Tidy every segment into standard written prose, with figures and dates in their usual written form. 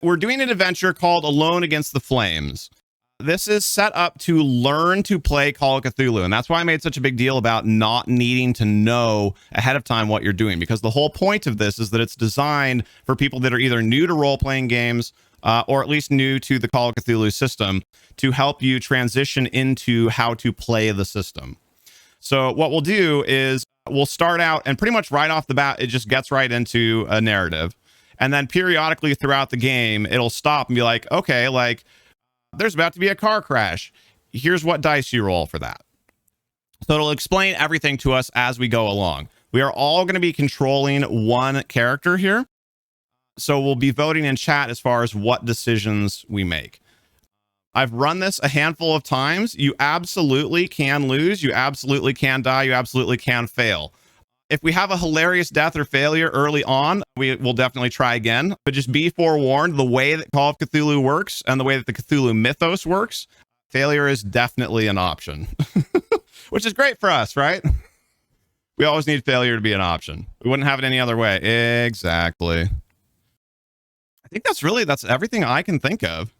we're doing an adventure called Alone Against the Flames. This is set up to learn to play Call of Cthulhu, and that's why I made such a big deal about not needing to know ahead of time what you're doing, because the whole point of this is that it's designed for people that are either new to role-playing games or at least new to the Call of Cthulhu system, to help you transition into how to play the system. So what we'll do is we'll start out, and pretty much right off the bat, it just gets right into a narrative. And then periodically throughout the game, it'll stop and be like, okay, like, there's about to be a car crash. Here's what dice you roll for that. So it'll explain everything to us as we go along. We are all going to be controlling one character here. So we'll be voting in chat as far as what decisions we make. I've run this a handful of times. You absolutely can lose. You absolutely can die. You absolutely can fail. If we have a hilarious death or failure early on, we will definitely try again. But just be forewarned, the way that Call of Cthulhu works and the way that the Cthulhu mythos works, failure is definitely an option. Which is great for us, right? We always need failure to be an option. We wouldn't have it any other way. Exactly. I think that's everything I can think of.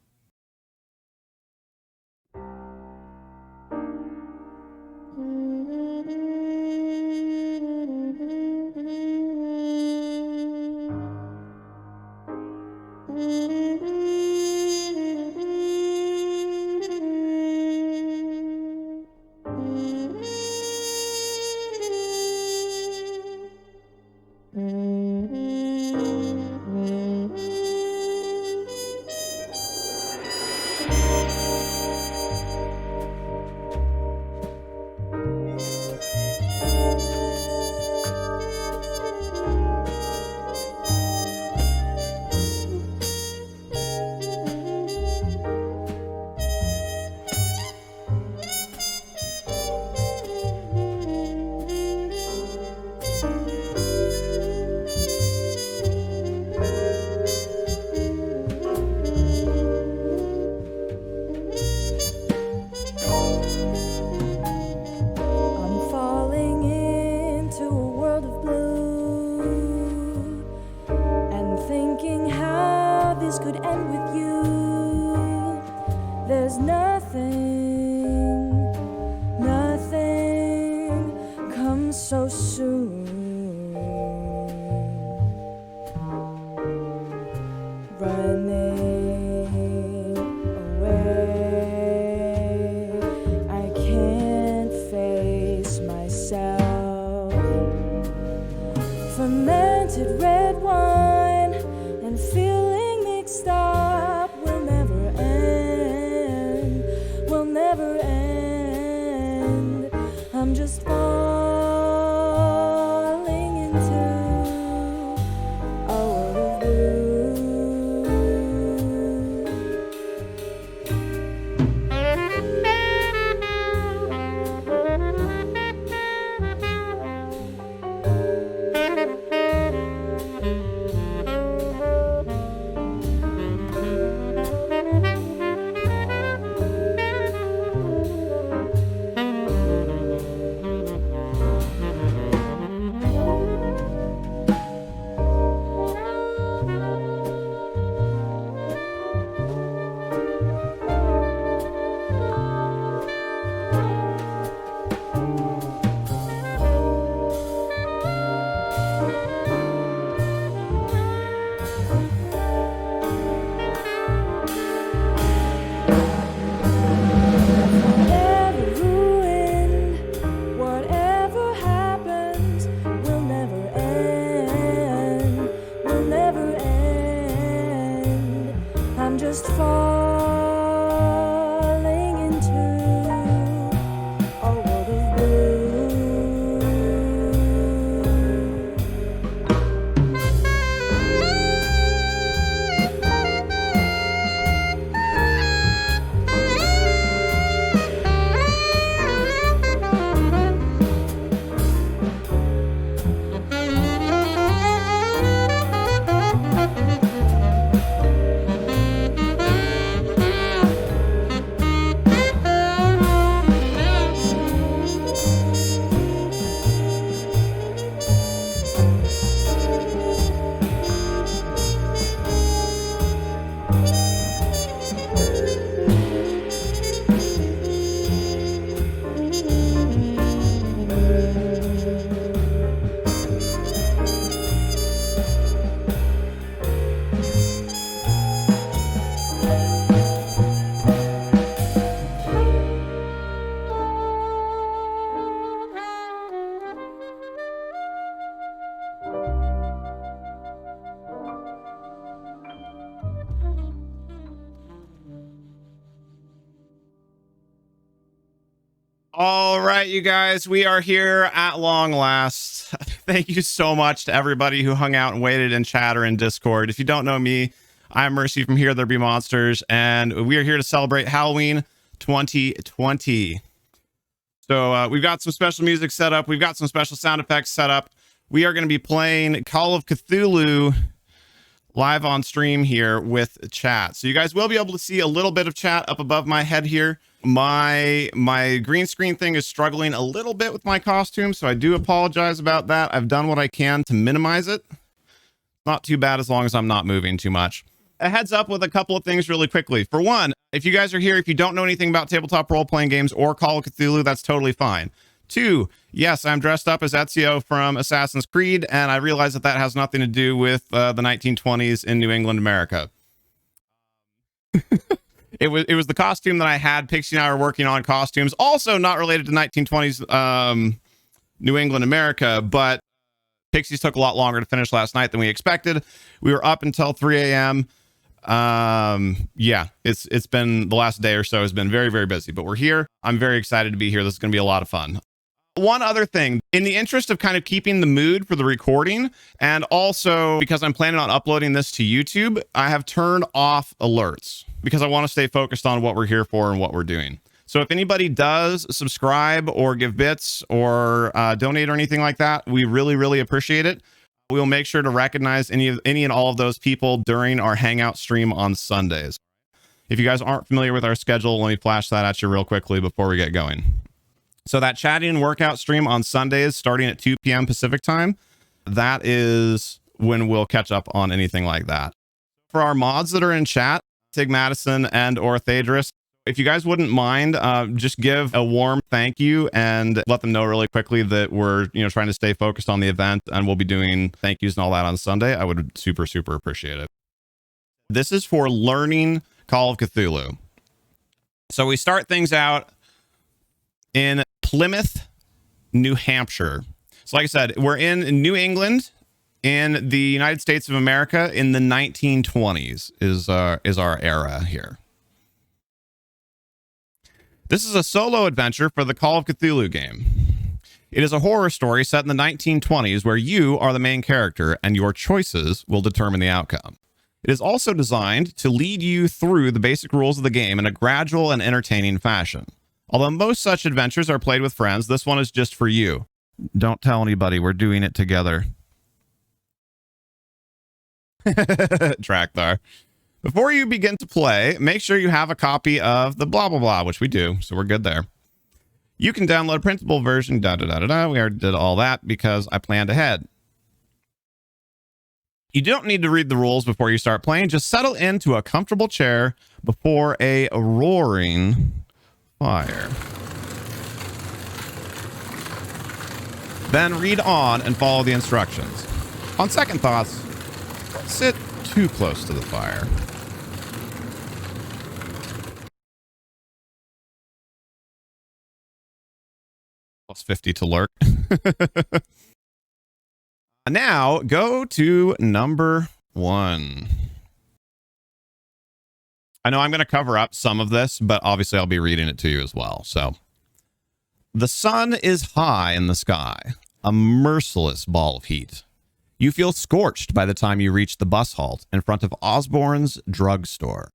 All right, you guys, we are here at long last. Thank you so much to everybody who hung out and waited in chat or in Discord. If you don't know me, I'm Mercy from HereThereBeMonsters, and we are here to celebrate Halloween 2020. So we've got some special music set up. We've got some special sound effects set up. We are going to be playing Call of Cthulhu live on stream here with chat. So you guys will be able to see a little bit of chat up above my head here. My green screen thing is struggling a little bit with my costume, so I do apologize about that. I've done what I can to minimize it. Not too bad as long as I'm not moving too much. A heads up with a couple of things really quickly. For one, if you guys are here, if you don't know anything about tabletop role-playing games or Call of Cthulhu, that's totally fine. Two, yes, I'm dressed up as Ezio from Assassin's Creed, and I realize that that has nothing to do with the 1920s in New England, America. It was the costume that I had. Pixie and I were working on costumes, also not related to 1920s New England, America, but Pixies took a lot longer to finish last night than we expected. We were up until 3 a.m. Yeah, it's been the last day or so has been very, very busy, but we're here. I'm very excited to be here. This is going to be a lot of fun. One other thing, in the interest of kind of keeping the mood for the recording, and also because I'm planning on uploading this to YouTube, I have turned off alerts because I want to stay focused on what we're here for and what we're doing. So if anybody does subscribe or give bits or donate or anything like that, we really, really appreciate it. We will make sure to recognize any and all of those people during our Hangout stream on Sundays. If you guys aren't familiar with our schedule, let me flash that at you real quickly before we get going. So that chatting and workout stream on Sundays starting at 2 p.m. Pacific time, that is when we'll catch up on anything like that. For our mods that are in chat, Tig Madison and or Thadris, if you guys wouldn't mind, just give a warm thank you and let them know really quickly that we're trying to stay focused on the event and we'll be doing thank yous and all that on Sunday. I would super, super appreciate it. This is for learning Call of Cthulhu. So we start things out in Plymouth, New Hampshire. So like I said, we're in New England in the United States of America in the 1920s is our era here. This is a solo adventure for the Call of Cthulhu game. It is a horror story set in the 1920s where you are the main character and your choices will determine the outcome. It is also designed to lead you through the basic rules of the game in a gradual and entertaining fashion. Although most such adventures are played with friends, this one is just for you. Don't tell anybody, we're doing it together. Trakthar. Before you begin to play, make sure you have a copy of the blah, blah, blah, which we do, so we're good there. You can download a printable version, We already did all that because I planned ahead. You don't need to read the rules before you start playing. Just settle into a comfortable chair before a roaring fire. Then read on and follow the instructions. On second thoughts, don't sit too close to the fire. Plus 50 to lurk. Now go to number 1. I know I'm going to cover up some of this, but obviously I'll be reading it to you as well. So, the sun is high in the sky, a merciless ball of heat. You feel scorched by the time you reach the bus halt in front of Osborne's drugstore.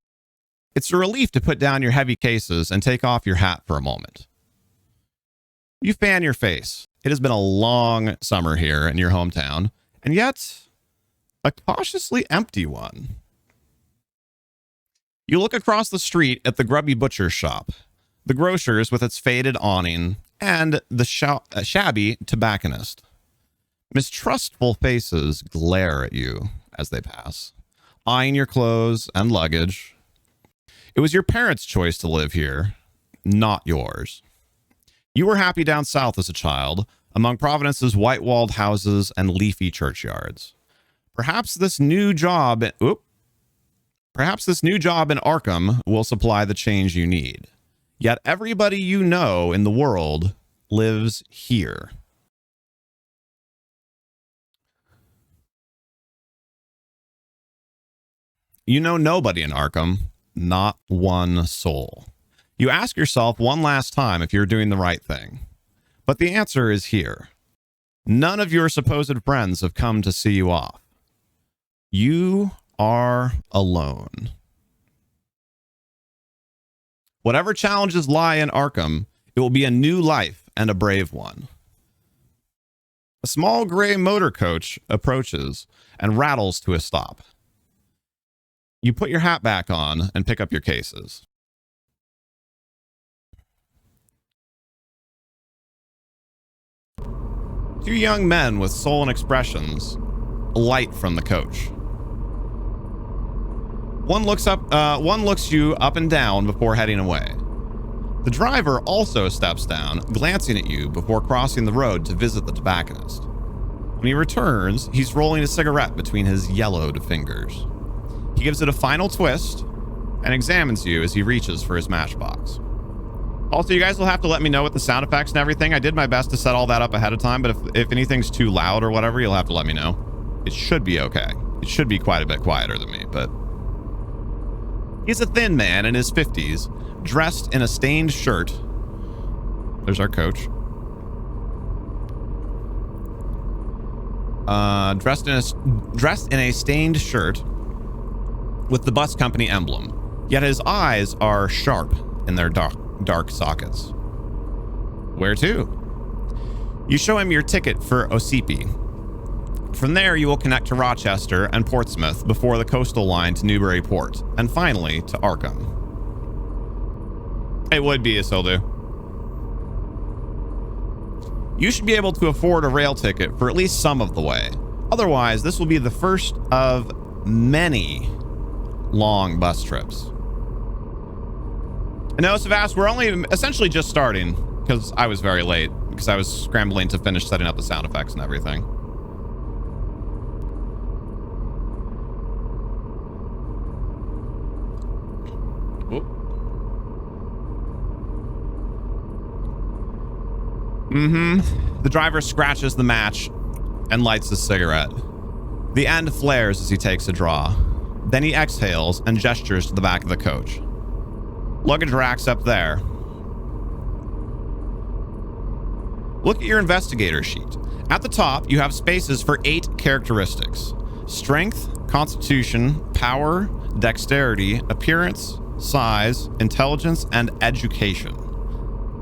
It's a relief to put down your heavy cases and take off your hat for a moment. You fan your face. It has been a long summer here in your hometown, and yet a cautiously empty one. You look across the street at the grubby butcher's shop, the grocer's with its faded awning, and the shabby tobacconist. Mistrustful faces glare at you as they pass, eyeing your clothes and luggage. It was your parents' choice to live here, not yours. You were happy down south as a child, among Providence's white-walled houses and leafy churchyards. Perhaps this new job in Arkham will supply the change you need. Yet everybody you know in the world lives here. You know nobody in Arkham, not one soul. You ask yourself one last time if you're doing the right thing. But the answer is here. None of your supposed friends have come to see you off. You are alone. Whatever challenges lie in Arkham, it will be a new life and a brave one. A small gray motor coach approaches and rattles to a stop. You put your hat back on and pick up your cases. Two young men with sullen expressions alight from the coach. One looks you up and down before heading away. The driver also steps down, glancing at you before crossing the road to visit the tobacconist. When he returns, he's rolling a cigarette between his yellowed fingers. He gives it a final twist and examines you as he reaches for his matchbox. Also, you guys will have to let me know with the sound effects and everything. I did my best to set all that up ahead of time, but if anything's too loud or whatever, you'll have to let me know. It should be okay. It should be quite a bit quieter than me, but... He's a thin man in his 50s, dressed in a stained shirt. There's our coach. Dressed in a stained shirt with the bus company emblem. Yet his eyes are sharp in their dark sockets. Where to? You show him your ticket for Ossipee. From there, you will connect to Rochester and Portsmouth before the coastal line to Newburyport, and finally to Arkham. It would be, Isildu. You should be able to afford a rail ticket for at least some of the way. Otherwise, this will be the first of many long bus trips. And no, Savas, we're only essentially just starting because I was very late because I was scrambling to finish setting up the sound effects and everything. The driver scratches the match and lights a cigarette. The end flares as he takes a draw. Then he exhales and gestures to the back of the coach. Luggage rack's up there. Look at your investigator sheet. At the top, you have spaces for 8 characteristics: strength, constitution, power, dexterity, appearance, size, intelligence, and education.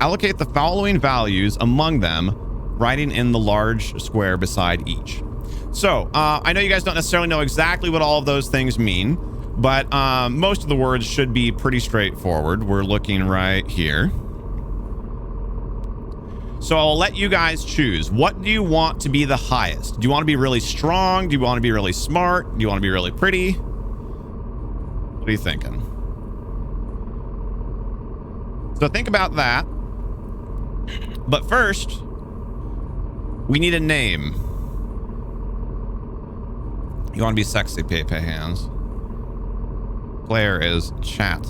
Allocate the following values among them, writing in the large square beside each. So, I know you guys don't necessarily know exactly what all of those things mean, but most of the words should be pretty straightforward. We're looking right here. So I'll let you guys choose. What do you want to be the highest? Do you want to be really strong? Do you want to be really smart? Do you want to be really pretty? What are you thinking? So think about that. But first, we need a name. You want to be sexy, Pepe Hands. Player is chat.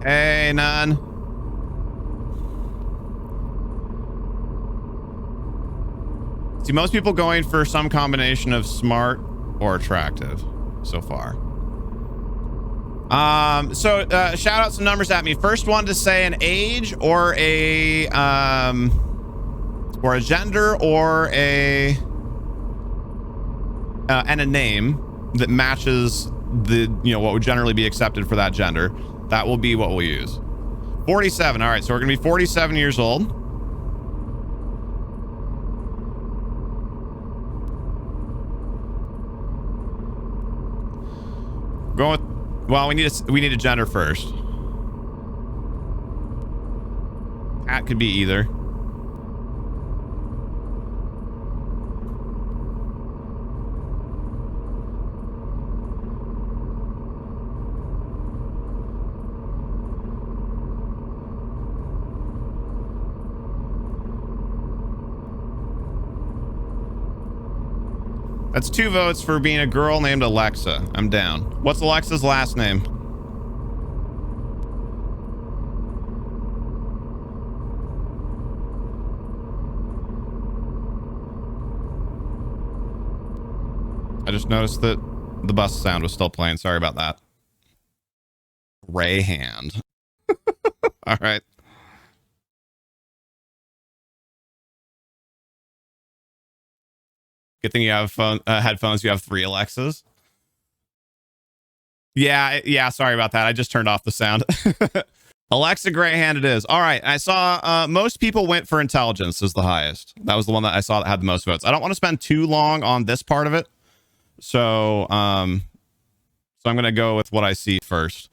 Hey, none. See, most people going for some combination of smart or attractive so far. Shout out some numbers at me. First one to say an age or a gender or a and a name that matches the, what would generally be accepted for that gender. That will be what we'll use. 47. All right, so we're gonna be 47 years old. Going with, well, we need a gender first. Cat could be either. That's 2 votes for being a girl named Alexa. I'm down. What's Alexa's last name? I just noticed that the bus sound was still playing. Sorry about that. Ray Hand. All right. Good thing you have headphones. You have 3 Alexas. Yeah. Sorry about that. I just turned off the sound. Alexa Greyhand it is. All right. I saw most people went for intelligence as the highest. That was the one that I saw that had the most votes. I don't want to spend too long on this part of it. So I'm going to go with what I see first.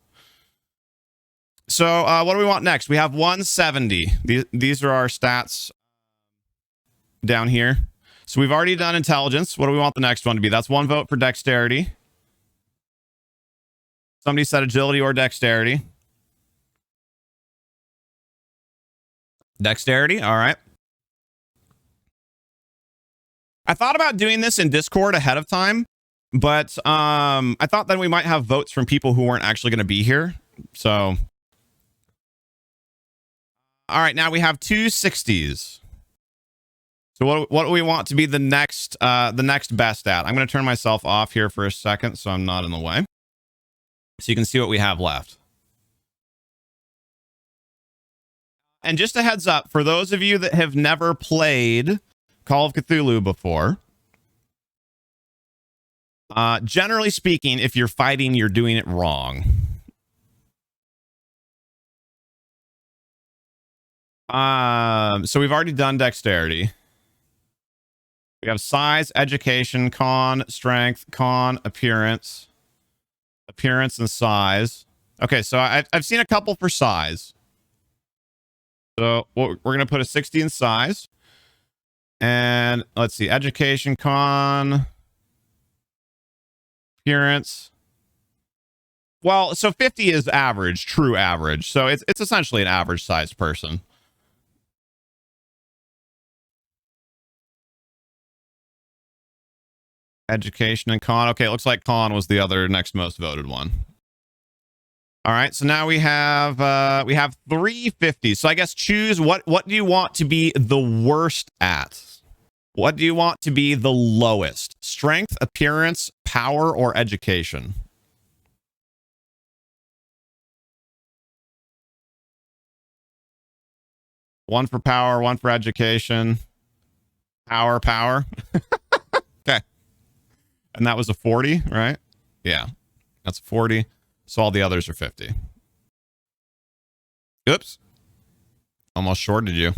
So what do we want next? We have 170. These are our stats down here. So we've already done intelligence. What do we want the next one to be? That's 1 vote for dexterity. Somebody said agility or dexterity. Dexterity. All right. I thought about doing this in Discord ahead of time, but I thought that we might have votes from people who weren't actually going to be here. So, all right, now we have 2 60s. So what do we want to be the next best at? I'm going to turn myself off here for a second so I'm not in the way. So you can see what we have left. And just a heads up, for those of you that have never played Call of Cthulhu before, generally speaking, if you're fighting, you're doing it wrong. So we've already done dexterity. We have size, education, con, strength, con, appearance, and size. Okay, so I've seen a couple for size. So we're going to put a 60 in size. And let's see, education, con, appearance. Well, so 50 is average, true average. So it's essentially an average sized person. Education and con. Okay, it looks like con was the other next most voted one. All right, so now we have 350. So I guess choose what do you want to be the worst at? What do you want to be the lowest? Strength, appearance, power, or education? One for power, one for education. Power. Okay. And that was a 40, right? Yeah, that's a 40. So all the others are 50. Oops. Almost shorted you.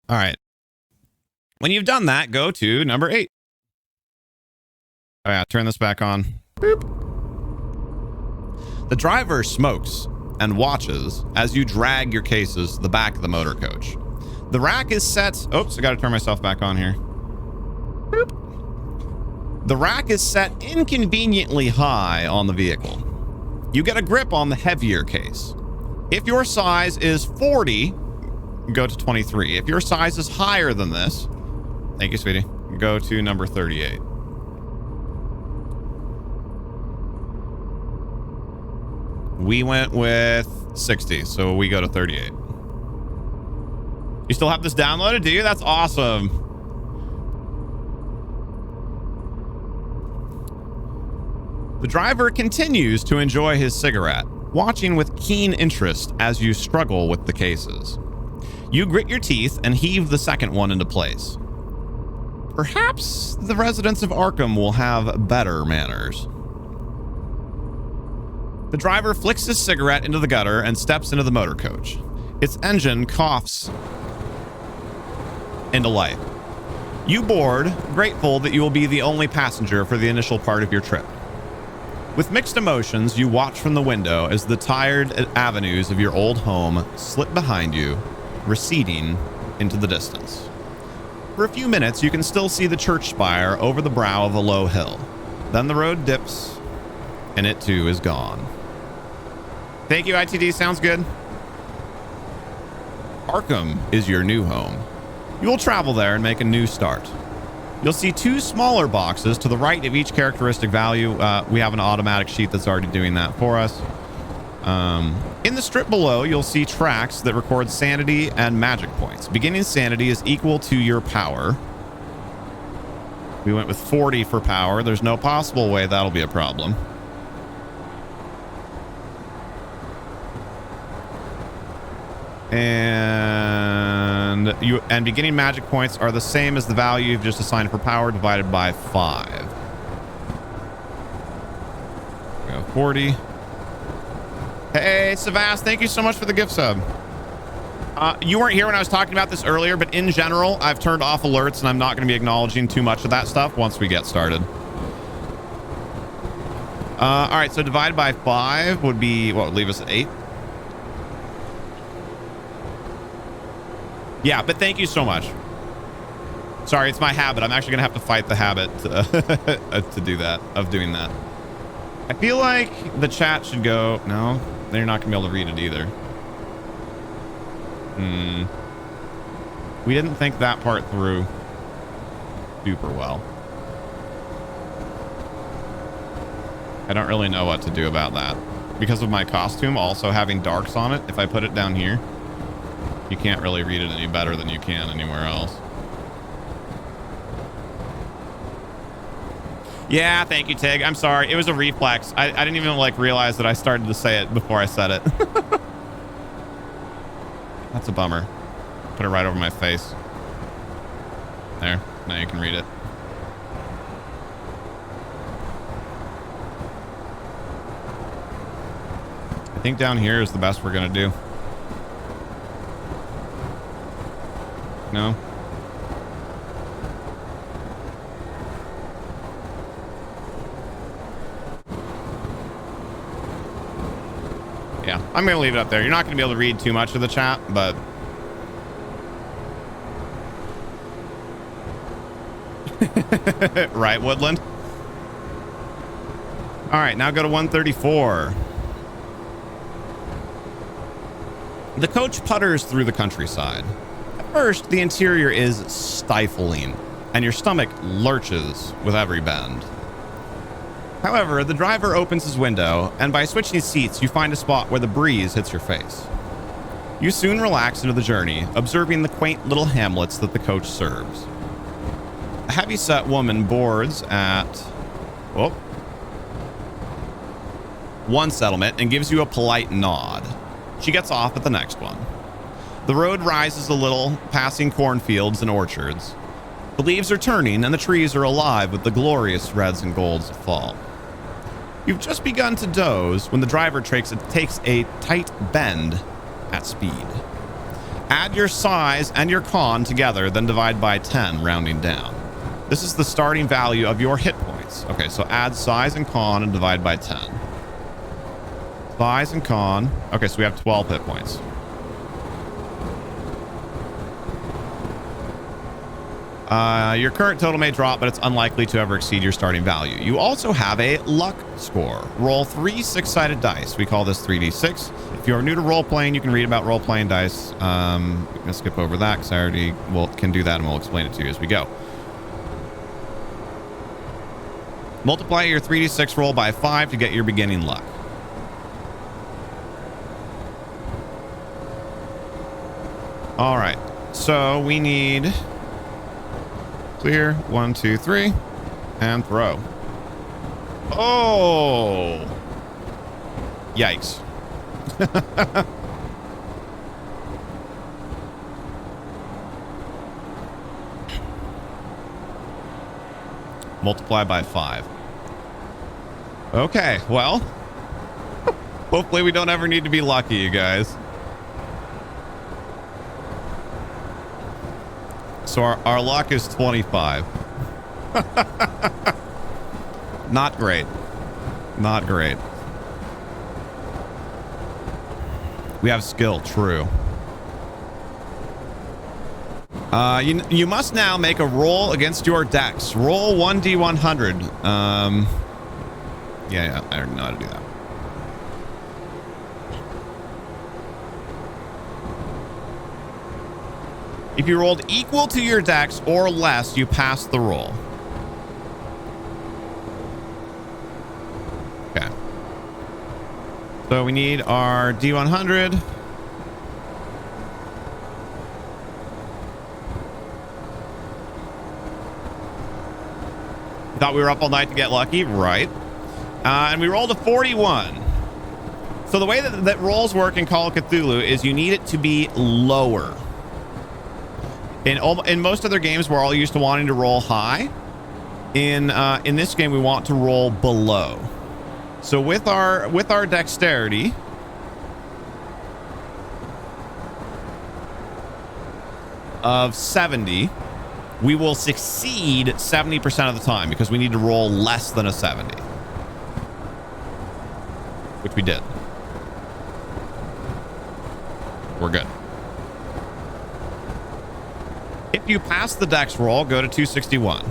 All right. When you've done that, go to number 8. Oh yeah, turn this back on. Boop. The driver smokes and watches as you drag your cases to the back of the motor coach. The rack is set. Oops, I got to turn myself back on here. Boop. The rack is set inconveniently high on the vehicle. You get a grip on the heavier case. If your size is 40, go to 23. If your size is higher than this, thank you, sweetie, go to number 38. We went with 60, so we go to 38. You still have this downloaded, do you? That's awesome. The driver continues to enjoy his cigarette, watching with keen interest as you struggle with the cases. You grit your teeth and heave the second one into place. Perhaps the residents of Arkham will have better manners. The driver flicks his cigarette into the gutter and steps into the motor coach. Its engine coughs into life. You board, grateful that you will be the only passenger for the initial part of your trip. With mixed emotions, you watch from the window as the tired avenues of your old home slip behind you, receding into the distance. For a few minutes, you can still see the church spire over the brow of a low hill. Then the road dips, and it too is gone. Thank you, ITD. Sounds good. Arkham is your new home. You will travel there and make a new start. You'll see 2 smaller boxes to the right of each characteristic value. We have an automatic sheet that's already doing that for us. In the strip below, you'll see tracks that record sanity and magic points. Beginning sanity is equal to your power. We went with 40 for power. There's no possible way that'll be a problem. And beginning magic points are the same as the value you've just assigned for power divided by 5. We go 40. Hey, Savas, thank you so much for the gift sub. You weren't here when I was talking about this earlier, but in general, I've turned off alerts and I'm not going to be acknowledging too much of that stuff once we get started. All right, so divided by 5 would be, what would leave us at 8? Yeah, but thank you so much. Sorry, it's my habit. I'm actually going to have to fight the habit to do that, of doing that. I feel like the chat should go, no, they're not going to be able to read it either. We didn't think that part through super well. I don't really know what to do about that. Because of my costume also having darks on it, if I put it down here, you can't really read it any better than you can anywhere else. Yeah, thank you, Tig. I'm sorry. It was a reflex. I didn't even like realize that I started to say it before I said it. That's a bummer. Put it right over my face. There. Now you can read it. I think down here is the best we're going to do. No? Yeah, I'm going to leave it up there. You're not going to be able to read too much of the chat, but... right, Woodland? All right, now go to 134. The coach putters through the countryside. At first, the interior is stifling, and your stomach lurches with every bend. However, the driver opens his window, and by switching seats, you find a spot where the breeze hits your face. You soon relax into the journey, observing the quaint little hamlets that the coach serves. A heavy-set woman boards at one settlement and gives you a polite nod. She gets off at the next one. The road rises a little, passing cornfields and orchards. The leaves are turning, and the trees are alive with the glorious reds and golds of fall. You've just begun to doze when the driver takes a tight bend at speed. Add your size and your con together, then divide by 10, rounding down. This is the starting value of your hit points. Okay, so add size and con and divide by 10. Size and con. Okay, so we have 12 hit points. Your current total may drop, but it's unlikely to ever exceed your starting value. You also have a luck score. Roll 3 6-sided dice. We call this 3d6. If you're new to role-playing, you can read about role-playing dice. I'm going to skip over that because I already can do that, and we'll explain it to you as we go. Multiply your 3d6 roll by 5 to get your beginning luck. All right. So we need... clear. 1, 2, 3. And throw. Oh! Yikes. Multiply by 5. Okay, well. Hopefully we don't ever need to be lucky, you guys. So our luck is 25. Not great. Not great. We have skill, true. You must now make a roll against your dex. Roll 1d100. Yeah, I already know how to do that. If you rolled equal to your dex or less, you pass the roll. Okay. So we need our D100. Thought we were up all night to get lucky, right? And we rolled a 41. So the way that rolls work in Call of Cthulhu is you need it to be lower. In most other games, we're all used to wanting to roll high. In this game, we want to roll below. So with our dexterity, of 70, we will succeed 70% of the time because we need to roll less than a 70, which we did. We're good. If you pass the dex roll, go to 261.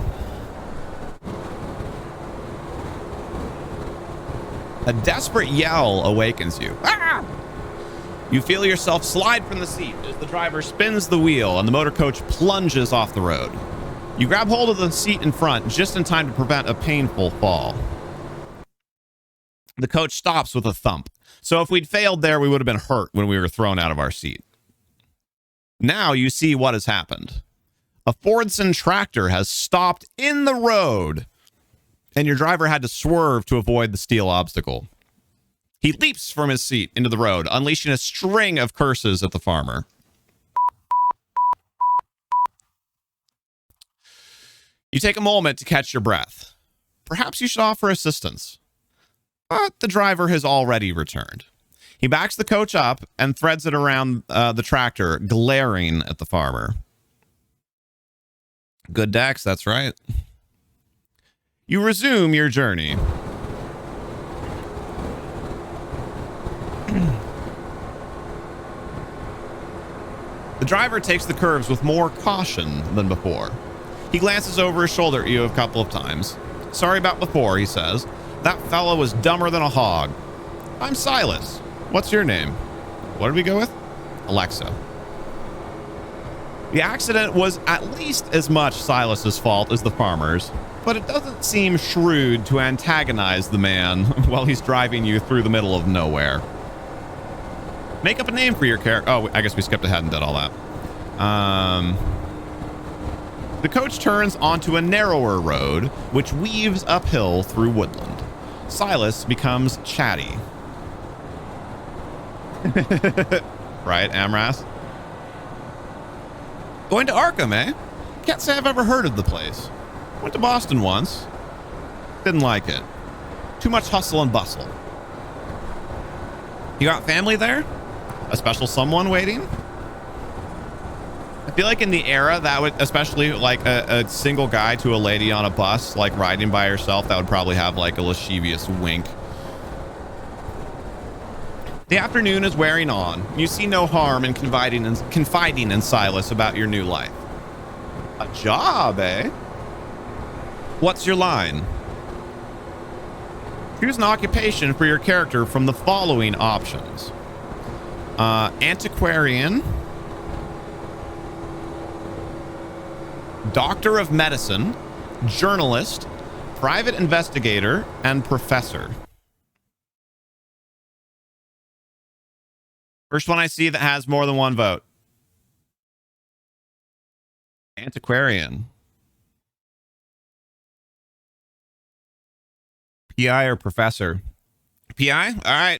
A desperate yell awakens you. Ah! You feel yourself slide from the seat as the driver spins the wheel and the motor coach plunges off the road. You grab hold of the seat in front just in time to prevent a painful fall. The coach stops with a thump. So if we'd failed there, we would have been hurt when we were thrown out of our seat. Now you see what has happened. A Fordson tractor has stopped in the road, and your driver had to swerve to avoid the steel obstacle. He leaps from his seat into the road, unleashing a string of curses at the farmer. You take a moment to catch your breath. Perhaps you should offer assistance. But the driver has already returned. He backs the coach up and threads it around the tractor, glaring at the farmer. Good dex, that's right. You resume your journey. The driver takes the curves with more caution than before. He glances over his shoulder at you a couple of times. Sorry about before, he says. That fellow was dumber than a hog. I'm Silas. What's your name? What did we go with? Alexa. The accident was at least as much Silas's fault as the farmer's, but it doesn't seem shrewd to antagonize the man while he's driving you through the middle of nowhere. Make up a name for your character. Oh, I guess we skipped ahead and did all that. The coach turns onto a narrower road, which weaves uphill through woodland. Silas becomes chatty. Right, Amras? Going to Arkham, eh? Can't say I've ever heard of the place. Went to Boston once. Didn't like it. Too much hustle and bustle. You got family there? A special someone waiting? I feel like in the era that would, especially like a single guy to a lady on a bus, like riding by herself, that would probably have like a lascivious wink. The afternoon is wearing on. You see no harm in confiding in Silas about your new life. A job, eh? What's your line? Choose an occupation for your character from the following options. Antiquarian, doctor of medicine, journalist, private investigator, and professor. First one I see that has more than one vote. Antiquarian. PI or professor? PI? All right.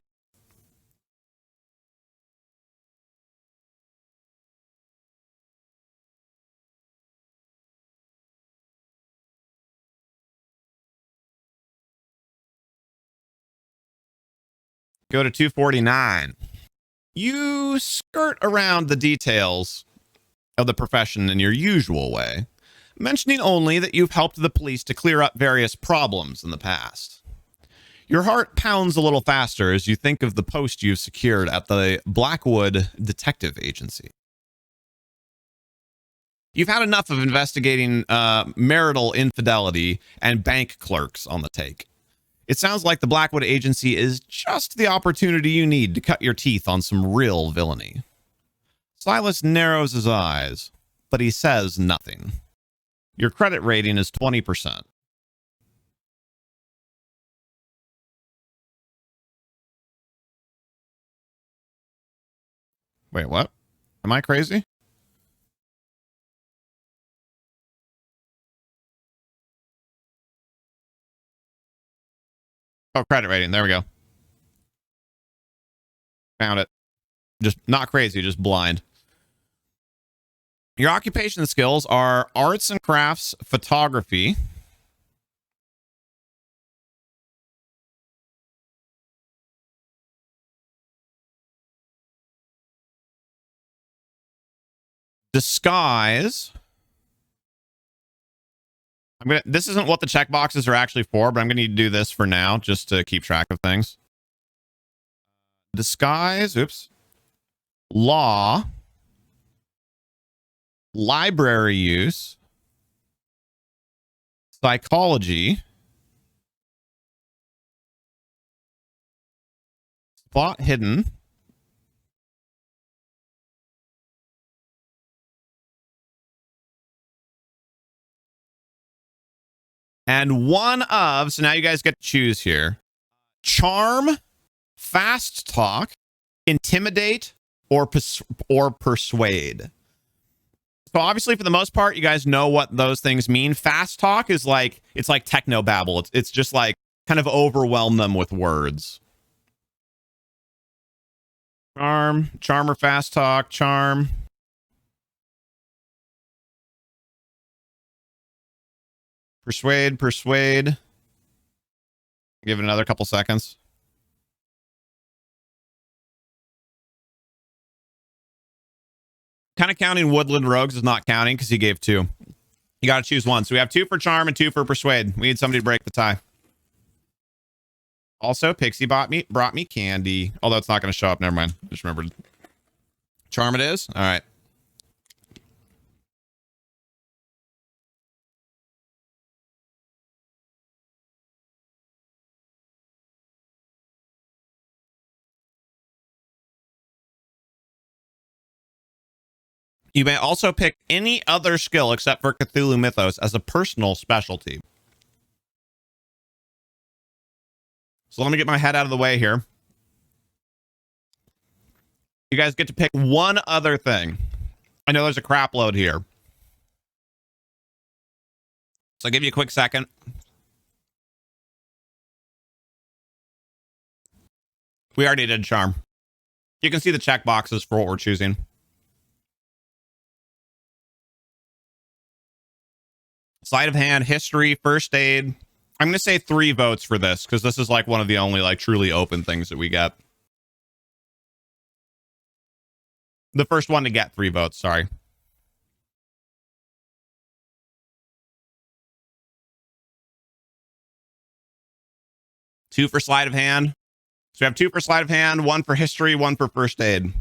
Go to 249. You skirt around the details of the profession in your usual way, mentioning only that you've helped the police to clear up various problems in the past. Your heart pounds a little faster as you think of the post you've secured at the Blackwood Detective Agency. You've had enough of investigating marital infidelity and bank clerks on the take. It sounds like the Blackwood Agency is just the opportunity you need to cut your teeth on some real villainy. Silas narrows his eyes, but he says nothing. Your credit rating is 20%. Wait, what? Am I crazy? Oh, credit rating. There we go. Found it. Just not crazy, just blind. Your occupation skills are arts and crafts, photography, disguise. This isn't what the checkboxes are actually for, but I'm gonna need to do this for now just to keep track of things. Disguise, oops. Law, library use, psychology, spot hidden, and one of, so now you guys get to choose here, charm, fast talk, intimidate, or persuade. So obviously, for the most part, you guys know what those things mean. Fast talk is like, it's like techno babble. It's just like kind of overwhelm them with words. Charm or fast talk, charm. Persuade. Give it another couple seconds. Kind of counting Woodland Rogues is not counting because he gave 2. You got to choose one. So we have 2 for charm and 2 for persuade. We need somebody to break the tie. Also, Pixie brought me candy. Although it's not going to show up. Never mind. Just remembered. Charm it is. All right. You may also pick any other skill except for Cthulhu Mythos as a personal specialty. So let me get my head out of the way here. You guys get to pick one other thing. I know there's a crap load here. So I'll give you a quick second. We already did charm. You can see the check boxes for what we're choosing. Sleight of hand, history, first aid. I'm going to say 3 votes for this because this is like one of the only like truly open things that we get. The first one to get 3 votes, sorry. Two for sleight of hand. So we have 2 for sleight of hand, 1 for history, 1 for first aid.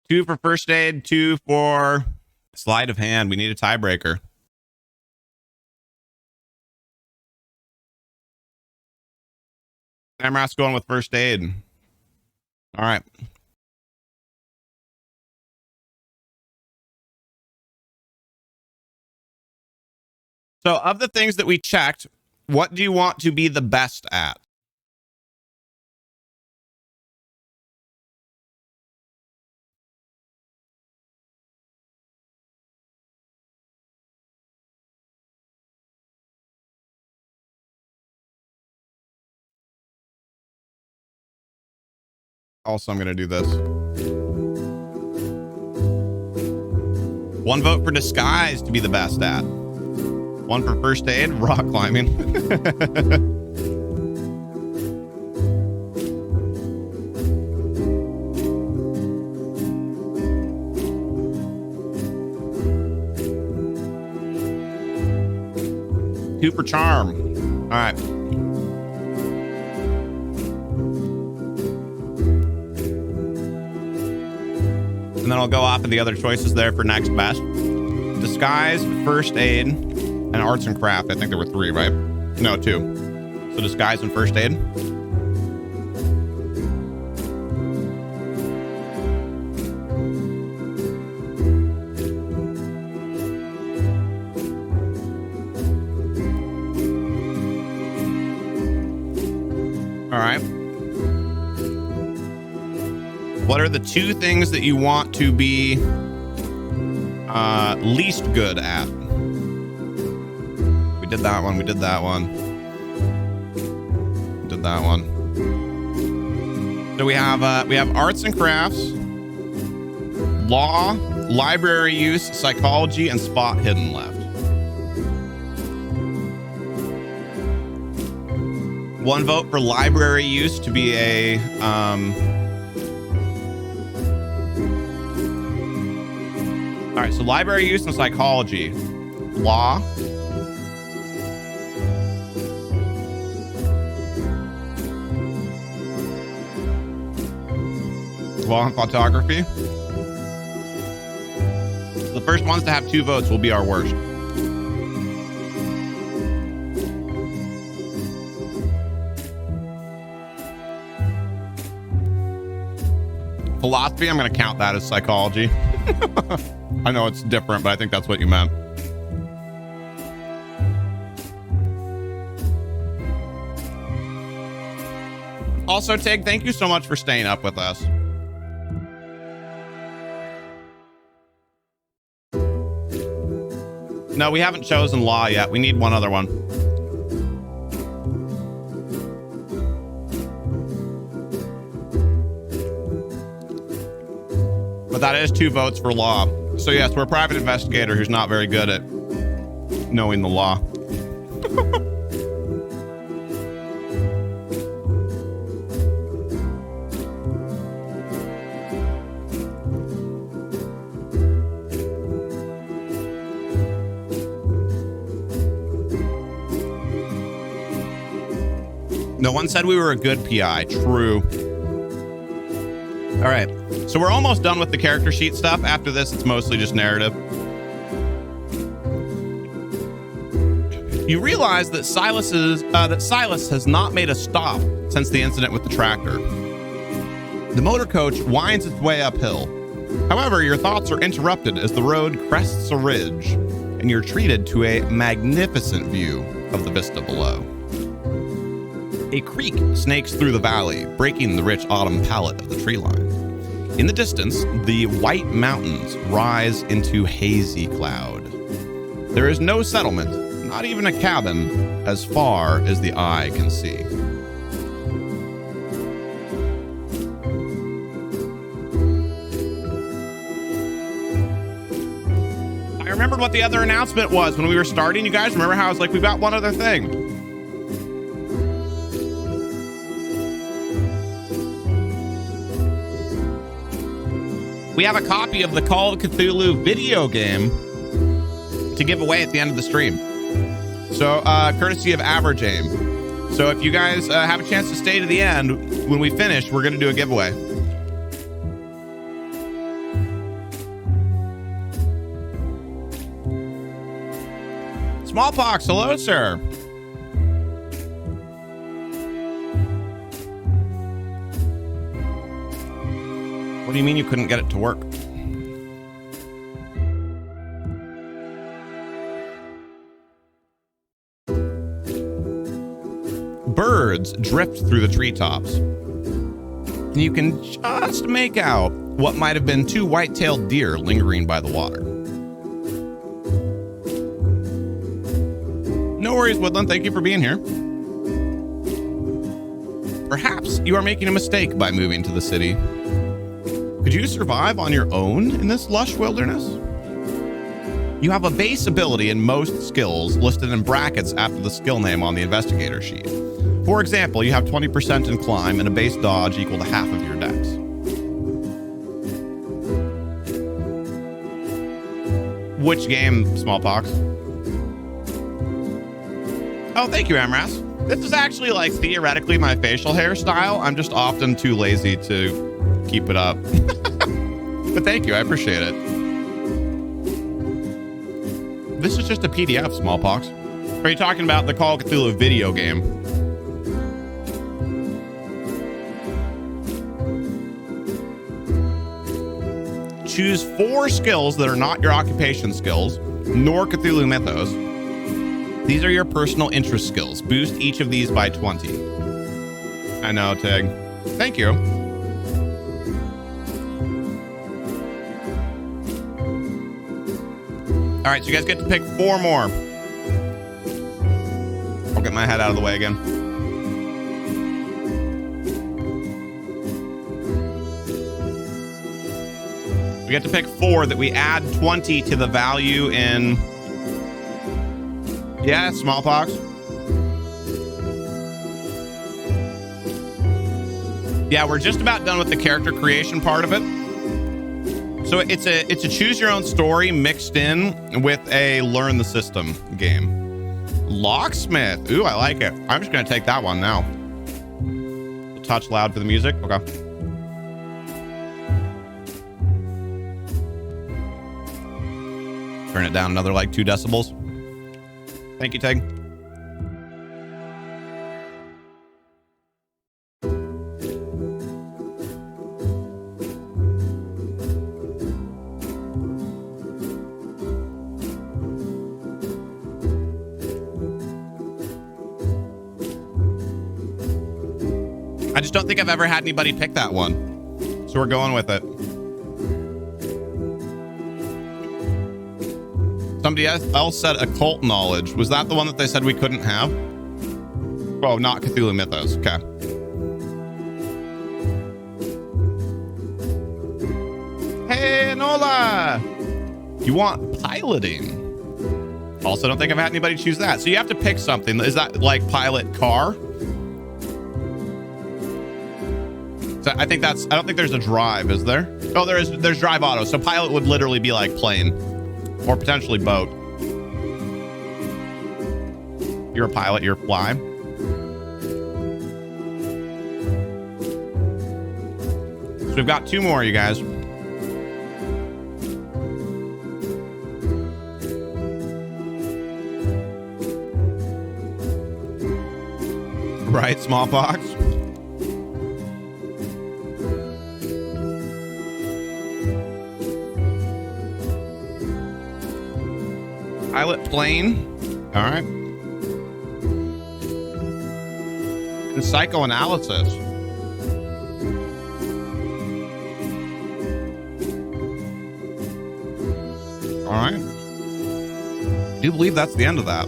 2 for first aid, 2 for sleight of hand. We need a tiebreaker. Amrat's going with first aid. All right. So of the things that we checked, what do you want to be the best at? Also, I'm going to do this. 1 vote for disguise to be the best at. 1 for first aid, rock climbing. Two for charm. All right. And then I'll go off of the other choices there for next best. Disguise, first aid, and arts and craft. I think there were 3, right? No, 2. So disguise and first aid. All right. What are the 2 things that you want to be least good at? we did that one. We did that one. We did that one. So we have arts and crafts, law, library use, psychology, and spot hidden left. One vote for library use to be a all right, so library use and psychology. Law. Law and photography. The first ones to have 2 votes will be our worst. Philosophy, I'm going to count that as psychology. I know it's different, but I think that's what you meant. Also, Tig, thank you so much for staying up with us. No, we haven't chosen law yet. We need one other one. But that is 2 votes for law. So yes, we're a private investigator who's not very good at knowing the law. No one said we were a good PI. True. All right. So we're almost done with the character sheet stuff. After this, it's mostly just narrative. You realize that Silas has not made a stop since the incident with the tractor. The motor coach winds its way uphill. However, your thoughts are interrupted as the road crests a ridge, and you're treated to a magnificent view of the vista below. A creek snakes through the valley, breaking the rich autumn palette of the tree line. In the distance, the white mountains rise into hazy cloud. There is no settlement, not even a cabin, as far as the eye can see. I remembered what the other announcement was when we were starting. You guys remember how I was like, we've got one other thing. We have a copy of the Call of Cthulhu video game to give away at the end of the stream. So, courtesy of Average Aim. So if you guys have a chance to stay to the end, when we finish, we're going to do a giveaway. Smallpox, hello, sir. What do you mean you couldn't get it to work? Birds drift through the treetops. And you can just make out what might have been 2 white-tailed deer lingering by the water. No worries, Woodland. Thank you for being here. Perhaps you are making a mistake by moving to the city. Could you survive on your own in this lush wilderness? You have a base ability in most skills listed in brackets after the skill name on the investigator sheet. For example, you have 20% in climb and a base dodge equal to half of your dex. Which game, Smallpox? Oh, thank you, Amras. This is actually like theoretically my facial hairstyle. I'm just often too lazy to keep it up. But thank you, I appreciate it. This is just a PDF, Smallpox. Are you talking about the Call of Cthulhu video game? Choose 4 skills that are not your occupation skills, nor Cthulhu Mythos. These are your personal interest skills. Boost each of these by 20. I know, Tig. Thank you. All right, so you guys get to pick 4 more. get my head out of the way again. We get to pick 4 that we add 20 to the value in... Yeah, smallpox. Yeah, we're just about done with the character creation part of it. So it's a choose your own story mixed in with a learn the system game. Locksmith. Ooh, I like it. I'm just going to take that one now. A touch loud for the music. Okay. Turn it down another like 2 decibels. Thank you, Tig. I just don't think I've ever had anybody pick that one. So we're going with it. Somebody else said occult knowledge. Was that the one that they said we couldn't have? Oh, not Cthulhu Mythos. Okay. Hey, Nola! You want piloting? Also, don't think I've had anybody choose that. So you have to pick something. Is that like pilot car? So I think that's, I don't think there's a drive, is there? Oh, there's drive auto. So pilot would literally be like plane or potentially boat. You're a pilot, you're fly. So we've got 2 more, you guys. Right, smallpox. Pilot plane. All right. And psychoanalysis. All right. I do believe that's the end of that.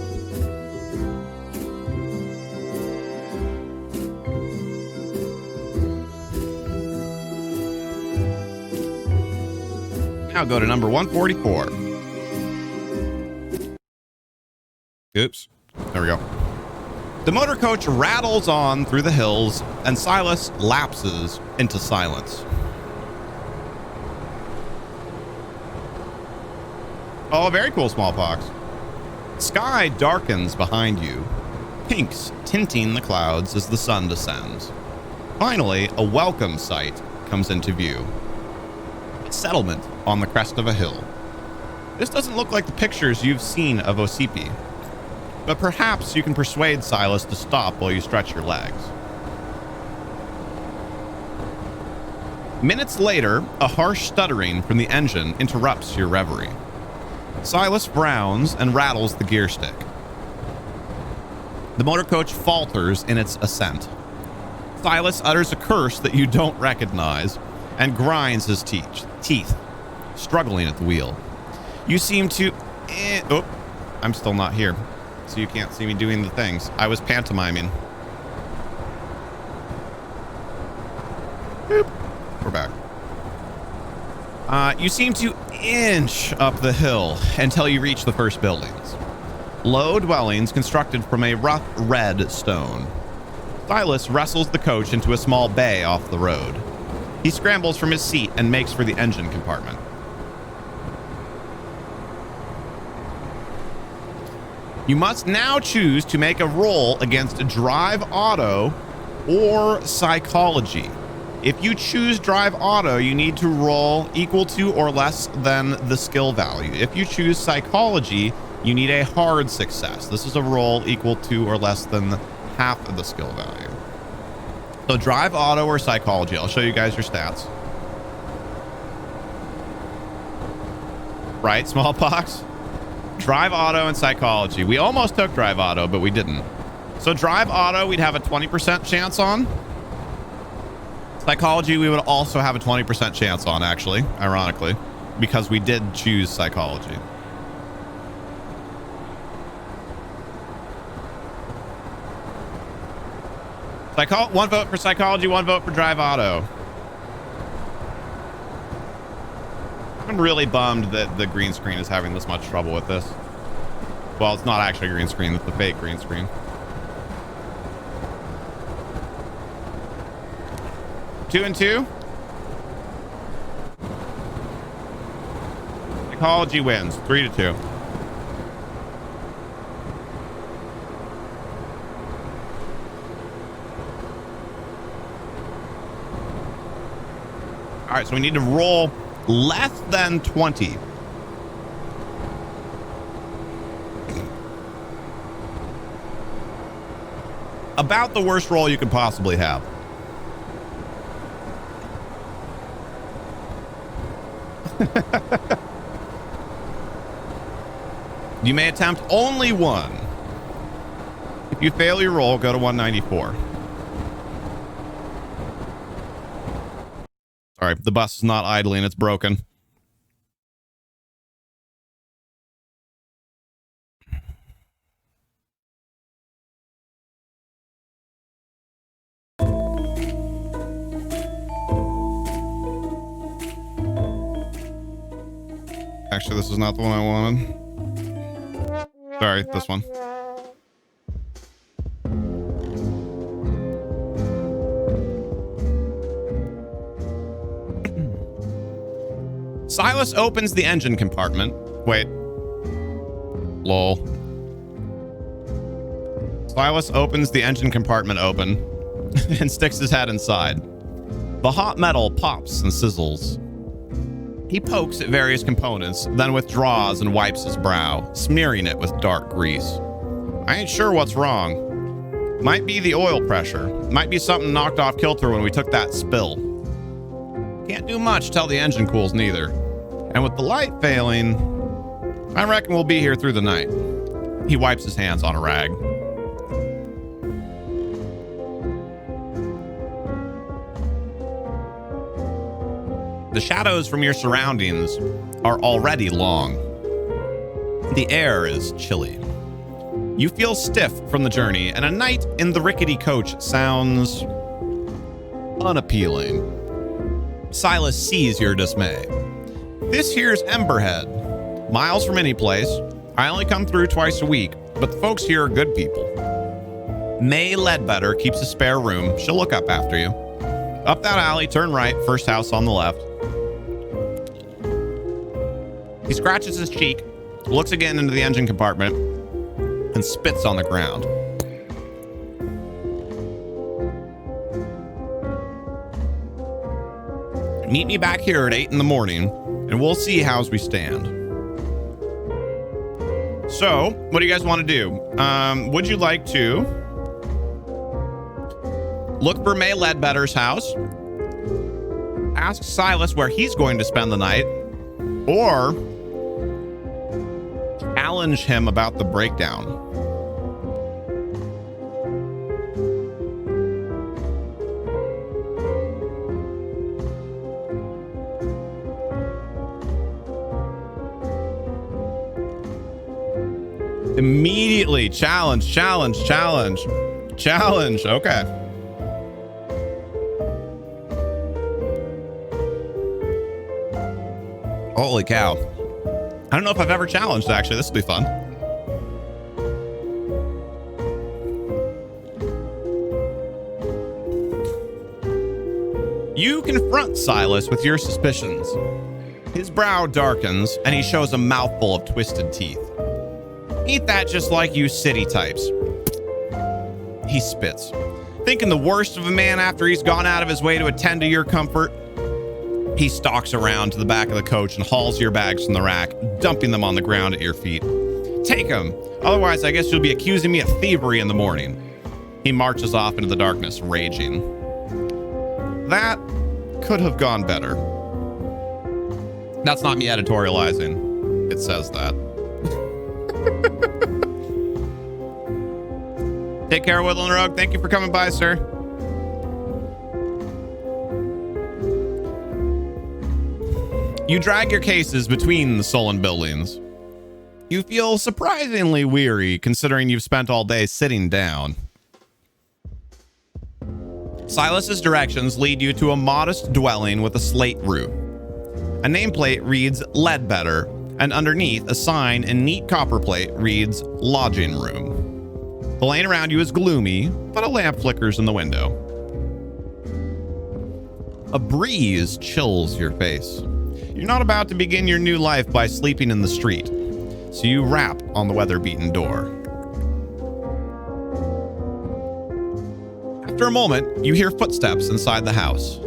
Now go to number 144. Oops. There we go. The motor coach rattles on through the hills, and Silas lapses into silence. Oh, very cool, smallpox. Sky darkens behind you, pinks tinting the clouds as the sun descends. Finally, a welcome sight comes into view. A settlement on the crest of a hill. This doesn't look like the pictures you've seen of Osipi, but perhaps you can persuade Silas to stop while you stretch your legs. Minutes later, a harsh stuttering from the engine interrupts your reverie. Silas frowns and rattles the gear stick. The motor coach falters in its ascent. Silas utters a curse that you don't recognize and grinds his teeth, struggling at the wheel. You seem to... Oh, I'm still not here, so you can't see me doing the things. I was pantomiming. Boop. We're back. You seem to inch up the hill until you reach the first buildings. Low dwellings constructed from a rough red stone. Silas wrestles the coach into a small bay off the road. He scrambles from his seat and makes for the engine compartment. You must now choose to make a roll against Drive Auto or Psychology. If you choose Drive Auto, you need to roll equal to or less than the skill value. If you choose Psychology, you need a hard success. This is a roll equal to or less than half of the skill value. So Drive Auto or Psychology. I'll show you guys your stats. Right, smallpox? Drive Auto and Psychology. We almost took Drive Auto, but we didn't. So Drive Auto, we'd have a 20% chance on. Psychology, we would also have a 20% chance on, actually, ironically, because we did choose Psychology. One vote for psychology, one vote for drive auto. I'm really bummed that the green screen is having this much trouble with this. Well, it's not actually a green screen, it's the fake green screen. 2 and 2. Psychology wins 3-2. All right, so we need to roll less than 20. About the worst roll you could possibly have. You may attempt only one. If you fail your roll, go to 194. Sorry, the bus is not idling, it's broken. Actually, this is not the one I wanted. Sorry, this one. Silas opens the engine compartment. Wait. Lol. Silas opens the engine compartment open and sticks his head inside. The hot metal pops and sizzles. He pokes at various components, then withdraws and wipes his brow, smearing it with dark grease. I ain't sure what's wrong. Might be the oil pressure. Might be something knocked off kilter when we took that spill. Can't do much till the engine cools neither. And with the light failing, I reckon we'll be here through the night. He wipes his hands on a rag. The shadows from your surroundings are already long. The air is chilly. You feel stiff from the journey, and a night in the rickety coach sounds unappealing. Silas sees your dismay. This here's Emberhead. Miles from any place. I only come through twice a week, but the folks here are good people. May Ledbetter keeps a spare room. She'll look up after you. Up that alley, turn right, first house on the left. He scratches his cheek, looks again into the engine compartment, and spits on the ground. Meet me back here at 8 in the morning, and we'll see how's we stand. So, what do you guys want to do? Would you like to look for May Ledbetter's house, ask Silas where he's going to spend the night, or challenge him about the breakdown? Immediately challenge. Okay. Holy cow. I don't know if I've ever challenged, actually. This will be fun. You confront Silas with your suspicions. His brow darkens, and he shows a mouthful of twisted teeth. Ain't that just like you city types? He spits, thinking the worst of a man after he's gone out of his way to attend to your comfort. He stalks around to the back of the coach and hauls your bags from the rack, dumping them on the ground at your feet. Take them. Otherwise, I guess you'll be accusing me of thievery in the morning. He marches off into the darkness, raging. That could have gone better. That's not me editorializing. It says that. Take care, Woodland Rogue. Thank you for coming by, sir. You drag your cases between the sullen buildings. You feel surprisingly weary, considering you've spent all day sitting down. Silas's directions lead you to a modest dwelling with a slate roof. A nameplate reads Ledbetter, and underneath, a sign in neat copperplate reads Lodging Room. The lane around you is gloomy, but a lamp flickers in the window. A breeze chills your face. You're not about to begin your new life by sleeping in the street, so you rap on the weather-beaten door. After a moment, you hear footsteps inside the house.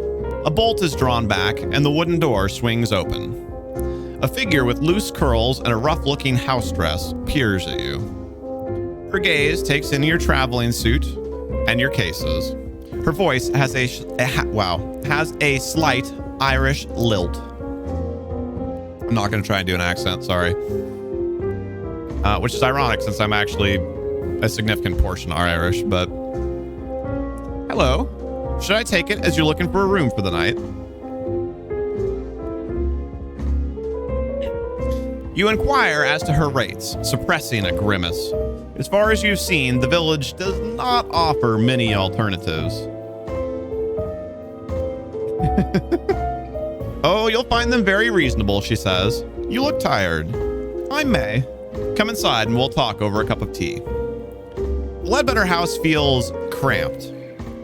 A bolt is drawn back, and the wooden door swings open. A figure with loose curls and a rough-looking house dress peers at you. Her gaze takes in your traveling suit and your cases. Her voice has a slight Irish lilt. I'm not going to try and do an accent, sorry. Which is ironic since I'm actually a significant portion Irish, but... Hello. Should I take it as you're looking for a room for the night? You inquire as to her rates, suppressing a grimace. As far as you've seen, the village does not offer many alternatives. Oh, you'll find them very reasonable, she says. You look tired. I'm May. Come inside and we'll talk over a cup of tea. The Ledbetter house feels cramped,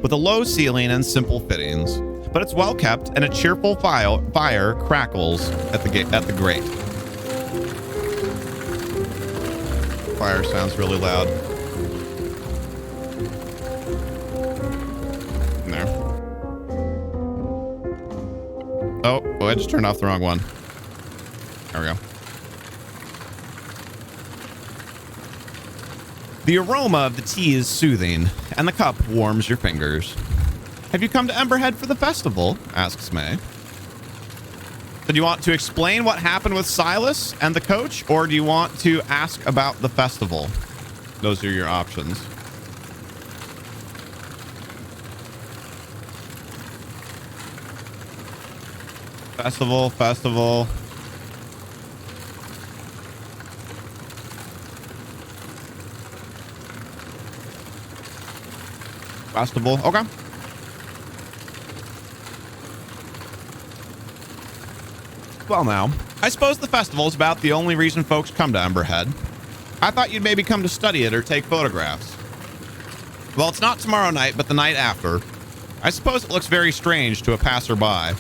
with a low ceiling and simple fittings, but it's well kept and a cheerful fire crackles at the grate. Fire sounds really loud. There. Oh, I just turned off the wrong one. There we go. The aroma of the tea is soothing, and the cup warms your fingers. Have you come to Emberhead for the festival? Asks May. So do you want to explain what happened with Silas and the coach, or do you want to ask about the festival? Those are your options. Festival. Okay. Well now, I suppose the festival is about the only reason folks come to Emberhead. I thought you'd maybe come to study it or take photographs. Well, it's not tomorrow night, but the night after. I suppose it looks very strange to a passerby.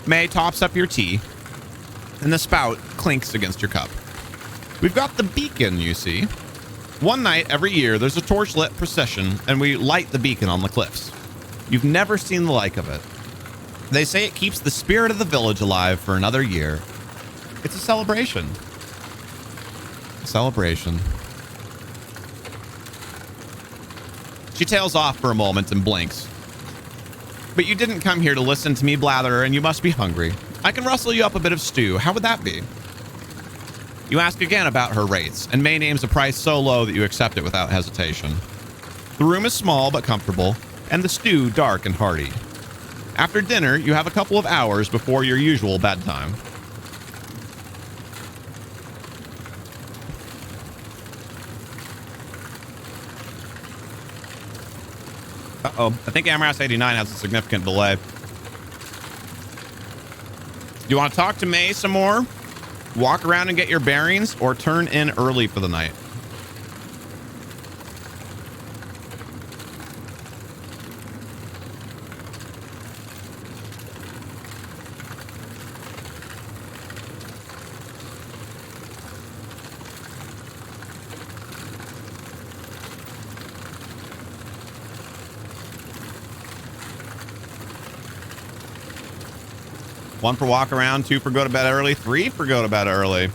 May tops up your tea, and the spout clinks against your cup. We've got the beacon, you see. One night every year, there's a torchlit procession, and we light the beacon on the cliffs. You've never seen the like of it. They say it keeps the spirit of the village alive for another year. It's a celebration. A celebration. She tails off for a moment and blinks. But you didn't come here to listen to me blather, and you must be hungry. I can rustle you up a bit of stew. How would that be? You ask again about her rates, and May names a price so low that you accept it without hesitation. The room is small but comfortable, and the stew dark and hearty. After dinner, you have a couple of hours before your usual bedtime. Uh-oh. I think Amaras 89 has a significant delay. Do you want to talk to May some more? Walk around and get your bearings, or turn in early for the night? One for walk around, 2 for go to bed early, 3 for go to bed early,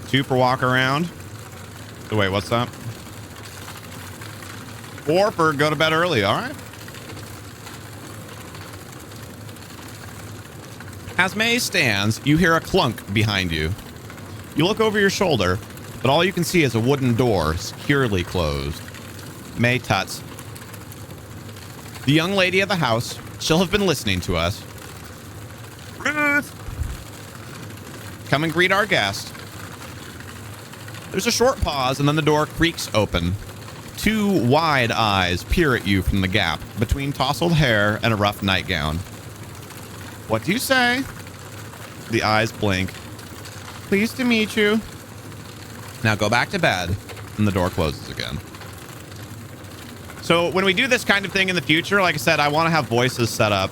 2 for walk around. So wait, what's that? 4 for go to bed early. All right. As May stands, you hear a clunk behind you. You look over your shoulder, but all you can see is a wooden door securely closed. May tuts. The young lady of the house, she'll have been listening to us. Ruth! Come and greet our guest. There's a short pause, and then the door creaks open. Two wide eyes peer at you from the gap between tousled hair and a rough nightgown. What do you say? The eyes blink. Pleased to meet you. Now go back to bed. And the door closes again. So when we do this kind of thing in the future, like I said, I want to have voices set up.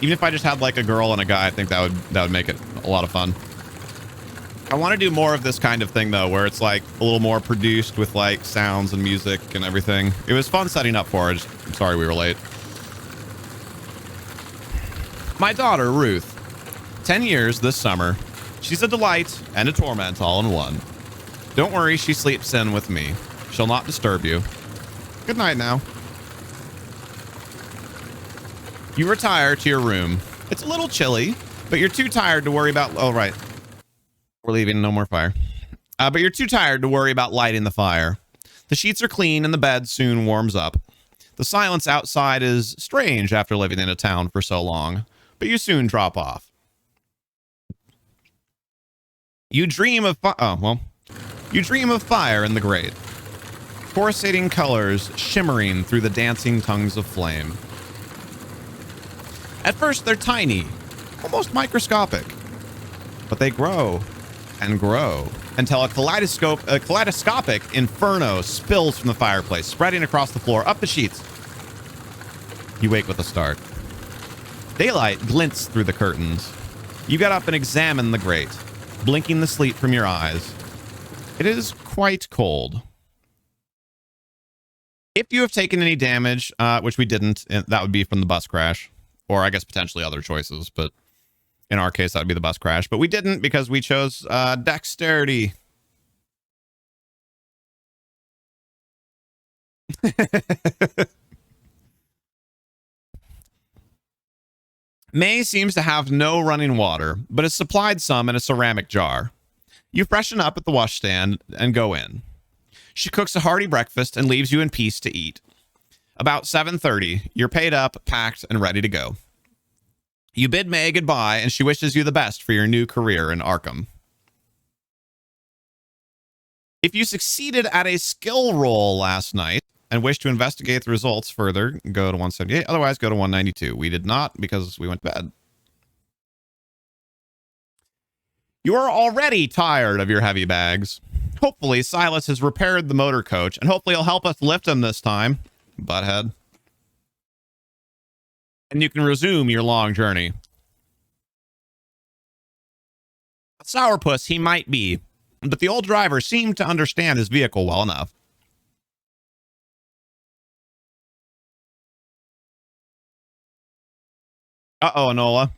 Even if I just had like a girl and a guy, I think that would make it a lot of fun. I want to do more of this kind of thing though, where it's like a little more produced with like sounds and music and everything. It was fun setting up for it. I'm sorry we were late. My daughter, Ruth. 10 years this summer. She's a delight and a torment all in one. Don't worry, she sleeps in with me. She'll not disturb you. Good night now. You retire to your room. It's a little chilly, but you're too tired to worry about... Oh, right. We're leaving, no more fire. But you're too tired to worry about lighting the fire. The sheets are clean and the bed soon warms up. The silence outside is strange after living in a town for so long, but you soon drop off. You dream of you dream of fire in the grate. Pulsating colors shimmering through the dancing tongues of flame. At first, they're tiny, almost microscopic, but they grow and grow until a kaleidoscopic inferno spills from the fireplace, spreading across the floor, up the sheets. You wake with a start. Daylight glints through the curtains. You get up and examine the grate, blinking the sleep from your eyes. It is quite cold. If you have taken any damage, which we didn't, that would be from the bus crash. Or I guess potentially other choices, but in our case, that would be the bus crash. But we didn't because we chose dexterity. May seems to have no running water, but is supplied some in a ceramic jar. You freshen up at the washstand and go in. She cooks a hearty breakfast and leaves you in peace to eat. About 7:30, you're paid up, packed, and ready to go. You bid May goodbye, and she wishes you the best for your new career in Arkham. If you succeeded at a skill roll last night and wish to investigate the results further, go to 178. Otherwise, go to 192. We did not because we went to bed. You are already tired of your heavy bags. Hopefully, Silas has repaired the motor coach, and hopefully he'll help us lift him this time. Butthead. And you can resume your long journey. A sourpuss he might be, but the old driver seemed to understand his vehicle well enough. Uh-oh, Enola.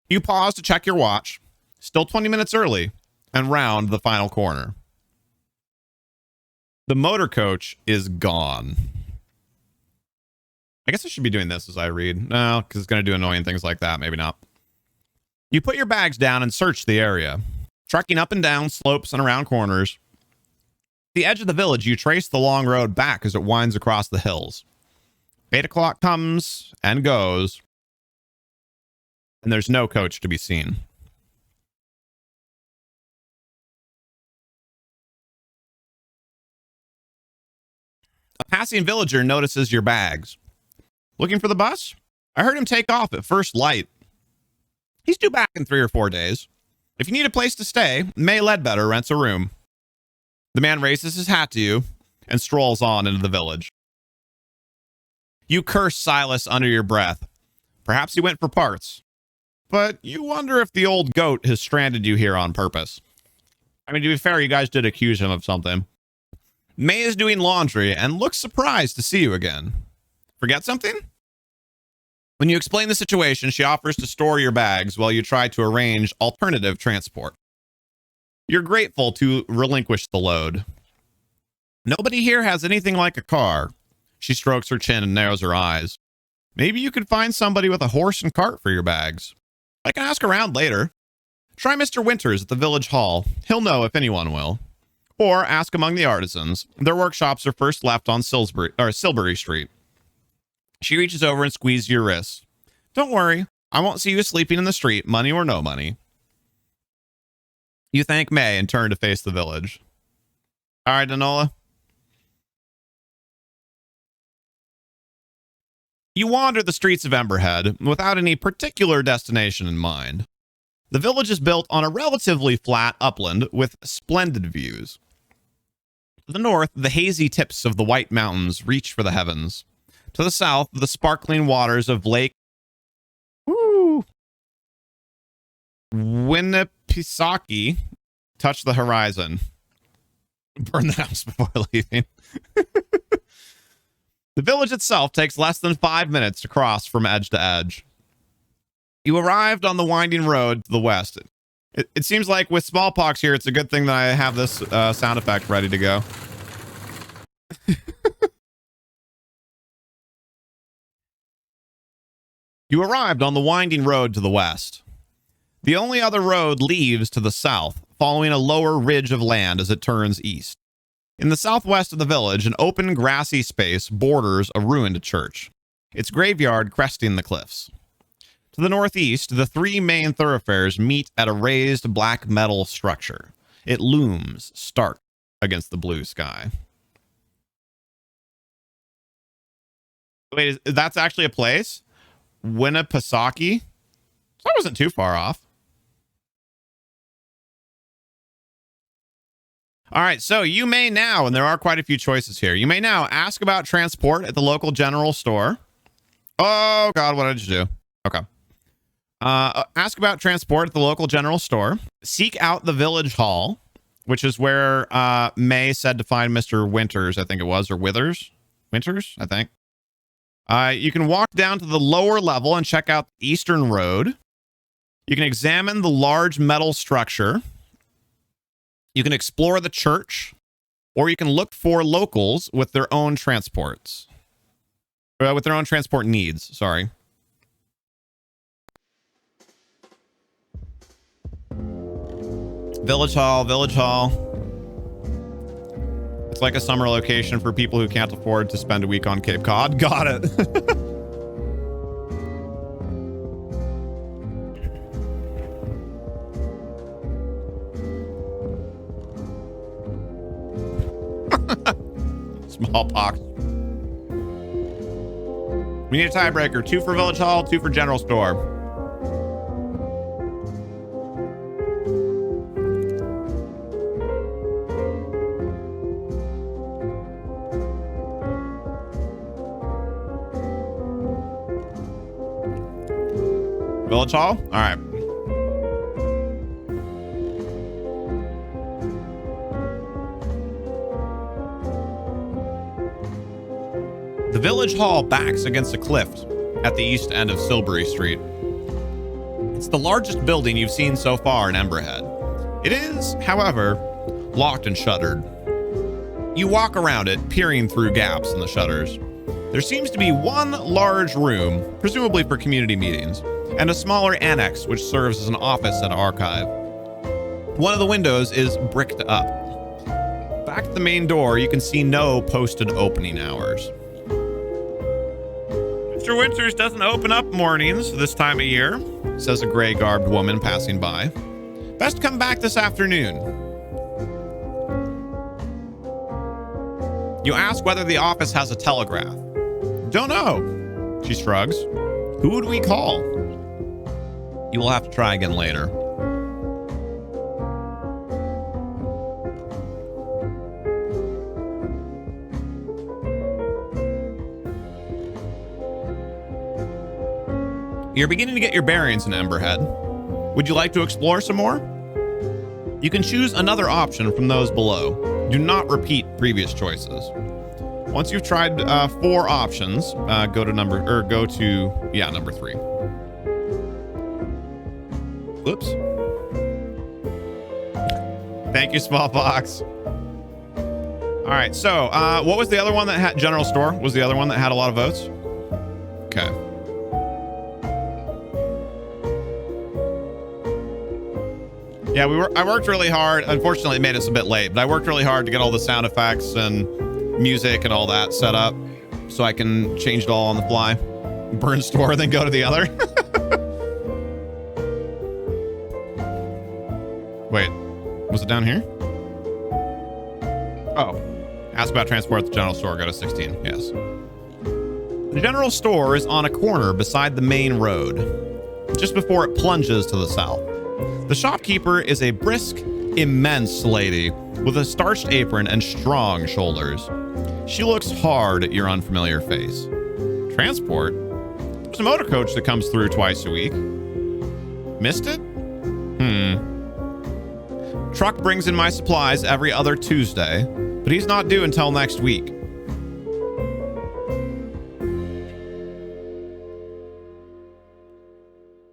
You pause to check your watch, still 20 minutes early, and round the final corner. The motor coach is gone. I guess I should be doing this as I read. No, because it's going to do annoying things like that. Maybe not. You put your bags down and search the area. Trekking up and down slopes and around corners. At the edge of the village, you trace the long road back as it winds across the hills. 8 o'clock comes and goes. And there's no coach to be seen. A passing villager notices your bags. Looking for the bus? I heard him take off at first light. He's due back in 3 or 4 days. If you need a place to stay, May Ledbetter rents a room. The man raises his hat to you and strolls on into the village. You curse Silas under your breath. Perhaps he went for parts. But you wonder if the old goat has stranded you here on purpose. I mean, to be fair, you guys did accuse him of something. May is doing laundry and looks surprised to see you again. Forget something? When you explain the situation, she offers to store your bags while you try to arrange alternative transport. You're grateful to relinquish the load. Nobody here has anything like a car. She strokes her chin and narrows her eyes. Maybe you could find somebody with a horse and cart for your bags. I can ask around later. Try Mr. Winters at the village hall. He'll know if anyone will. Or ask among the artisans. Their workshops are first left on Silbury Street. She reaches over and squeezes your wrist. Don't worry. I won't see you sleeping in the street, money or no money. You thank May and turn to face the village. All right, Danola. You wander the streets of Emberhead without any particular destination in mind. The village is built on a relatively flat upland with splendid views. To the north, the hazy tips of the White Mountains reach for the heavens. To the south, the sparkling waters of Lake Winnipesaukee touch the horizon. Burn the house before leaving. The village itself takes less than 5 minutes to cross from edge to edge. You arrived on the winding road to the west. It seems like with smallpox here, it's a good thing that I have this sound effect ready to go. You arrived on the winding road to the west. The only other road leaves to the south, following a lower ridge of land as it turns east. In the southwest of the village, an open grassy space borders a ruined church, its graveyard cresting the cliffs. To the northeast, the three main thoroughfares meet at a raised black metal structure. It looms stark against the blue sky. Wait, that's actually a place? Winnipesaukee? That wasn't too far off. All right, so you may now, and there are quite a few choices here, you may now ask about transport at the local general store. Oh, God, what did you do? Okay. Ask about transport at the local general store. Seek out the village hall, which is where May said to find Mr. Winters, I think it was, or Withers? Winters, I think. You can walk down to the lower level and check out the Eastern Road. You can examine the large metal structure. You can explore the church, or you can look for locals with their own transports. With their own transport needs, sorry. Village Hall, Village Hall. It's like a summer location for people who can't afford to spend a week on Cape Cod. Got it. Smallpox. We need a tiebreaker. 2 for Village Hall, 2 for General Store. Village Hall? All right. The Village Hall backs against a cliff at the east end of Silbury Street. It's the largest building you've seen so far in Emberhead. It is, however, locked and shuttered. You walk around it, peering through gaps in the shutters. There seems to be one large room, presumably for community meetings, and a smaller annex which serves as an office and archive. One of the windows is bricked up. Back at the main door, you can see no posted opening hours. Mr. Winters doesn't open up mornings this time of year, says a gray-garbed woman passing by. Best come back this afternoon. You ask whether the office has a telegraph. Don't know, she shrugs. Who would we call? You will have to try again later. You're beginning to get your bearings in Emberhead. Would you like to explore some more? You can choose another option from those below. Do not repeat previous choices. Once you've tried 4 options, go to number 3. Whoops. Thank you, Smallpox. All right, so what was the other one that had General Store? Was the other one that had a lot of votes? Okay. Yeah, I worked really hard. Unfortunately, it made us a bit late, but I worked really hard to get all the sound effects and music and all that set up so I can change it all on the fly. Burn store, then go to the other. Wait, was it down here? Oh, ask about transport at the general store. Go to 16. Yes. The general store is on a corner beside the main road, just before it plunges to the south. The shopkeeper is a brisk, immense lady with a starched apron and strong shoulders. She looks hard at your unfamiliar face. Transport? There's a motor coach that comes through twice a week. Missed it? Truck brings in my supplies every other Tuesday, but he's not due until next week.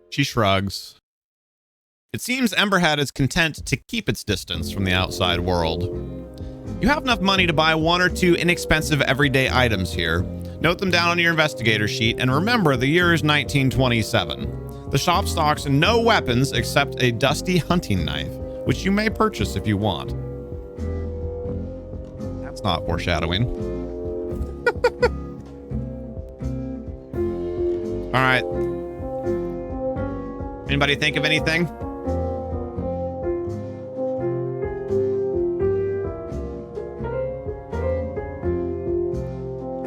She shrugs. It seems Emberhead is content to keep its distance from the outside world. You have enough money to buy 1 or 2 inexpensive everyday items here. Note them down on your investigator sheet, and remember the year is 1927. The shop stocks no weapons except a dusty hunting knife, which you may purchase if you want. That's not foreshadowing. All right. Anybody think of anything?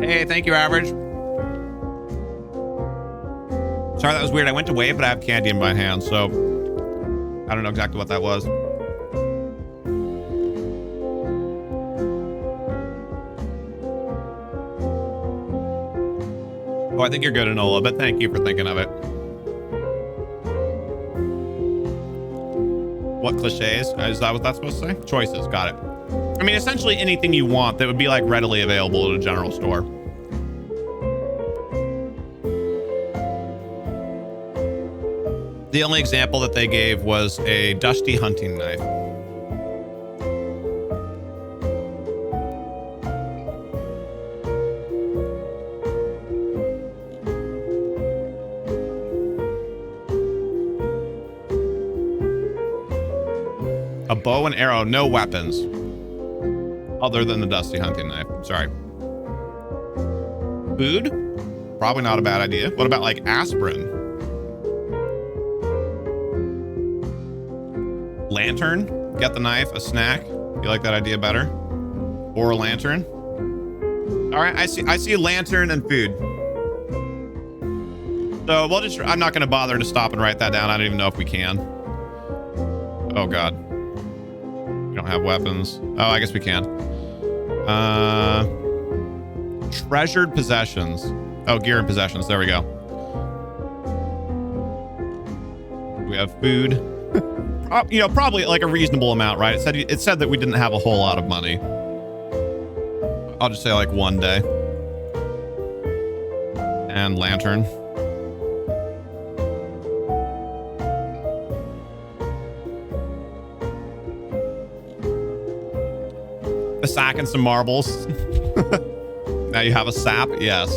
Hey, thank you, Average. Sorry, that was weird. I went to wave, but I have candy in my hand, so I don't know exactly what that was. Oh, I think you're good, Enola, but thank you for thinking of it. What cliches? Is that what that's supposed to say? Choices, got it. I mean, essentially anything you want that would be like readily available at a general store. The only example that they gave was a dusty hunting knife. A bow and arrow, no weapons. Other than the dusty hunting knife. Sorry. Food? Probably not a bad idea. What about like aspirin? Lantern? Get the knife, a snack. You like that idea better? Or a lantern? All right, I see a lantern and food. So we'll just, I'm not going to bother to stop and write that down. I don't even know if we can. Oh God. We don't have weapons. Oh, I guess we can. Treasured possessions. Oh, gear and possessions. There we go. We have food. You know, probably like a reasonable amount, right? It said that we didn't have a whole lot of money. I'll just say like 1 day. And lantern. A sack and some marbles. Now you have a sap? Yes.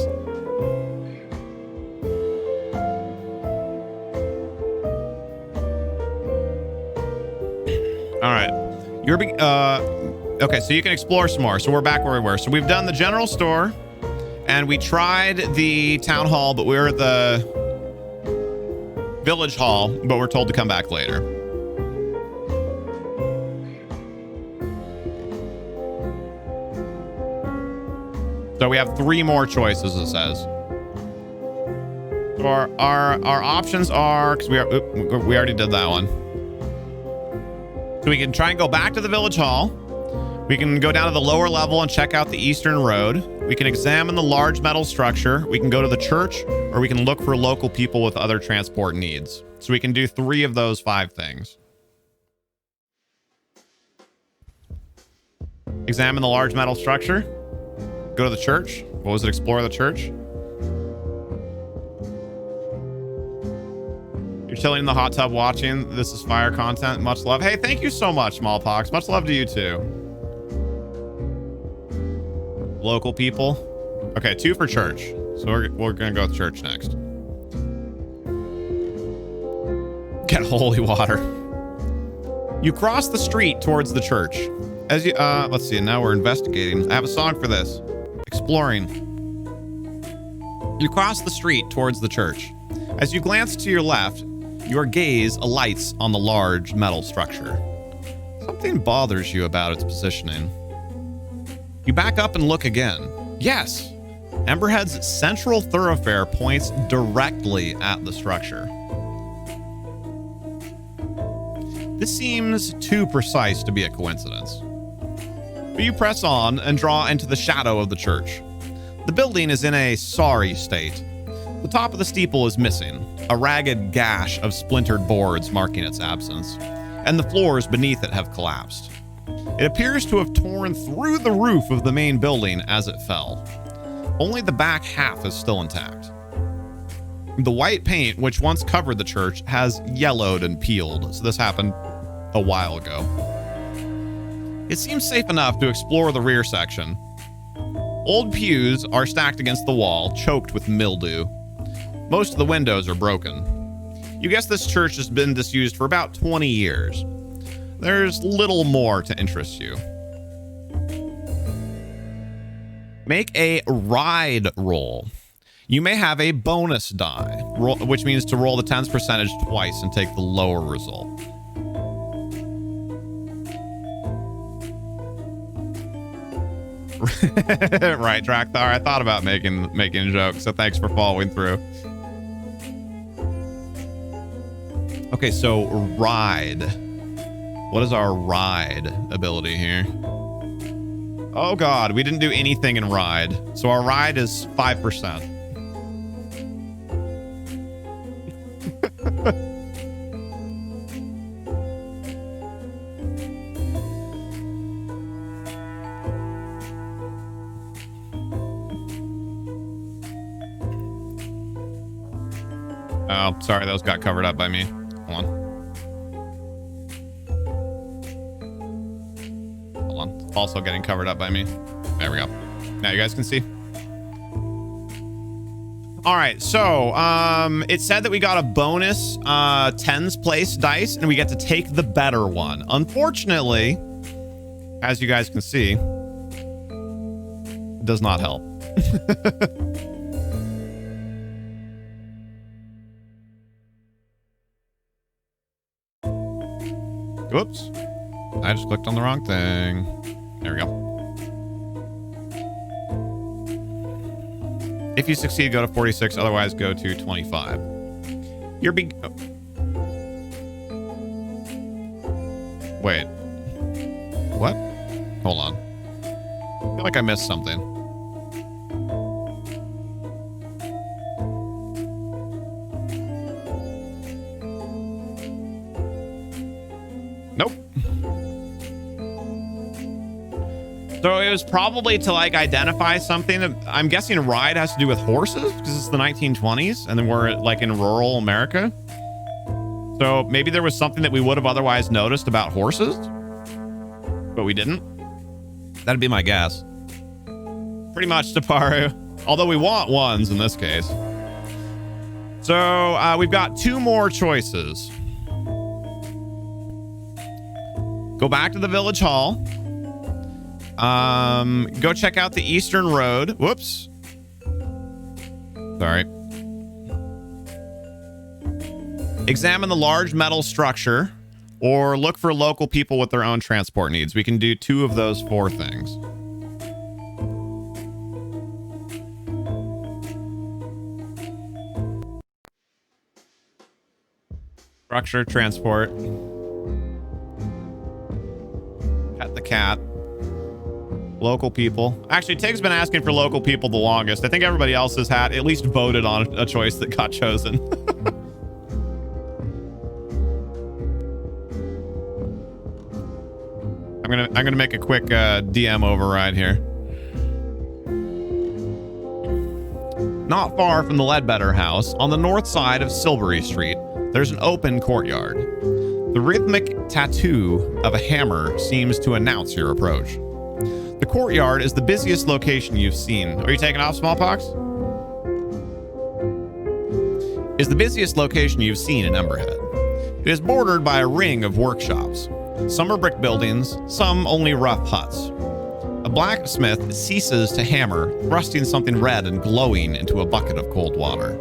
All right. Okay, so you can explore some more. So we're back where we were. So we've done the general store and we tried the town hall, but we were at the village hall, but we're told to come back later. So we have 3 more choices, it says. So our options are, because we already did that one. So we can try and go back to the village hall. We can go down to the lower level and check out the eastern road. We can examine the large metal structure. We can go to the church, or we can look for local people with other transport needs. So we can do 3 of those 5 things. Examine the large metal structure. Go to the church. What was it? Explore the church. You're chilling in the hot tub watching. This is fire content. Much love. Hey, thank you so much, Smallpox. Much love to you too. Local people. Okay, 2 for church. So we're gonna go with church next. Get holy water. You cross the street towards the church. As you let's see. Now we're investigating. I have a song for this. Exploring. You cross the street towards the church. As you glance to your left, your gaze alights on the large metal structure. Something bothers you about its positioning. You back up and look again. Yes, Emberhead's central thoroughfare points directly at the structure. This seems too precise to be a coincidence. But you press on and draw into the shadow of the church. The building is in a sorry state. The top of the steeple is missing, a ragged gash of splintered boards marking its absence, and the floors beneath it have collapsed. It appears to have torn through the roof of the main building as it fell. Only the back half is still intact. The white paint, which once covered the church, has yellowed and peeled, so this happened a while ago. It seems safe enough to explore the rear section. Old pews are stacked against the wall, choked with mildew. Most of the windows are broken. You guess this church has been disused for about 20 years. There's little more to interest you. Make a ride roll. You may have a bonus die, which means to roll the 10's percentage twice and take the lower result. Right, Trakthar. I thought about making a joke, so thanks for following through. Okay, so ride. What is our ride ability here? Oh god, we didn't do anything in ride. So our ride is 5%. Oh, sorry, those got covered up by me. Hold on. Hold on. Also getting covered up by me. There we go. Now you guys can see. All right, so it said that we got a bonus 10's place dice, and we get to take the better one. Unfortunately, as you guys can see, it does not help. Whoops. I just clicked on the wrong thing. There we go. If you succeed, go to 46. Otherwise, go to 25. You're big. Oh. Wait. What? Hold on. I feel like I missed something. Nope. So it was probably to like identify something. I'm guessing ride has to do with horses because it's the 1920s and then we're like in rural America. So maybe there was something that we would have otherwise noticed about horses, but we didn't. That'd be my guess. Pretty much, Taparu. Although we want ones in this case. So we've got two more choices. Go back to the village hall. Go check out the Eastern Road. Whoops. Sorry. Examine the large metal structure or look for local people with their own transport needs. We can do two of those four things. Structure, transport. Pet the cat. Local people. Actually, Tig's been asking for local people the longest. I think everybody else has had at least voted on a choice that got chosen. I'm gonna make a quick DM override here. Not far from the Ledbetter house, on the north side of Silbury Street, there's an open courtyard. The rhythmic tattoo of a hammer seems to announce your approach. The courtyard is the busiest location you've seen. Are you taking off, Smallpox? Is the busiest location you've seen in Emberhead. It is bordered by a ring of workshops. Some are brick buildings, some only rough huts. A blacksmith ceases to hammer, thrusting something red and glowing into a bucket of cold water.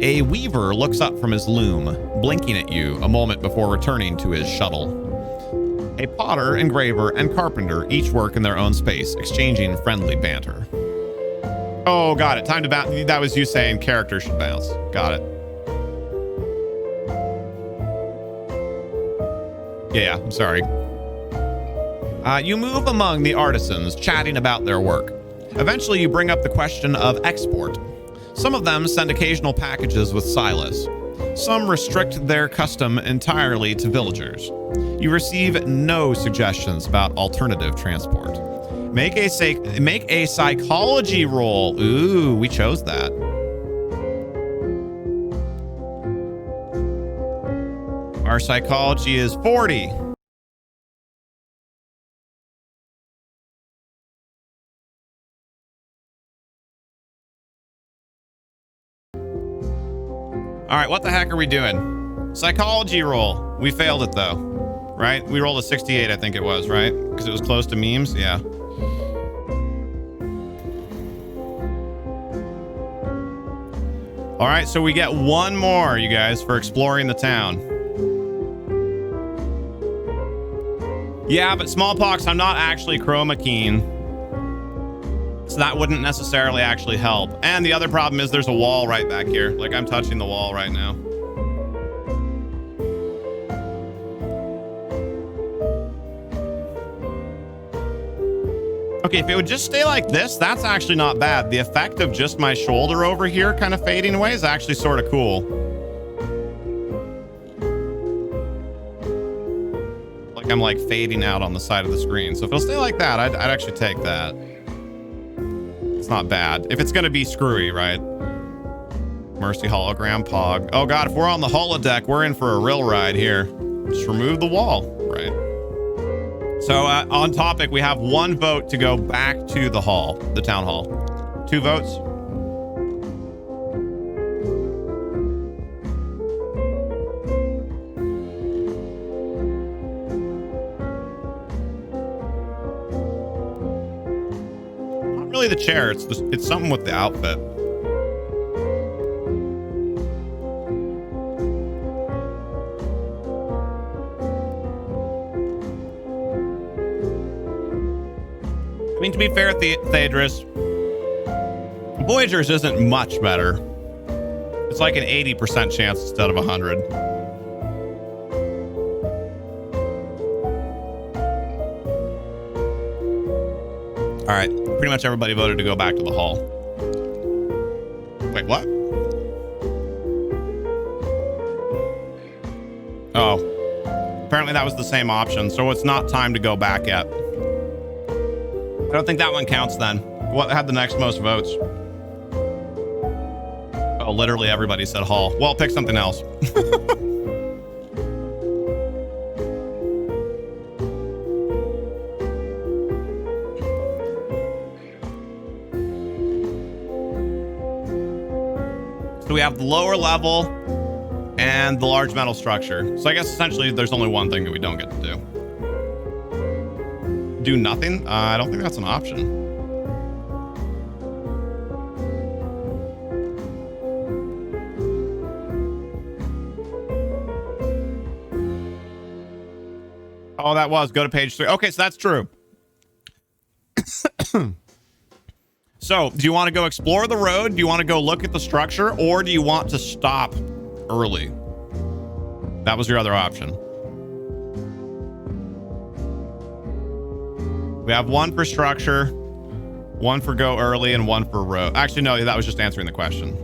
A weaver looks up from his loom, blinking at you a moment before returning to his shuttle. A potter, engraver, and carpenter each work in their own space, exchanging friendly banter. Oh, got it. Time to bounce. That was you saying characters should bounce. Got it. Yeah, I'm sorry. You move among the artisans, chatting about their work. Eventually, you bring up the question of export. Some of them send occasional packages with Silas. Some restrict their custom entirely to villagers. You receive no suggestions about alternative transport. Make a psychology roll. Ooh, we chose that. Our psychology is 40. All right, what the heck are we doing? Psychology roll. We failed it though, right? We rolled a 68, I think it was, right? Because it was close to memes. Yeah. All right, so we get one more, you guys, for exploring the town. Yeah, but smallpox, I'm not actually chroma keen. So that wouldn't necessarily actually help. And the other problem is there's a wall right back here. Like, I'm touching the wall right now. Okay, if it would just stay like this, that's actually not bad. The effect of just my shoulder over here kind of fading away is actually sort of cool. Like I'm like fading out on the side of the screen. So if it'll stay like that, I'd actually take that. It's not bad. If it's going to be screwy, right? Mercy hologram pog. Oh God, if we're on the holodeck, we're in for a real ride here. Just remove the wall, right? So on topic, we have one vote to go back to the hall, the town hall. 2 votes. Not really the chair. It's something with the outfit. I mean, to be fair, Thadris, Voyager's isn't much better. It's like an 80% chance instead of 100. All right, pretty much everybody voted to go back to the hall. Wait, what? Oh, apparently that was the same option, so it's not time to go back yet. I don't think that one counts then. What had the next most votes? Oh, literally everybody said hall. Well, pick something else. So we have the lower level and the large metal structure. So I guess essentially there's only one thing that we don't get to do. Do nothing? I don't think that's an option. Oh, that was go to page 3. Okay, so that's true. So do you want to go explore the road? Do you want to go look at the structure, or do you want to stop early? That was your other option. We have 1 for structure, 1 for go early, and 1 for road. Actually, no, that was just answering the question.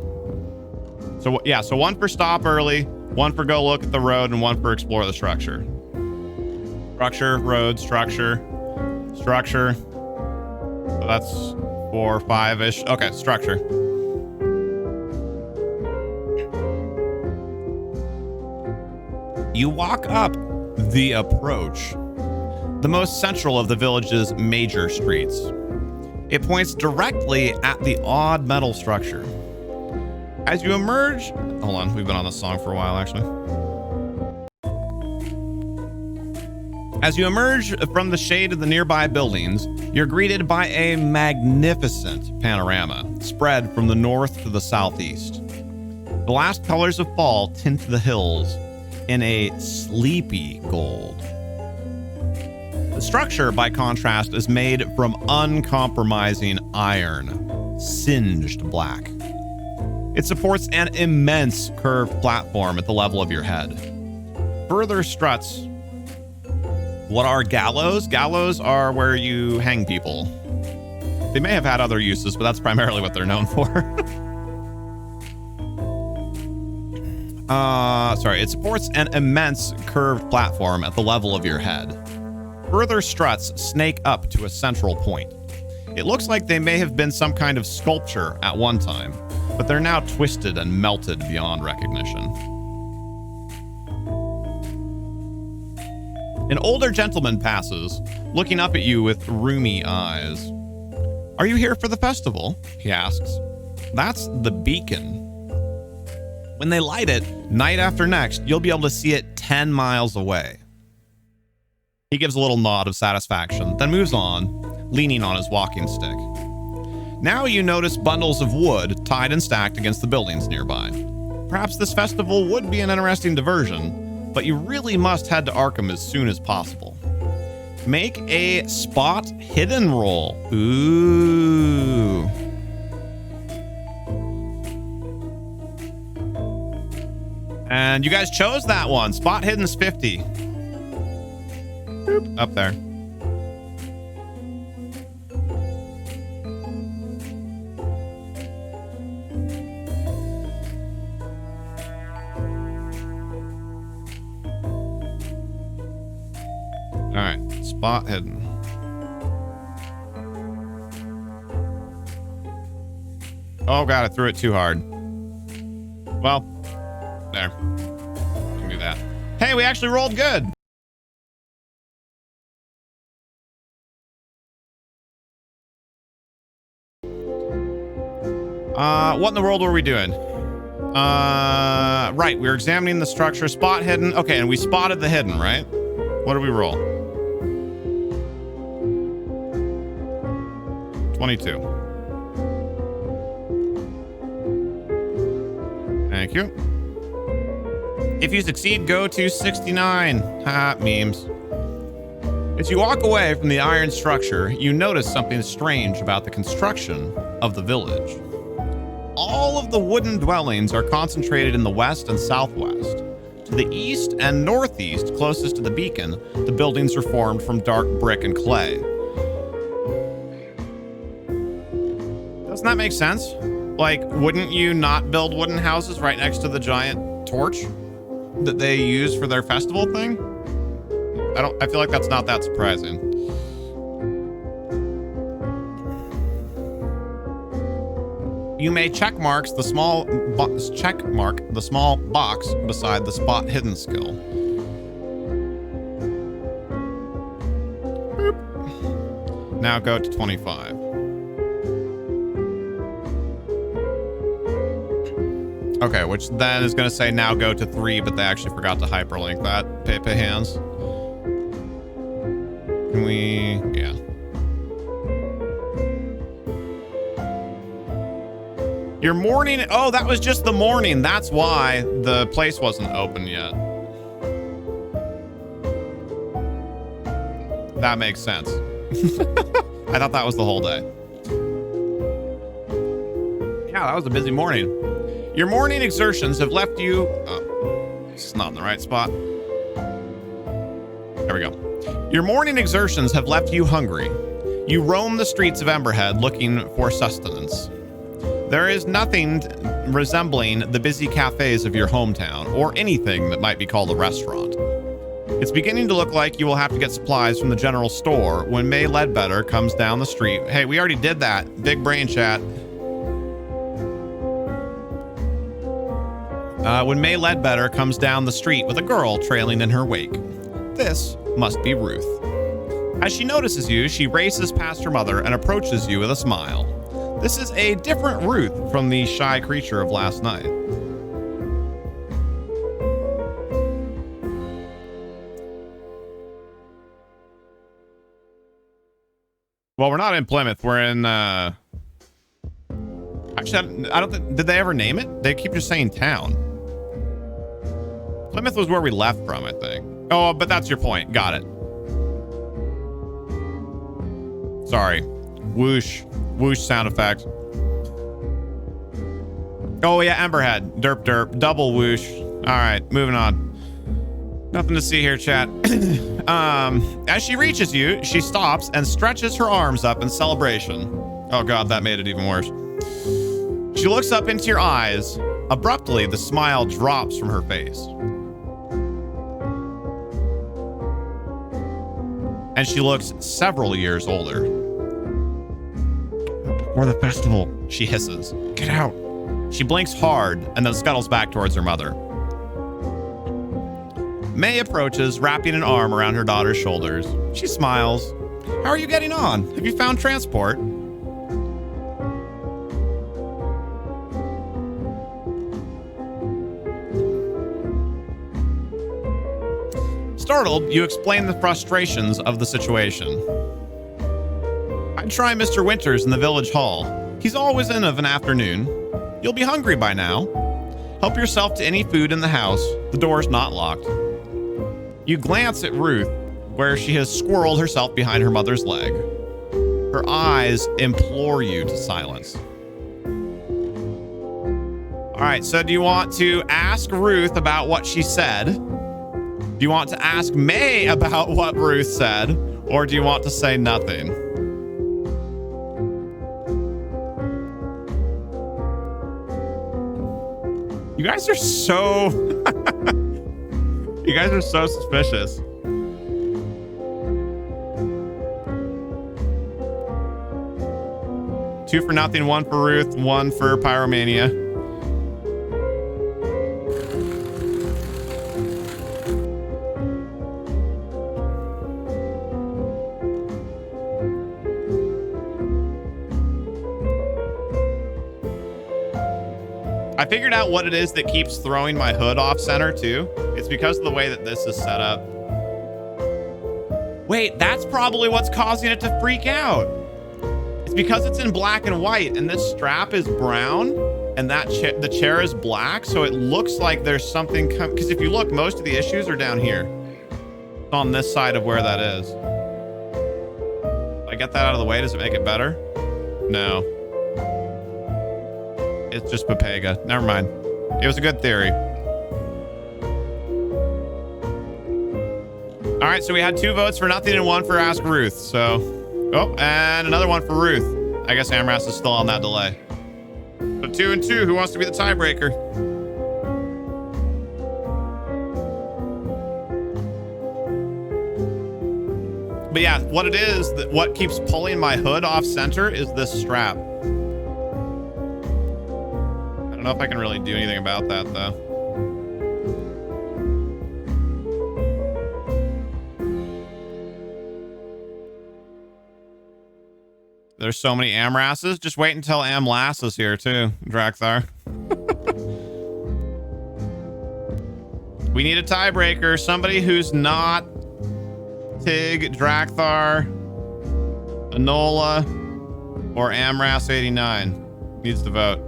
So yeah, so 1 for stop early, 1 for go look at the road, and 1 for explore the structure. Structure, road, structure, structure. So that's 4, 5-ish. Okay, structure. You walk up the approach, the most central of the village's major streets. It points directly at the odd metal structure. As you emerge, hold on, we've been on this song for a while actually. As you emerge from the shade of the nearby buildings, you're greeted by a magnificent panorama spread from the north to the southeast. The last colors of fall tint the hills in a sleepy gold. The structure, by contrast, is made from uncompromising iron, singed black. It supports an immense curved platform at the level of your head. Further struts. What are gallows? Gallows are where you hang people. They may have had other uses, but that's primarily what they're known for. It supports an immense curved platform at the level of your head. Further struts snake up to a central point. It looks like they may have been some kind of sculpture at one time, but they're now twisted and melted beyond recognition. An older gentleman passes, looking up at you with rheumy eyes. "Are you here for the festival?" he asks. "That's the beacon. When they light it, night after next, you'll be able to see it 10 miles away." He gives a little nod of satisfaction, then moves on, leaning on his walking stick. Now you notice bundles of wood tied and stacked against the buildings nearby. Perhaps this festival would be an interesting diversion, but you really must head to Arkham as soon as possible. Make a spot hidden roll. Ooh. And you guys chose that one. Spot hidden's 50. Boop, up there. All right, spot hidden. Oh god, I threw it too hard. Well, there. Can do that. Hey, we actually rolled good. What in the world were we doing? Right, we were examining the structure. Spot hidden. Okay, and we spotted the hidden, right? What did we roll? 22. Thank you. If you succeed, go to 69. Ha, memes. As you walk away from the iron structure, you notice something strange about the construction of the village. All of the wooden dwellings are concentrated in the west and southwest. To the east and northeast, closest to the beacon, the buildings are formed from dark brick and clay. Doesn't that make sense? Like, wouldn't you not build wooden houses right next to the giant torch that they use for their festival thing? I feel like that's not that surprising. You may checkmark the small box beside the spot hidden skill. Boop. Now go to 25. Okay, which then is going to say now go to 3, but they actually forgot to hyperlink that. Pepe hands. Can we? Yeah. Your morning. Oh, that was just the morning. That's why the place wasn't open yet. That makes sense. I thought that was the whole day. Yeah, that was a busy morning. Your morning exertions have left you... Oh, it's not in the right spot. There we go. Your morning exertions have left you hungry. You roam the streets of Emberhead looking for sustenance. There is nothing resembling the busy cafes of your hometown, or anything that might be called a restaurant. It's beginning to look like you will have to get supplies from the general store when May Ledbetter comes down the street. Hey, we already did that. Big brain chat. When May Ledbetter comes down the street with a girl trailing in her wake. This must be Ruth. As she notices you, she races past her mother and approaches you with a smile. This is a different Ruth from the shy creature of last night. Well, we're not in Plymouth. We're in, actually, I don't think, did they ever name it? They keep just saying town. Plymouth was where we left from, I think. Oh, but that's your point. Got it. Sorry. Whoosh. Whoosh sound effect. Oh, yeah, Emberhead. Derp, derp. Double whoosh. All right, moving on. Nothing to see here, chat. As she reaches you, she stops and stretches her arms up in celebration. Oh, God, that made it even worse. She looks up into your eyes. Abruptly, the smile drops from her face. And she looks several years older. For the festival, she hisses. Get out. She blinks hard and then scuttles back towards her mother. May approaches, wrapping an arm around her daughter's shoulders. She smiles. How are you getting on? Have you found transport? Startled, you explain the frustrations of the situation. I'd try Mr. Winters in the village hall. He's always in of an afternoon. You'll be hungry by now. Help yourself to any food in the house. The door's not locked. You glance at Ruth, where she has squirreled herself behind her mother's leg. Her eyes implore you to silence. All right, so do you want to ask Ruth about what she said? Do you want to ask May about what Ruth said? Or do you want to say nothing? You guys are so... You guys are so suspicious. Two for nothing, one for Ruth, one for Pyromania. I figured out what it is that keeps throwing my hood off center too. It's because of the way that this is set up. Wait, that's probably what's causing it to freak out. It's because it's in black and white and this strap is brown and that the chair is black. So it looks like there's something because if you look, most of the issues are down here on this side of where that is. If I get that out of the way, does it make it better? No. It's just Pepega. Never mind. It was a good theory. All right, so we had 2 votes for nothing and 1 for Ask Ruth. So, oh, and another 1 for Ruth. I guess Amras is still on that delay. So 2 and 2. Who wants to be the tiebreaker? But yeah, what it is, that what keeps pulling my hood off center is this strap. I don't know if I can really do anything about that though. There's so many Amrasses. Just wait until Amlass is here too, Drakthar. We need a tiebreaker. Somebody who's not Tig, Drakthar, Enola, or Amras 89 needs to vote.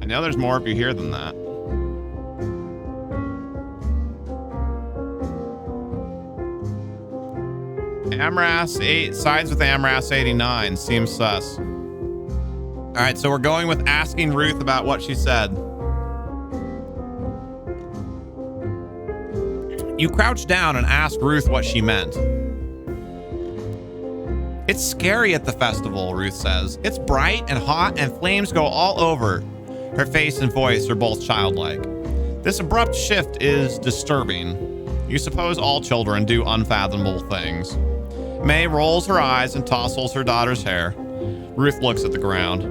I know there's more of you here than that. Amras 8 sides with Amras 89 seems sus. All right, so we're going with asking Ruth about what she said. You crouch down and ask Ruth what she meant. It's scary at the festival, Ruth says. It's bright and hot and flames go all over. Her face and voice are both childlike. This abrupt shift is disturbing. You suppose all children do unfathomable things. May rolls her eyes and tousles her daughter's hair. Ruth looks at the ground.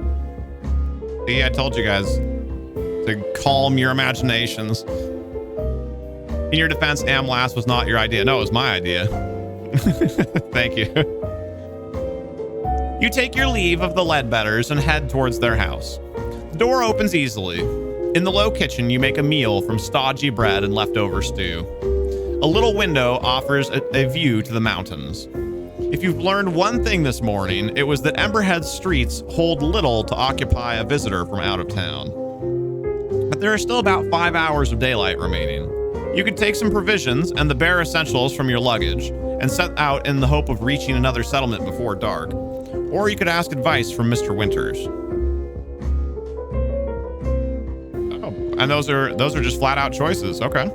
See, I told you guys to calm your imaginations. In your defense, Amlass was not your idea. No, it was my idea. Thank you. You take your leave of the Ledbetters and head towards their house. The door opens easily. In the low kitchen, you make a meal from stodgy bread and leftover stew. A little window offers a view to the mountains. If you've learned one thing this morning, it was that Emberhead's streets hold little to occupy a visitor from out of town. but there are still about 5 hours of daylight remaining. You could take some provisions and the bare essentials from your luggage and set out in the hope of reaching another settlement before dark. Or you could ask advice from Mr. Winters. Oh, and those are just flat out choices. Okay.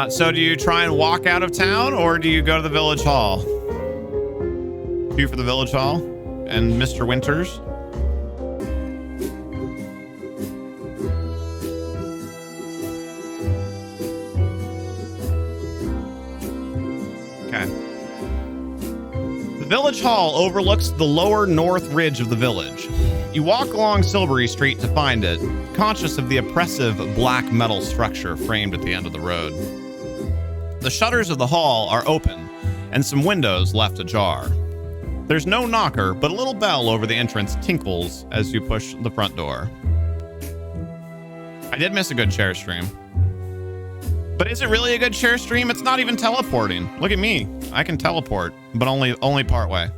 So do you try and walk out of town or do you go to the village hall? 2 for the village hall and Mr. Winters. Okay. The village hall overlooks the lower north ridge of the village. You walk along Silbury Street to find it, conscious of the oppressive black metal structure framed at the end of the road. The shutters of the hall are open, and some windows left ajar. There's no knocker, but a little bell over the entrance tinkles as you push the front door. I did miss a good share stream. But is it really a good share stream? It's not even teleporting. Look at me. I can teleport, but only part way.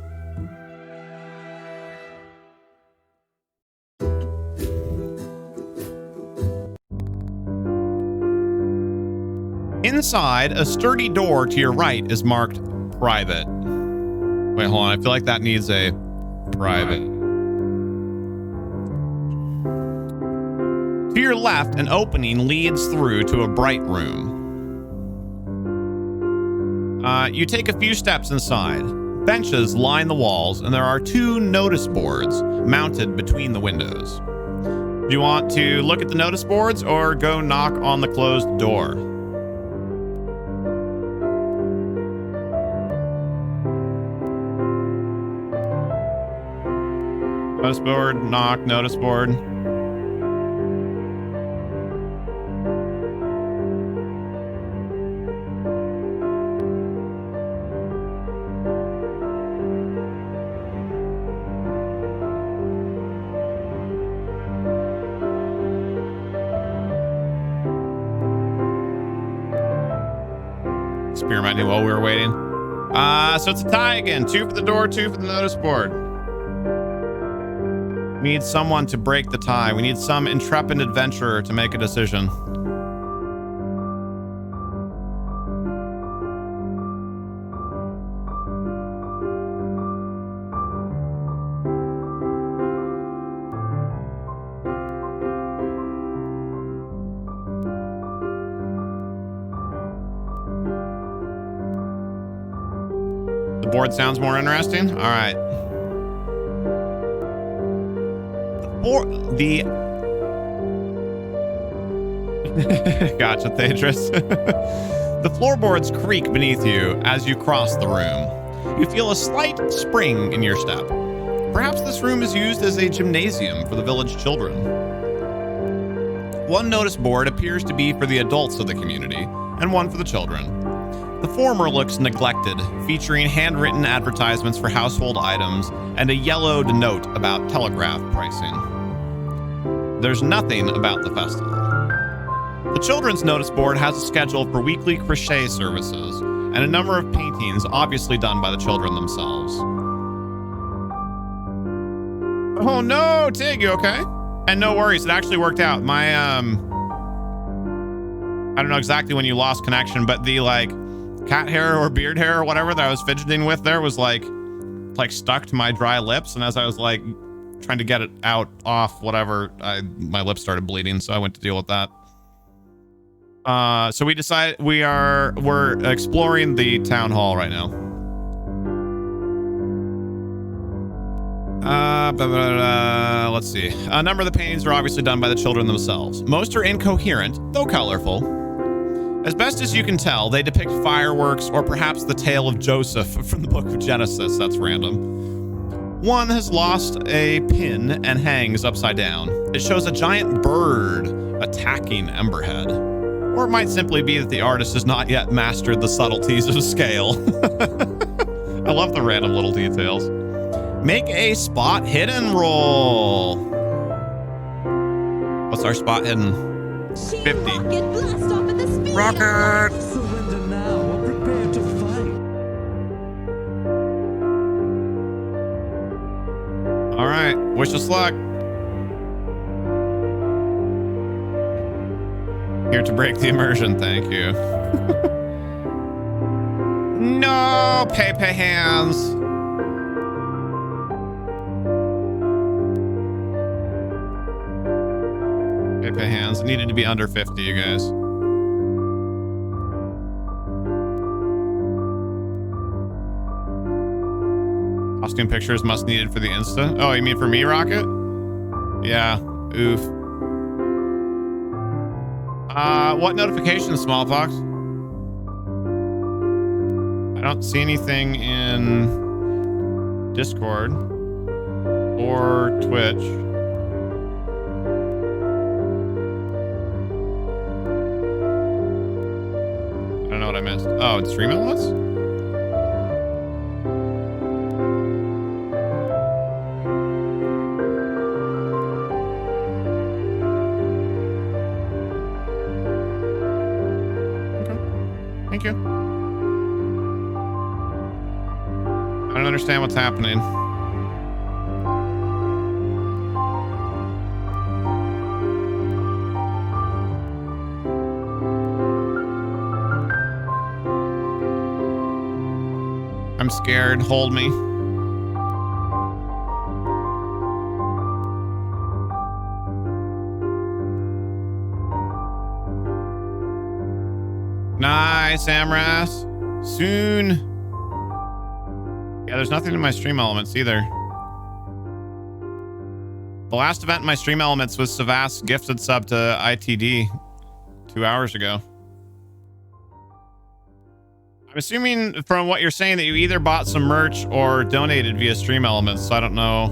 Inside, a sturdy door to your right is marked private. Wait, hold on. I feel like that needs a private. To your left, an opening leads through to a bright room. You take a few steps inside. Benches line the walls, and there are 2 notice boards mounted between the windows. Do you want to look at the notice boards or go knock on the closed door? Notice board, knock, notice board. Experimenting while we were waiting. So it's a tie again. 2 for the door, 2 for the notice board. We need someone to break the tie. We need some intrepid adventurer to make a decision. The board sounds more interesting. All right. Gotcha, Thadris. The floorboards creak beneath you as you cross the room. You feel a slight spring in your step. Perhaps this room is used as a gymnasium for the village children. One notice board appears to be for the adults of the community, and one for the children. The former looks neglected, featuring handwritten advertisements for household items and a yellowed note about telegraph pricing. There's nothing about the festival. The children's notice board has a schedule for weekly crochet services and a number of paintings obviously done by the children themselves. Oh no, Tig, you okay? And no worries, it actually worked out. My, I don't know exactly when you lost connection, but the cat hair or beard hair or whatever that I was fidgeting with there was like stuck to my dry lips. And as I was trying to get it off, whatever, my lips started bleeding. So I went to deal with that. So we decided we're exploring the town hall right now. Let's see. A number of the paintings are obviously done by the children themselves. Most are incoherent, though colorful. As best as you can tell, they depict fireworks or perhaps the tale of Joseph from the book of Genesis. That's random. One has lost a pin and hangs upside down. It shows a giant bird attacking Emberhead. Or it might simply be that the artist has not yet mastered the subtleties of scale. I love the random little details. Make a spot hidden roll. What's our spot hidden? 50. Rocket! Surrender now or prepare to fight. All right, wish us luck. Here to break the immersion, thank you. No, Pepe hands. Pepe hands. It needed to be under 50, you guys. Costume pictures must needed for the Insta. Oh, you mean for me, Rocket? Yeah. Oof. What notifications, Smallpox? I don't see anything in Discord or Twitch. I don't know what I missed. Oh, it's stream elements? Thank you. I don't understand what's happening. I'm scared. Hold me. Nice, Amras. Soon. Yeah, there's nothing in my stream elements either. The last event in my stream elements was Savas gifted sub to ITD 2 hours ago. I'm assuming from what you're saying that you either bought some merch or donated via stream elements, so I don't know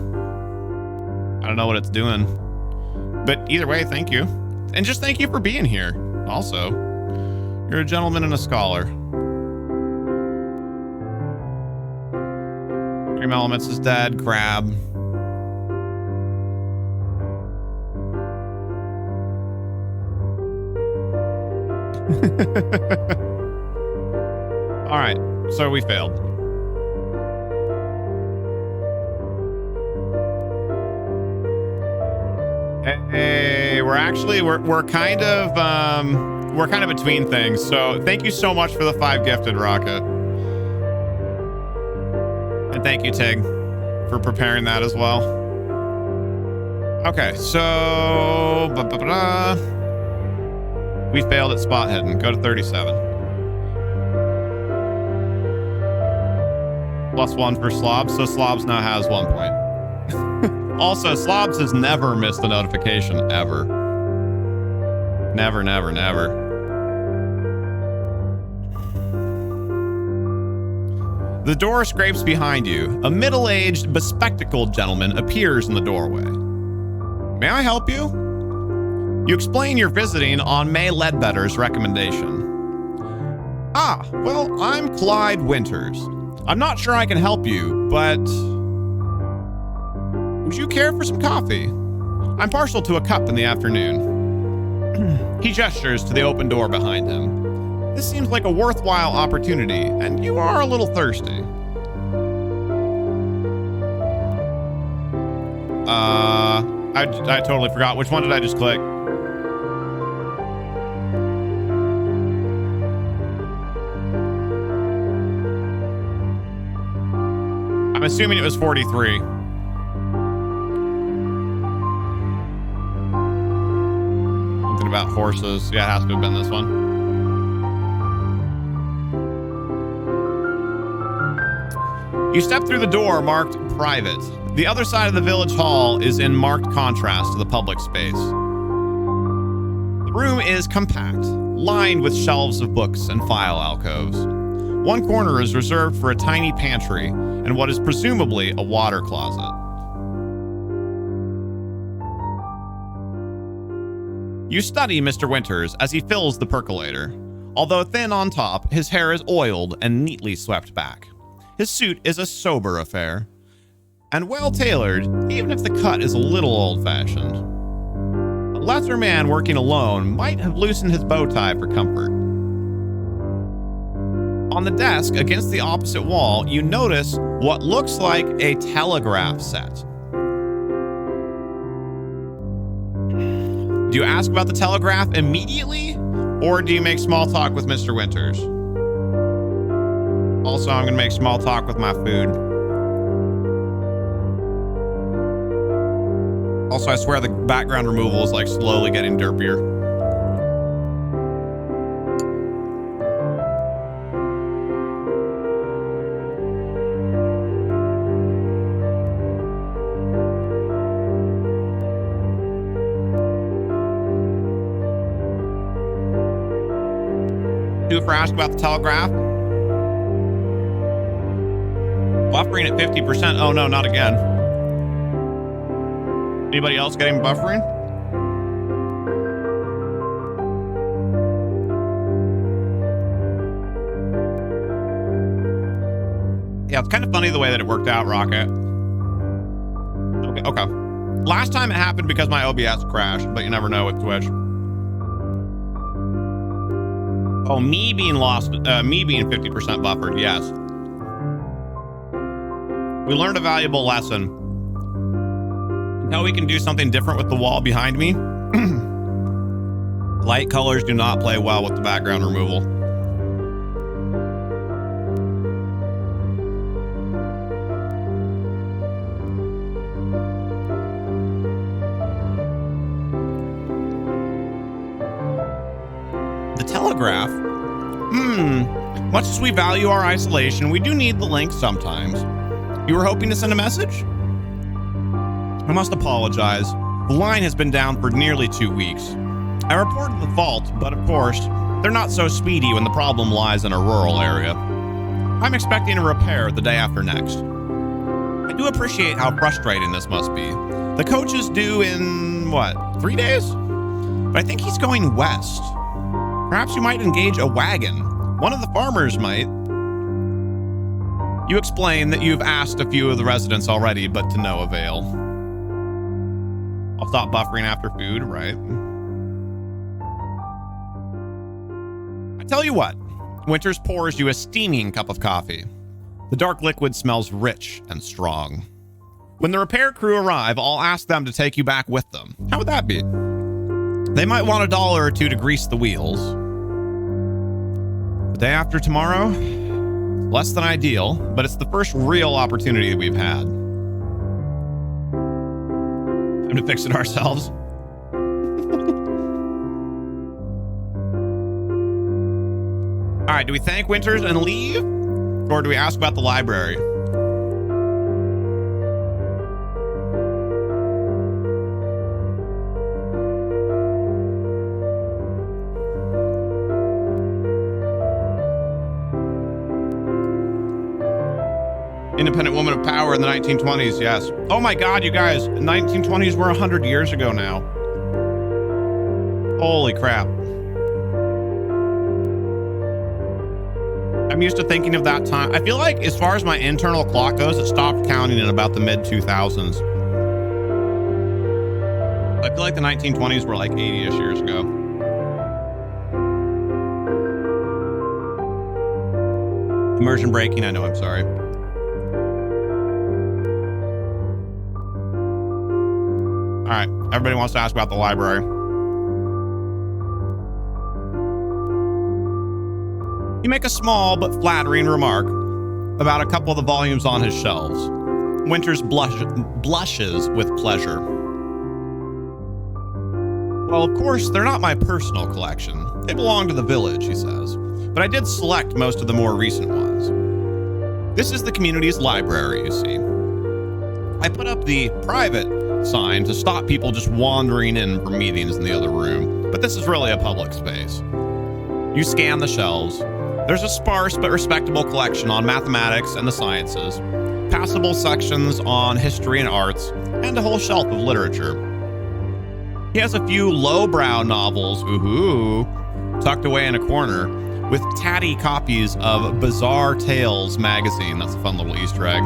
what it's doing. But either way, thank you. And just thank you for being here also. You're a gentleman and a scholar. Stream elements is dead. Crab. All right, so we failed. Hey, we're kind of between things. So thank you so much for the 5 gifted, Rocket. And thank you, Tig, for preparing that as well. Okay, so we failed at spot hidden. Go to 37. +1 for Slobs, so Slobs now has 1 point. Also, Slobs has never missed a notification, ever. Never, never, never. The door scrapes behind you. A middle-aged, bespectacled gentleman appears in the doorway. May I help you? You explain you're visiting on May Ledbetter's recommendation. Ah, well, I'm Clyde Winters. I'm not sure I can help you, but would you care for some coffee? I'm partial to a cup in the afternoon. He gestures to the open door behind him. This seems like a worthwhile opportunity, and you are a little thirsty. I totally forgot. Which one did I just click? I'm assuming it was 43. Something about horses. Yeah, it has to have been this one. You step through the door marked private. The other side of the village hall is in marked contrast to the public space. The room is compact, lined with shelves of books and file alcoves. One corner is reserved for a tiny pantry and what is presumably a water closet. You study Mr. Winters as he fills the percolator. Although thin on top, his hair is oiled and neatly swept back. His suit is a sober affair, and well-tailored, even if the cut is a little old-fashioned. A lesser man working alone might have loosened his bow tie for comfort. On the desk against the opposite wall, you notice what looks like a telegraph set. Do you ask about the telegraph immediately, Or do you make small talk with Mr. Winters? Also, I'm going to make small talk with my food. Also, I swear the background removal is like slowly getting derpier. For ask about the telegraph. Buffering at 50%. Oh no, not again. Anybody else getting buffering? Yeah, it's kind of funny the way that it worked out, Rocket. Okay. Last time it happened because my OBS crashed, but you never know with Twitch. Oh, me being 50% buffered, yes. We learned a valuable lesson. Until we can do something different with the wall behind me, light colors do not play well with the background removal. The telegraph? Much as we value our isolation, we do need the link sometimes. You were hoping to send a message? I must apologize. The line has been down for nearly 2 weeks. I reported the fault, but of course, they're not so speedy when the problem lies in a rural area. I'm expecting a repair the day after next. I do appreciate how frustrating this must be. The coach is due in, 3 days? But I think he's going west. Perhaps you might engage a wagon. One of the farmers might. You explain that you've asked a few of the residents already, but to no avail. I'll stop buffering after food, right? I tell you what, Winters pours you a steaming cup of coffee. The dark liquid smells rich and strong. When the repair crew arrive, I'll ask them to take you back with them. How would that be? They might want $1 or $2 to grease the wheels. The day after tomorrow? Less than ideal, but it's the first real opportunity we've had. Time to fix it ourselves. All right, do we thank Winters and leave? Or do we ask about the library? Independent woman of power in the 1920s, yes. Oh my God, you guys, the 1920s were 100 years ago now. Holy crap. I'm used to thinking of that time. I feel like as far as my internal clock goes, it stopped counting in about the mid-2000s. I feel like the 1920s were like 80-ish years ago. Immersion breaking, I know, I'm sorry. All right, everybody wants to ask about the library. You make a small but flattering remark about a couple of the volumes on his shelves. Winters blushes with pleasure. Well, of course, they're not my personal collection. They belong to the village, he says. But I did select most of the more recent ones. This is the community's library, you see. I put up the private sign to stop people just wandering in for meetings in the other room, but this is really a public space. You scan the shelves. There's a sparse but respectable collection on mathematics and the sciences, passable sections on history and arts, and a whole shelf of literature. He has a few lowbrow novels, tucked away in a corner, with tatty copies of Bizarre Tales magazine. That's a fun little Easter egg.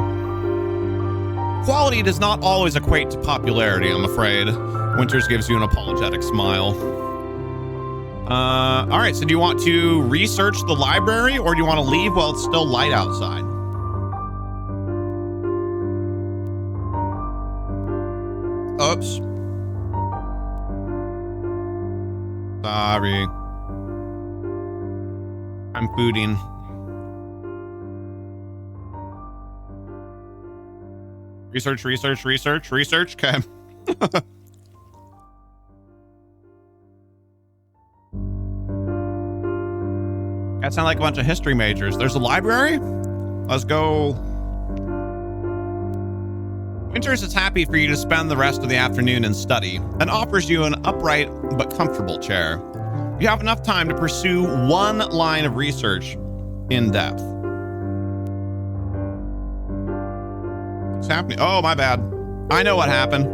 Quality does not always equate to popularity, I'm afraid. Winters gives you an apologetic smile. All right, so do you want to research the library or do you want to leave while it's still light outside? Oops. Sorry. I'm fooding. Research. Okay. That sound like a bunch of history majors. There's a library? Let's go. Winters is happy for you to spend the rest of the afternoon in study and offers you an upright but comfortable chair. You have enough time to pursue one line of research in depth. What's happening? Oh, my bad. I know what happened.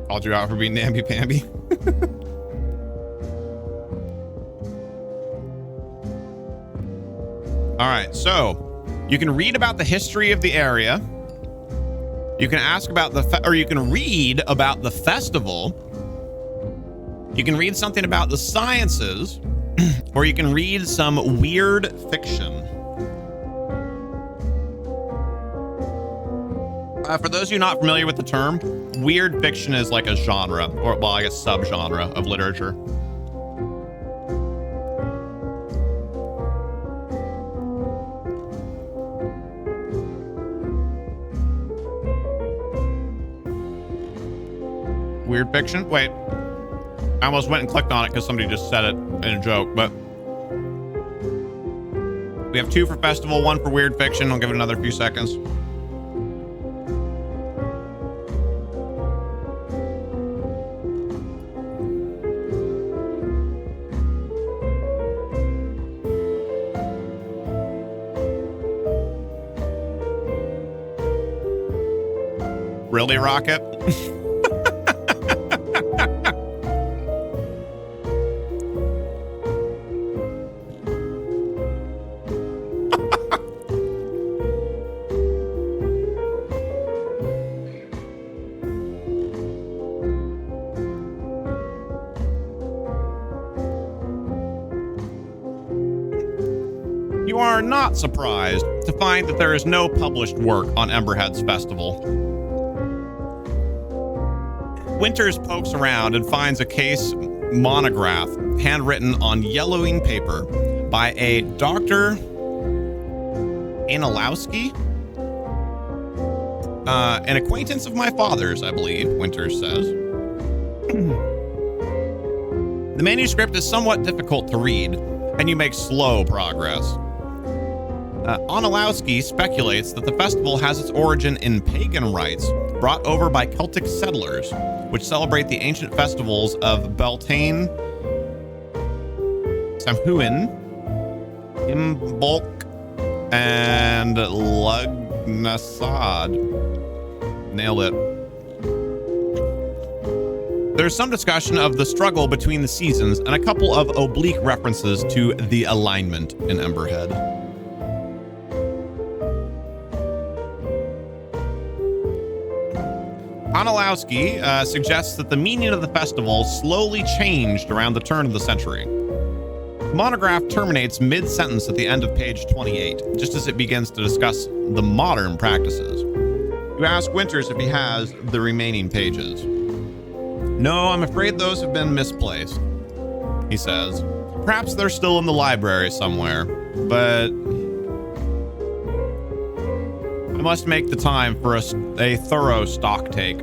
Called you out for being namby-pamby. All right, so you can read about the history of the area. You can ask about you can read about the festival. You can read something about the sciences, or you can read some weird fiction. For those of you not familiar with the term, weird fiction is like a genre, or well, I guess subgenre of literature. Weird fiction? Wait. I almost went and clicked on it because somebody just said it in a joke, but we have 2 for festival, 1 for weird fiction. I'll give it another few seconds. Really, Rocket? You are not surprised to find that there is no published work on Emberhead's festival. Winters pokes around and finds a case monograph handwritten on yellowing paper by a Dr. Anilowski, an acquaintance of my father's, I believe, Winters says. The manuscript is somewhat difficult to read, and you make slow progress. Onilowski speculates that the festival has its origin in pagan rites brought over by Celtic settlers, which celebrate the ancient festivals of Beltane, Samhain, Imbolc, and Lugnasad. Nailed it. There's some discussion of the struggle between the seasons and a couple of oblique references to the alignment in Emberhead. Onilowski suggests that the meaning of the festival slowly changed around the turn of the century. The monograph terminates mid-sentence at the end of page 28, just as it begins to discuss the modern practices. You ask Winters if he has the remaining pages. No, I'm afraid those have been misplaced, he says. Perhaps they're still in the library somewhere, but I must make the time for a thorough stock take.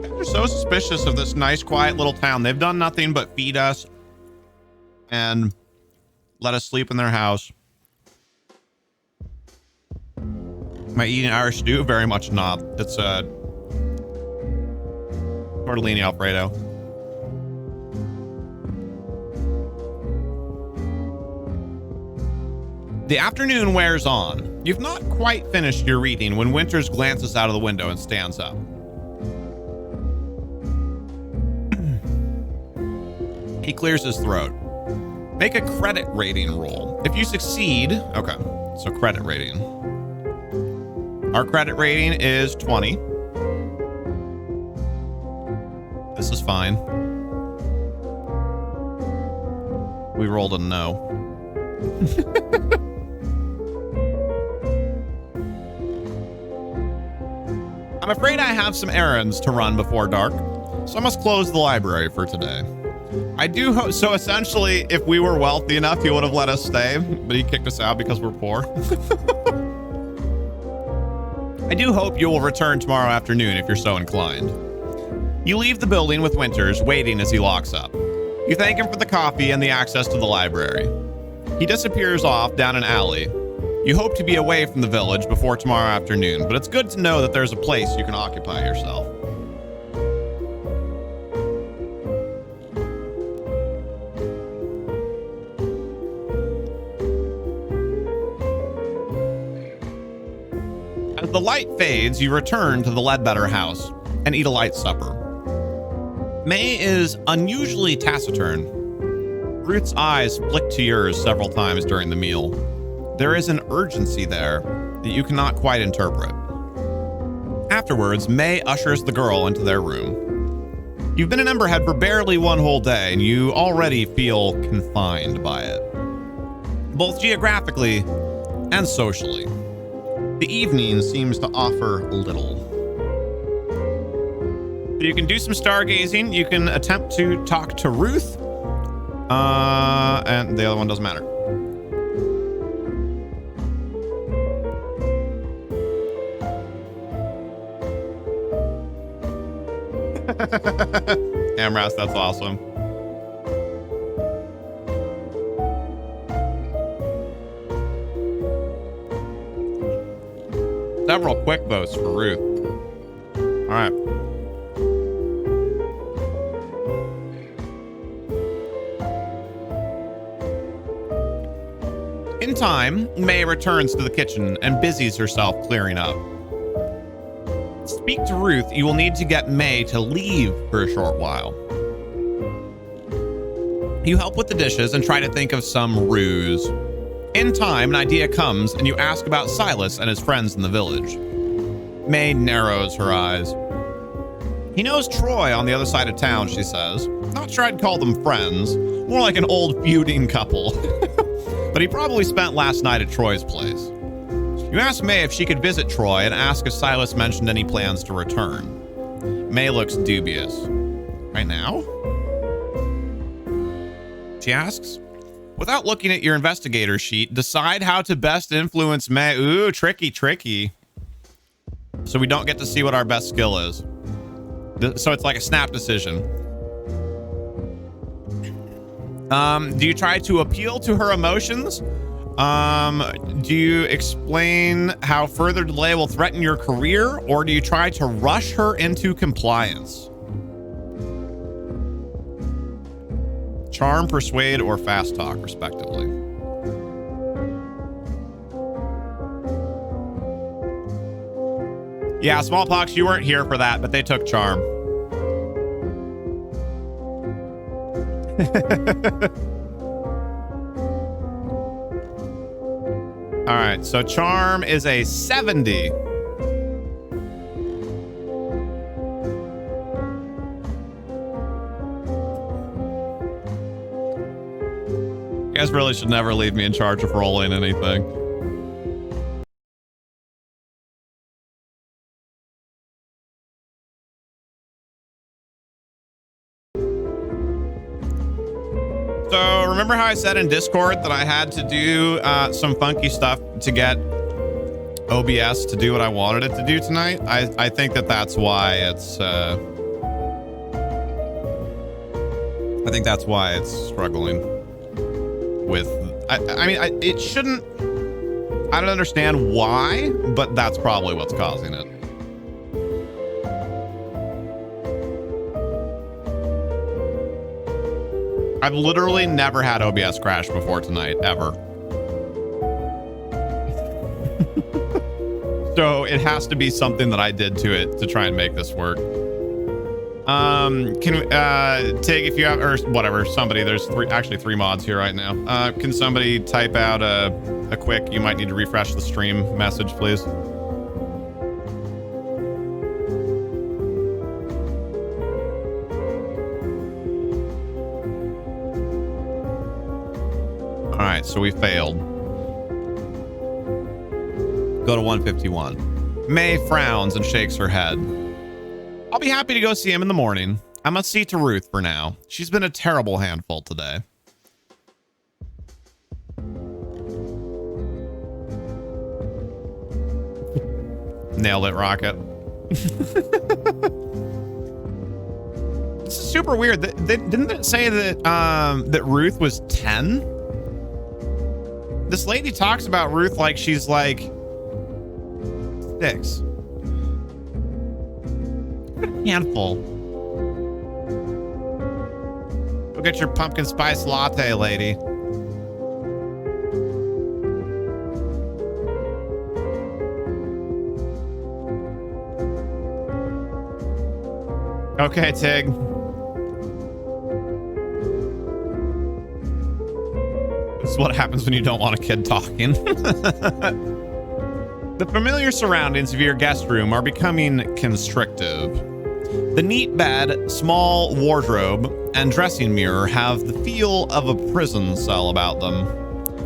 They're so suspicious of this nice, quiet little town. They've done nothing but feed us and let us sleep in their house. Am I eating Irish stew? Very much not. It's tortellini Alfredo. The afternoon wears on. You've not quite finished your reading when Winters glances out of the window and stands up. He clears his throat. Make a credit rating roll. If you succeed, okay, so credit rating. Our credit rating is 20. This is fine. We rolled a no. I'm afraid I have some errands to run before dark, so I must close the library for today. I do hope so. Essentially, if we were wealthy enough, he would have let us stay, but he kicked us out because we're poor. I do hope you will return tomorrow afternoon if you're so inclined. You leave the building with Winters waiting as he locks up. You thank him for the coffee and the access to the library. He disappears off down an alley. You hope to be away from the village before tomorrow afternoon, but it's good to know that there's a place you can occupy yourself. As the light fades, you return to the Ledbetter house and eat a light supper. May is unusually taciturn. Ruth's eyes flick to yours several times during the meal. There is an urgency there that you cannot quite interpret. Afterwards, May ushers the girl into their room. You've been in Emberhead for barely one whole day, and you already feel confined by it, both geographically and socially. The evening seems to offer little. You can do some stargazing. You can attempt to talk to Ruth. And the other one doesn't matter. Amras, that's awesome. Several quick votes for Ruth. All right. In time, May returns to the kitchen and busies herself clearing up. To speak to Ruth, you will need to get May to leave for a short while. You help with the dishes and try to think of some ruse. In time, an idea comes and you ask about Silas and his friends in the village. May narrows her eyes. He knows Troy on the other side of town, she says. Not sure I'd call them friends, more like an old feuding couple. But he probably spent last night at Troy's place. You ask May if she could visit Troy and ask if Silas mentioned any plans to return. May looks dubious. Right now? She asks. Without looking at your investigator sheet, decide how to best influence May. Ooh, tricky, tricky. So we don't get to see what our best skill is. So it's like a snap decision. Do you try to appeal to her emotions? Do you explain how further delay will threaten your career, or do you try to rush her into compliance? Charm, persuade, or fast talk, respectively. Yeah, Smallpox, you weren't here for that, but they took charm. All right, so charm is a 70. You guys really should never leave me in charge of rolling anything. So remember how I said in Discord that I had to do some funky stuff to get OBS to do what I wanted it to do tonight? I think that's why it's I think that's why it's struggling with I mean it shouldn't. I don't understand why, but that's probably what's causing it. I've literally never had OBS crash before tonight, ever. So it has to be something that I did to it to try and make this work. Can Tig, if you have, or whatever, somebody, there's actually three mods here right now. Can somebody type out a quick, you might need to refresh the stream message, please? All right, so we failed. Go to 151. May frowns and shakes her head. I'll be happy to go see him in the morning. I must see to Ruth for now. She's been a terrible handful today. Nailed it, Rocket. This is super weird. Didn't it say that that Ruth was 10? This lady talks about Ruth like she's like 6. Handful. Go get your pumpkin spice latte, lady. Okay, Tig. This is what happens when you don't want a kid talking. The familiar surroundings of your guest room are becoming constrictive. The neat bed, small wardrobe, and dressing mirror have the feel of a prison cell about them.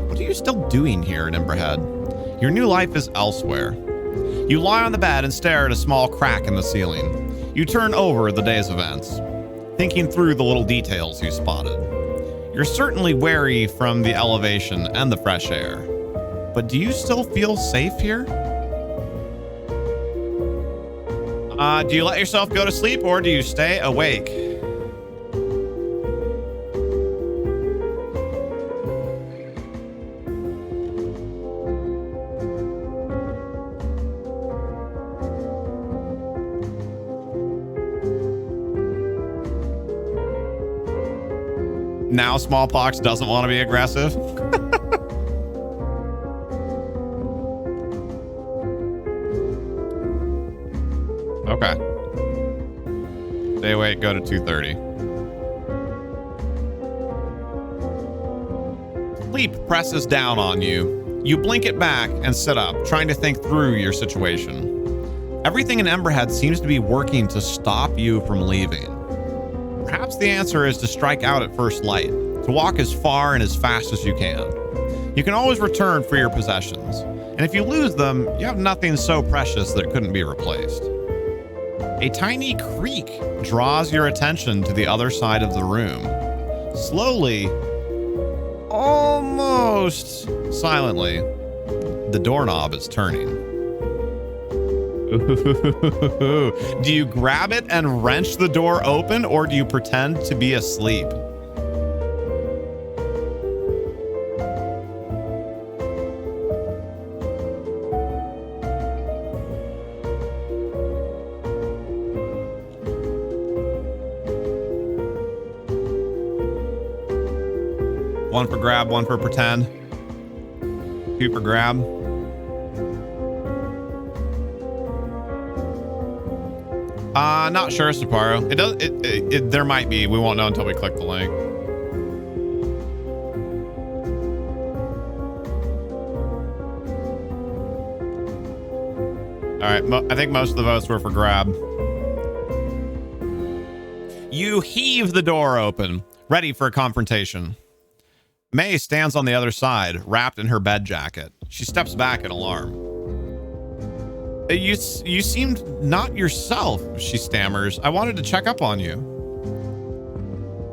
What are you still doing here at Emberhead? Your new life is elsewhere. You lie on the bed and stare at a small crack in the ceiling. You turn over the day's events, thinking through the little details you spotted. You're certainly wary from the elevation and the fresh air. But do you still feel safe here? Do you let yourself go to sleep or do you stay awake? Now Smallpox doesn't want to be aggressive. Okay. Stay awake, go to 2:30. Sleep presses down on you. You blink it back and sit up, trying to think through your situation. Everything in Emberhead seems to be working to stop you from leaving. Perhaps the answer is to strike out at first light, to walk as far and as fast as you can. You can always return for your possessions, and if you lose them, you have nothing so precious that it couldn't be replaced. A tiny creak draws your attention to the other side of the room. Slowly, almost silently, the doorknob is turning. Do you grab it and wrench the door open, or do you pretend to be asleep? One for grab, one for pretend. 2 for grab. Not sure, Sapporo. There might be. We won't know until we click the link. All right, I think most of the votes were for grab. You heave the door open, ready for a confrontation. May stands on the other side, wrapped in her bed jacket. She steps back in alarm. You seemed not yourself, she stammers. I wanted to check up on you.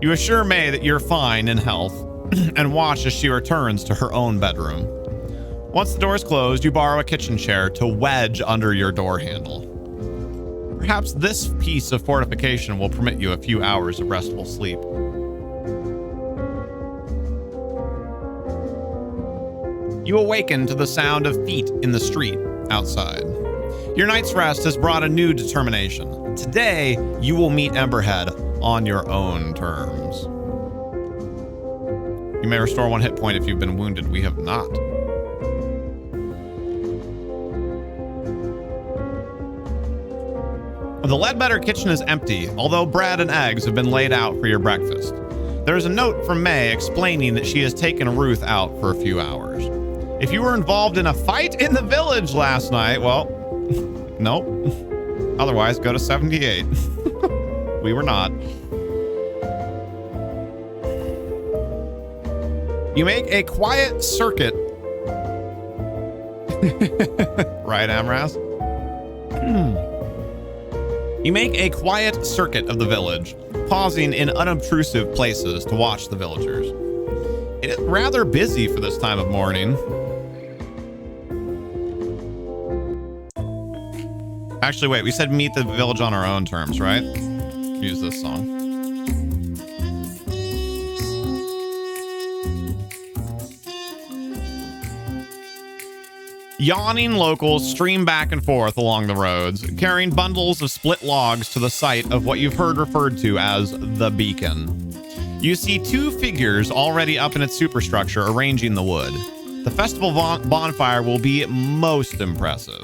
You assure May that you're fine in health and watch as she returns to her own bedroom. Once the door is closed, you borrow a kitchen chair to wedge under your door handle. Perhaps this piece of fortification will permit you a few hours of restful sleep. You awaken to the sound of feet in the street outside. Your night's rest has brought a new determination. Today, you will meet Emberhead on your own terms. You may restore 1 hit point if you've been wounded. We have not. The Ledbetter kitchen is empty, although bread and eggs have been laid out for your breakfast. There is a note from May explaining that she has taken Ruth out for a few hours. If you were involved in a fight in the village last night, well, nope. Otherwise, go to 78. We were not. You make a quiet circuit. Right, Amras? You make a quiet circuit of the village, pausing in unobtrusive places to watch the villagers. It is rather busy for this time of morning. Actually, wait, we said meet the village on our own terms, right? Use this song. Yawning locals stream back and forth along the roads, carrying bundles of split logs to the site of what you've heard referred to as the beacon. You see two figures already up in its superstructure arranging the wood. The festival bonfire will be most impressive.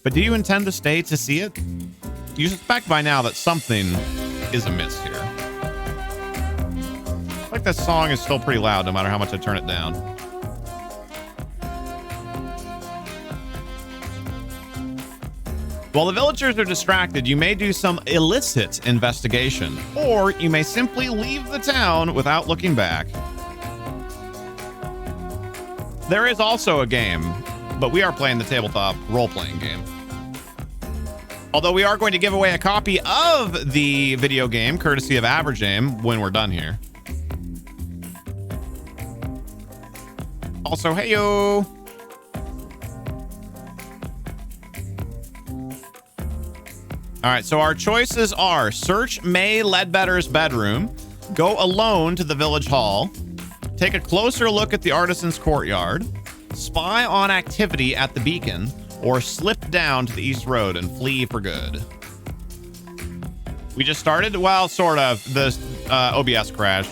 But do you intend to stay to see it? You suspect by now that something is amiss here. I feel like this song is still pretty loud no matter how much I turn it down. While the villagers are distracted, you may do some illicit investigation, or you may simply leave the town without looking back. There is also a game, but we are playing the tabletop role-playing game. Although we are going to give away a copy of the video game, courtesy of Average Aim, when we're done here. Also, hey-yo! All right, so our choices are search May Ledbetter's bedroom, go alone to the village hall, take a closer look at the artisan's courtyard, spy on activity at the beacon, or slip down to the east road and flee for good. We just started? Well, sort of. The OBS crashed,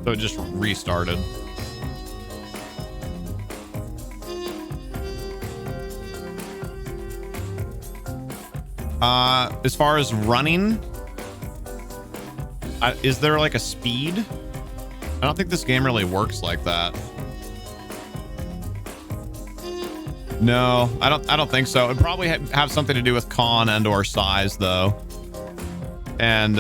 so it just restarted. As far as running, is there like a speed? I don't think this game really works like that. No, I don't think so. It'd probably have something to do with con and or size though. And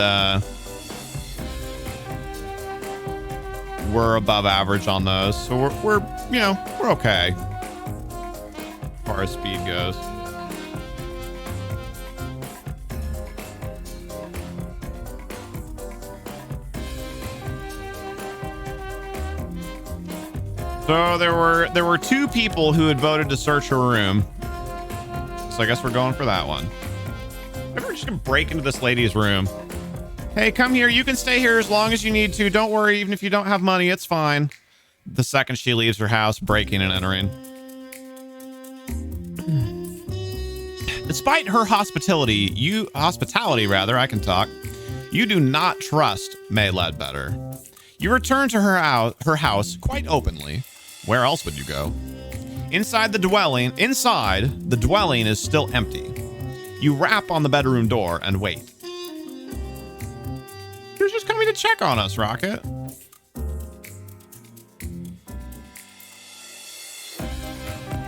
we're above average on those. So we're you know, we're okay as far as speed goes. So there were two people who had voted to search her room. So I guess we're going for that one. Maybe we're just gonna break into this lady's room. Hey, come here. You can stay here as long as you need to. Don't worry, even if you don't have money, it's fine. The second she leaves her house, breaking and entering. Despite her hospitality, I can talk. You do not trust May Ledbetter. You return to her house quite openly. Where else would you go? Inside the dwelling is still empty. You rap on the bedroom door and wait. You're just coming to check on us, Rocket.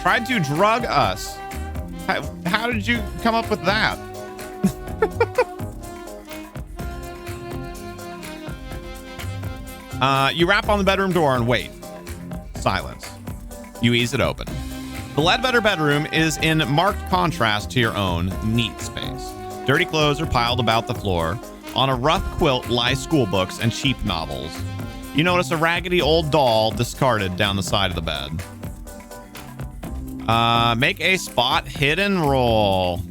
Tried to drug us. How did you come up with that? You rap on the bedroom door and wait. Silence. You ease it open. The Ledbetter bedroom is in marked contrast to your own neat space. Dirty clothes are piled about the floor. On a rough quilt lie school books and cheap novels. You notice a raggedy old doll discarded down the side of the bed. Make a spot hidden roll.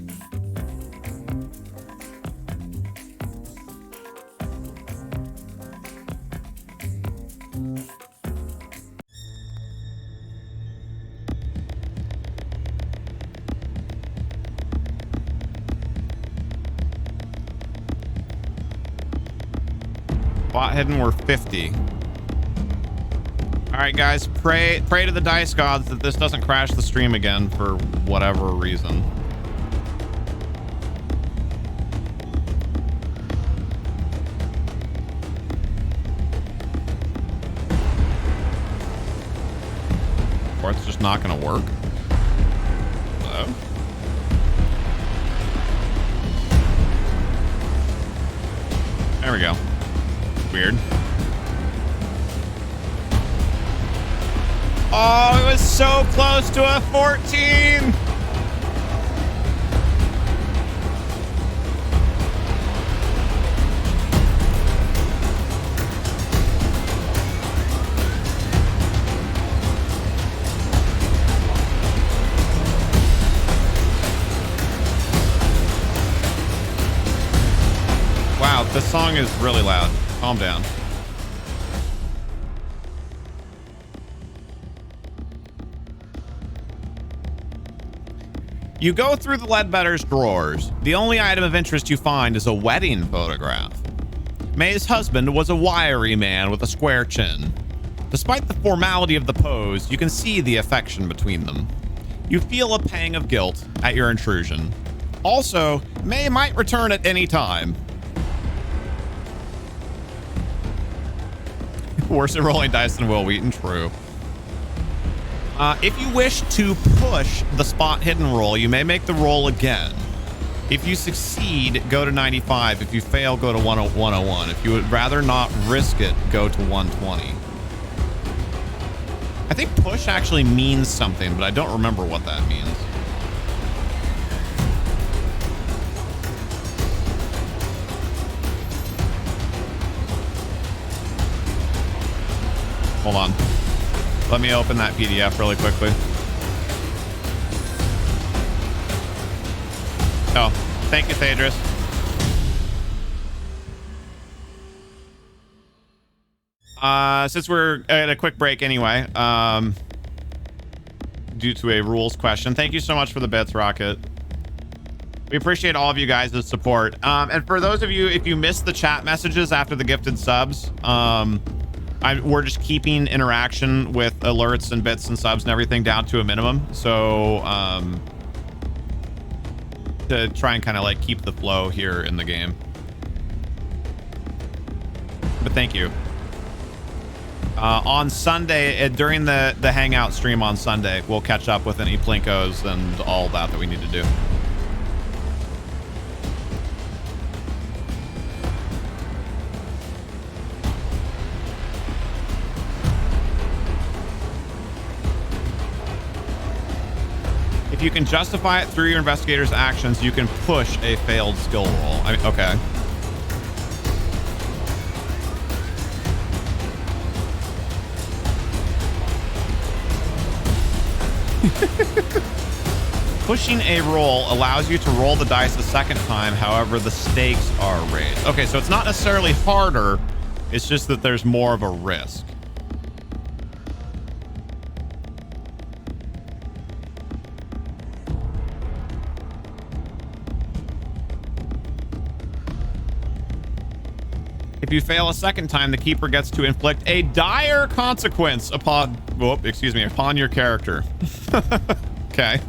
Spot hidden, we're 50. All right, guys, pray to the dice gods that this doesn't crash the stream again for whatever reason. Or it's just not gonna work. Hello? There we go. Weird. Oh, it was so close to a 14. is really loud. Calm down. You go through the Ledbetter's drawers. The only item of interest you find is a wedding photograph. May's husband was a wiry man with a square chin. Despite the formality of the pose, you can see the affection between them. You feel a pang of guilt at your intrusion. Also, May might return at any time. Worse at rolling dice than Will Wheaton, true. If you wish to push the spot hidden roll, you may make the roll again. If you succeed, go to 95. If you fail, go to 101. If you would rather not risk it, go to 120. I think push actually means something, but I don't remember what that means. Hold on. Let me open that PDF really quickly. Oh, thank you, Thadris. Since we're at a quick break anyway, due to a rules question, thank you so much for the bits, Rocket. We appreciate all of you guys' support. And for those of you, if you missed the chat messages after the gifted subs, we're just keeping interaction with alerts and bits and subs and everything down to a minimum. So to try and kind of like keep the flow here in the game. But thank you. On Sunday, during the Hangout stream on Sunday, we'll catch up with any Plinkos and all that we need to do. If you can justify it through your investigator's actions, you can push a failed skill roll. Okay. Pushing a roll allows you to roll the dice a second time. However, the stakes are raised. Okay, so it's not necessarily harder. It's just that there's more of a risk. If you fail a second time, the keeper gets to inflict a dire consequence upon your character. Okay.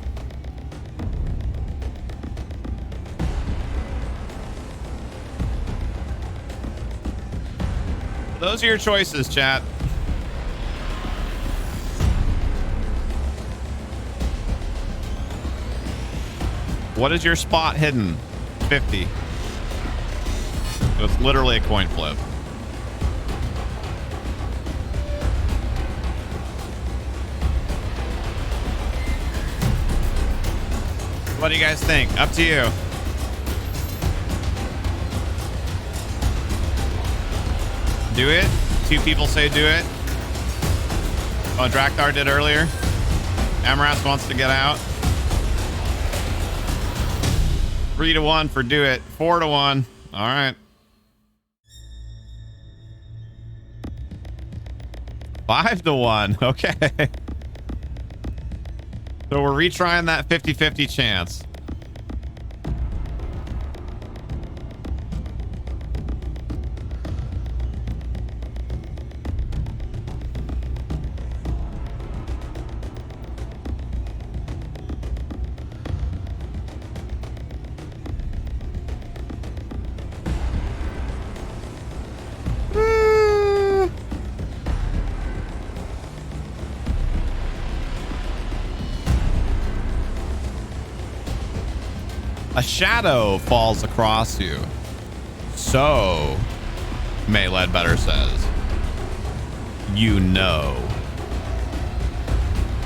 Those are your choices, chat. What is your spot hidden? 50. So it's literally a coin flip. What do you guys think? Up to you. Do it. 2 people say do it. Oh, Drakthar did earlier. Amaras wants to get out. 3-1 for do it. 4-1. All right. 5-1. Okay. So we're retrying that 50-50 chance. A shadow falls across you. So, May Ledbetter says, you know.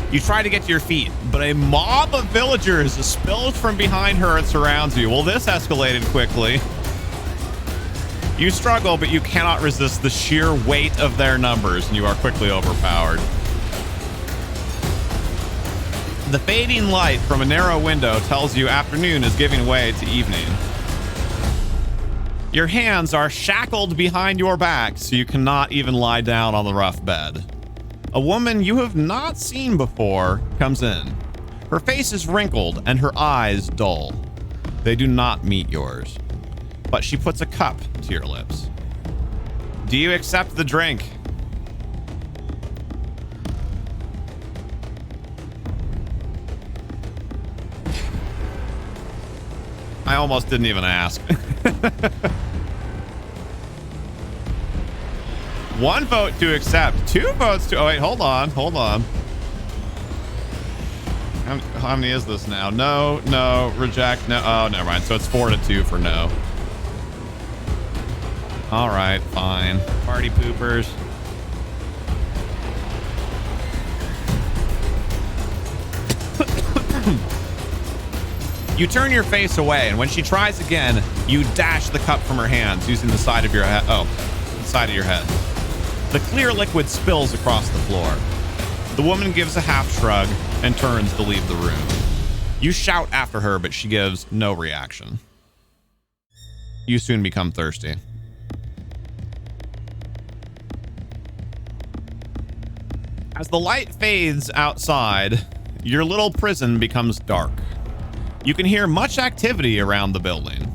You try to get to your feet, but a mob of villagers spills from behind her and surrounds you. Well, this escalated quickly. You struggle, but you cannot resist the sheer weight of their numbers, and you are quickly overpowered. The fading light from a narrow window tells you afternoon is giving way to evening. Your hands are shackled behind your back, so you cannot even lie down on the rough bed. A woman you have not seen before comes in. Her face is wrinkled and her eyes dull. They do not meet yours, but she puts a cup to your lips. Do you accept the drink? I almost didn't even ask. One vote to accept, 2 votes to, oh wait, hold on. How many is this now? No, reject, no, oh, never mind. So it's 4-2 for no. All right, fine. Party poopers. You turn your face away, and when she tries again, you dash the cup from her hands using the side of your head. Oh, the side of your head. The clear liquid spills across the floor. The woman gives a half shrug and turns to leave the room. You shout after her, but she gives no reaction. You soon become thirsty. As the light fades outside, your little prison becomes dark. You can hear much activity around the building.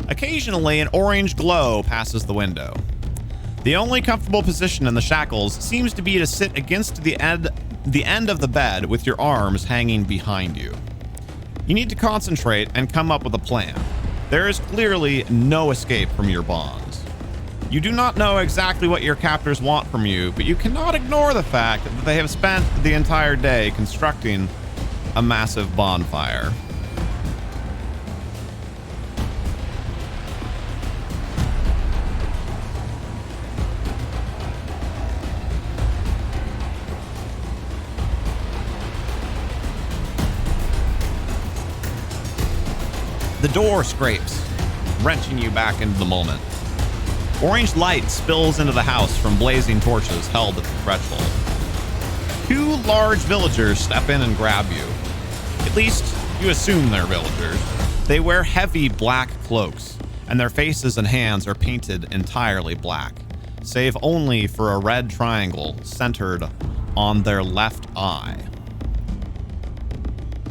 Occasionally, an orange glow passes the window. The only comfortable position in the shackles seems to be to sit against the end of the bed with your arms hanging behind you. You need to concentrate and come up with a plan. There is clearly no escape from your bonds. You do not know exactly what your captors want from you, but you cannot ignore the fact that they have spent the entire day constructing a massive bonfire. The door scrapes, wrenching you back into the moment. Orange light spills into the house from blazing torches held at the threshold. 2 large villagers step in and grab you. At least, you assume they're villagers. They wear heavy black cloaks, and their faces and hands are painted entirely black, save only for a red triangle centered on their left eye.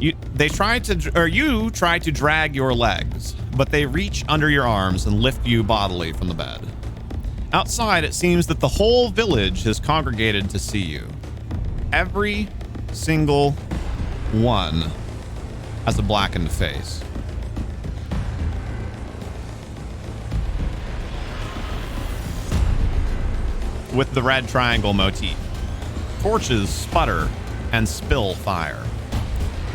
You try to drag your legs, but they reach under your arms and lift you bodily from the bed. Outside, it seems that the whole village has congregated to see you. Every single one has a blackened face. With the red triangle motif. Torches sputter and spill fire.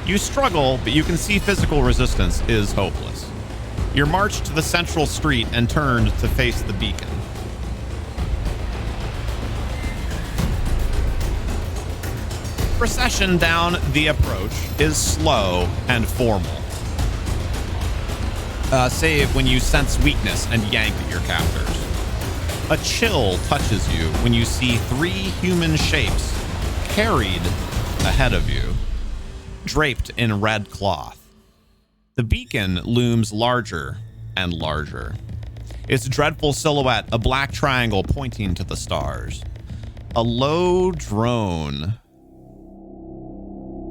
You struggle, but you can see physical resistance is hopeless. You're marched to the central street and turned to face the beacon. Procession down the approach is slow and formal. Save when you sense weakness and yank at your captors. A chill touches you when you see 3 human shapes carried ahead of you, draped in red cloth. The beacon looms larger and larger. Its dreadful silhouette, a black triangle pointing to the stars. A low drone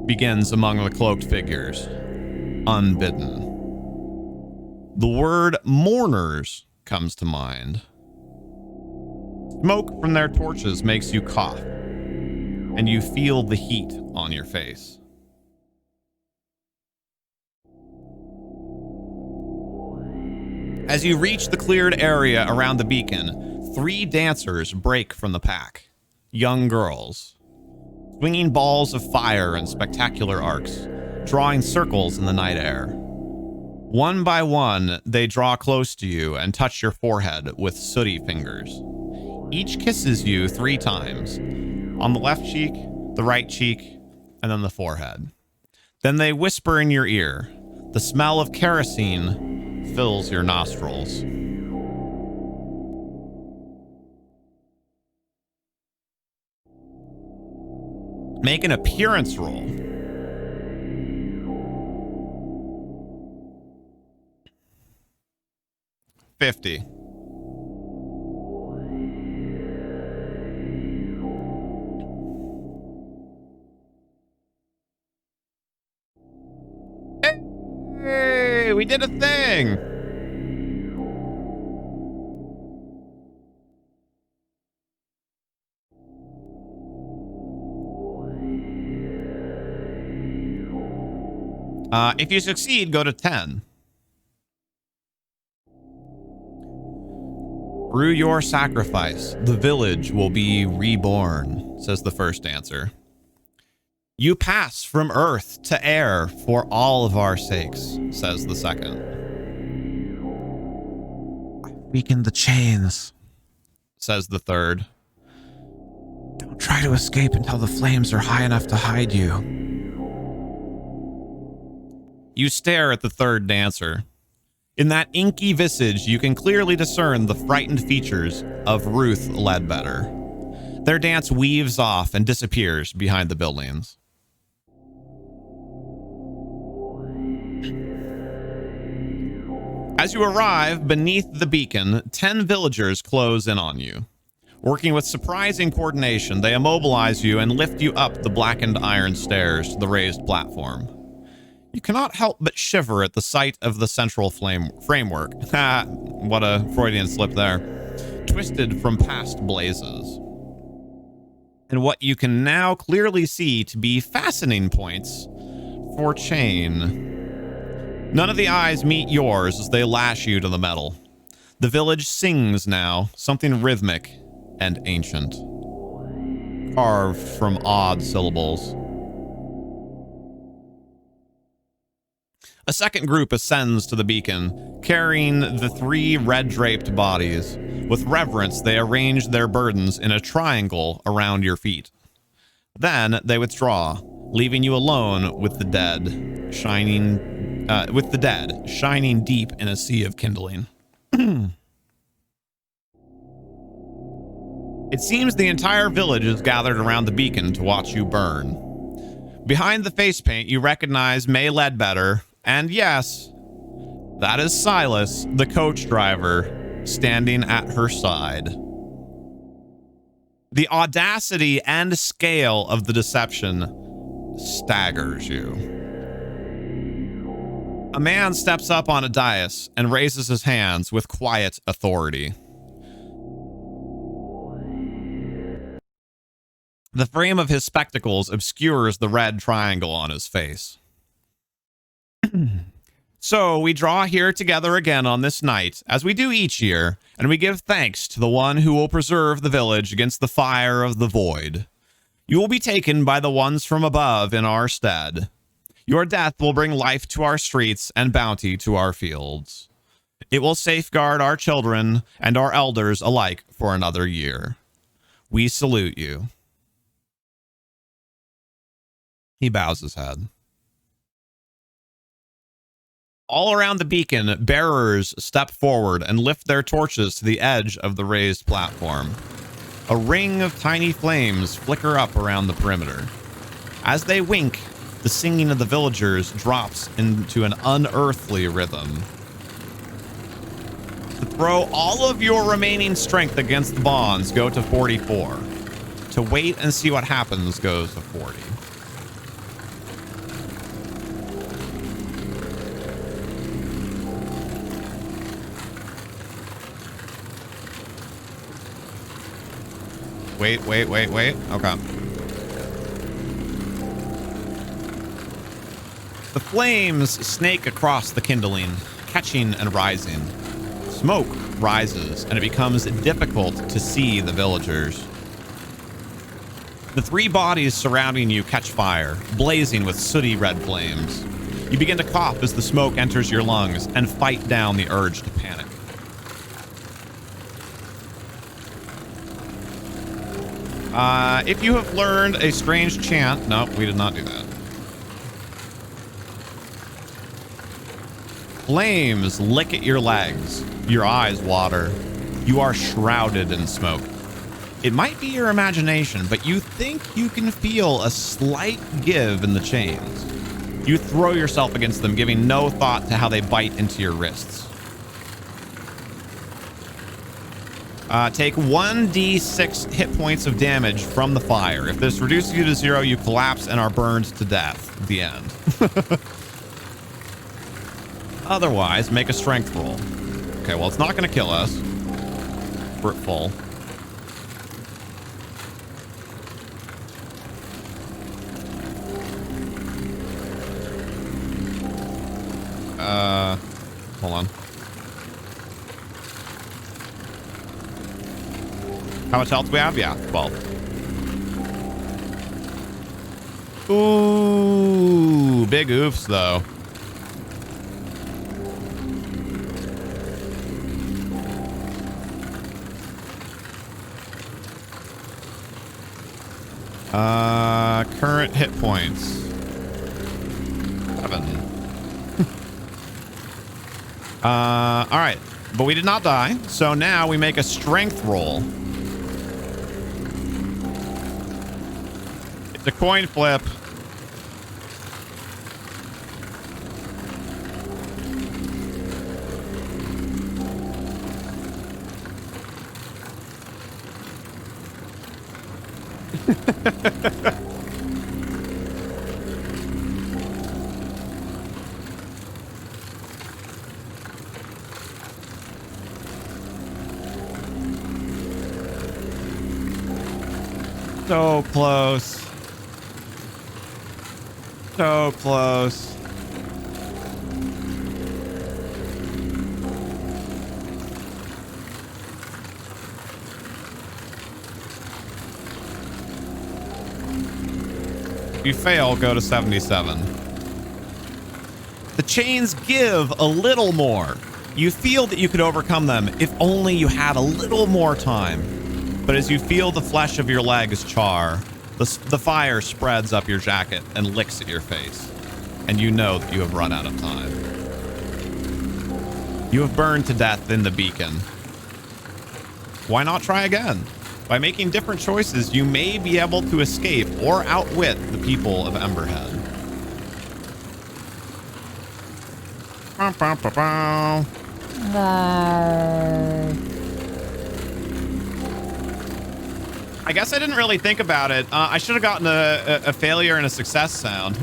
begins among the cloaked figures, unbidden. The word mourners comes to mind. Smoke from their torches makes you cough, and you feel the heat on your face. As you reach the cleared area around the beacon, 3 dancers break from the pack. Young girls, swinging balls of fire in spectacular arcs, drawing circles in the night air. One by one, they draw close to you and touch your forehead with sooty fingers. Each kisses you 3 times, on the left cheek, the right cheek, and then the forehead. Then they whisper in your ear. The smell of kerosene fills your nostrils. Make an appearance roll. 50. we did a thing. If you succeed, go to 10. Through your sacrifice, the village will be reborn, says the first dancer. You pass from earth to air for all of our sakes, says the second. Weaken the chains, says the third. Don't try to escape until the flames are high enough to hide you. You stare at the third dancer. In that inky visage, you can clearly discern the frightened features of Ruth Ledbetter. Their dance weaves off and disappears behind the buildings. As you arrive beneath the beacon, 10 villagers close in on you. Working with surprising coordination, they immobilize you and lift you up the blackened iron stairs to the raised platform. You cannot help but shiver at the sight of the central framework. Ha! What a Freudian slip there. Twisted from past blazes. And what you can now clearly see to be fastening points for chain. None of the eyes meet yours as they lash you to the metal. The village sings now, something rhythmic and ancient, carved from odd syllables. A second group ascends to the beacon, carrying the 3 red-draped bodies. With reverence, they arrange their burdens in a triangle around your feet. Then they withdraw, leaving you alone with the dead, shining deep in a sea of kindling. It seems the entire village is gathered around the beacon to watch you burn. Behind the face paint, you recognize May Ledbetter. And yes, that is Silas, the coach driver, standing at her side. The audacity and scale of the deception staggers you. A man steps up on a dais and raises his hands with quiet authority. The frame of his spectacles obscures the red triangle on his face. So we draw here together again on this night, as we do each year, and we give thanks to the one who will preserve the village against the fire of the void. You will be taken by the ones from above in our stead. Your death will bring life to our streets and bounty to our fields. It will safeguard our children and our elders alike for another year. We salute you. He bows his head. All around the beacon, bearers step forward and lift their torches to the edge of the raised platform. A ring of tiny flames flicker up around the perimeter. As they wink, the singing of the villagers drops into an unearthly rhythm. To throw all of your remaining strength against the bonds, go to 44. To wait and see what happens goes to 40. Wait. Okay. The flames snake across the kindling, catching and rising. Smoke rises, and it becomes difficult to see the villagers. The 3 bodies surrounding you catch fire, blazing with sooty red flames. You begin to cough as the smoke enters your lungs and fight down the urge to panic. If you have learned a strange chant... No, we did not do that. Flames lick at your legs. Your eyes water. You are shrouded in smoke. It might be your imagination, but you think you can feel a slight give in the chains. You throw yourself against them, giving no thought to how they bite into your wrists. Take 1d6 hit points of damage from the fire. If this reduces you to 0, you collapse and are burned to death. The end. Otherwise, make a strength roll. Okay, well, it's not going to kill us. We're at full. Hold on. How much health do we have? Yeah, 12. Ooh, big oofs, though. Current hit points. 7. All right, but we did not die. So now we make a strength roll. It's a coin flip. So close. So close. If you fail, go to 77. The chains give a little more. You feel that you could overcome them if only you had a little more time. But as you feel the flesh of your legs char, the fire spreads up your jacket and licks at your face. And you know that you have run out of time. You have burned to death in the beacon. Why not try again? By making different choices, you may be able to escape or outwit the people of Emberhead. I guess I didn't really think about it. I should have gotten a failure and a success sound.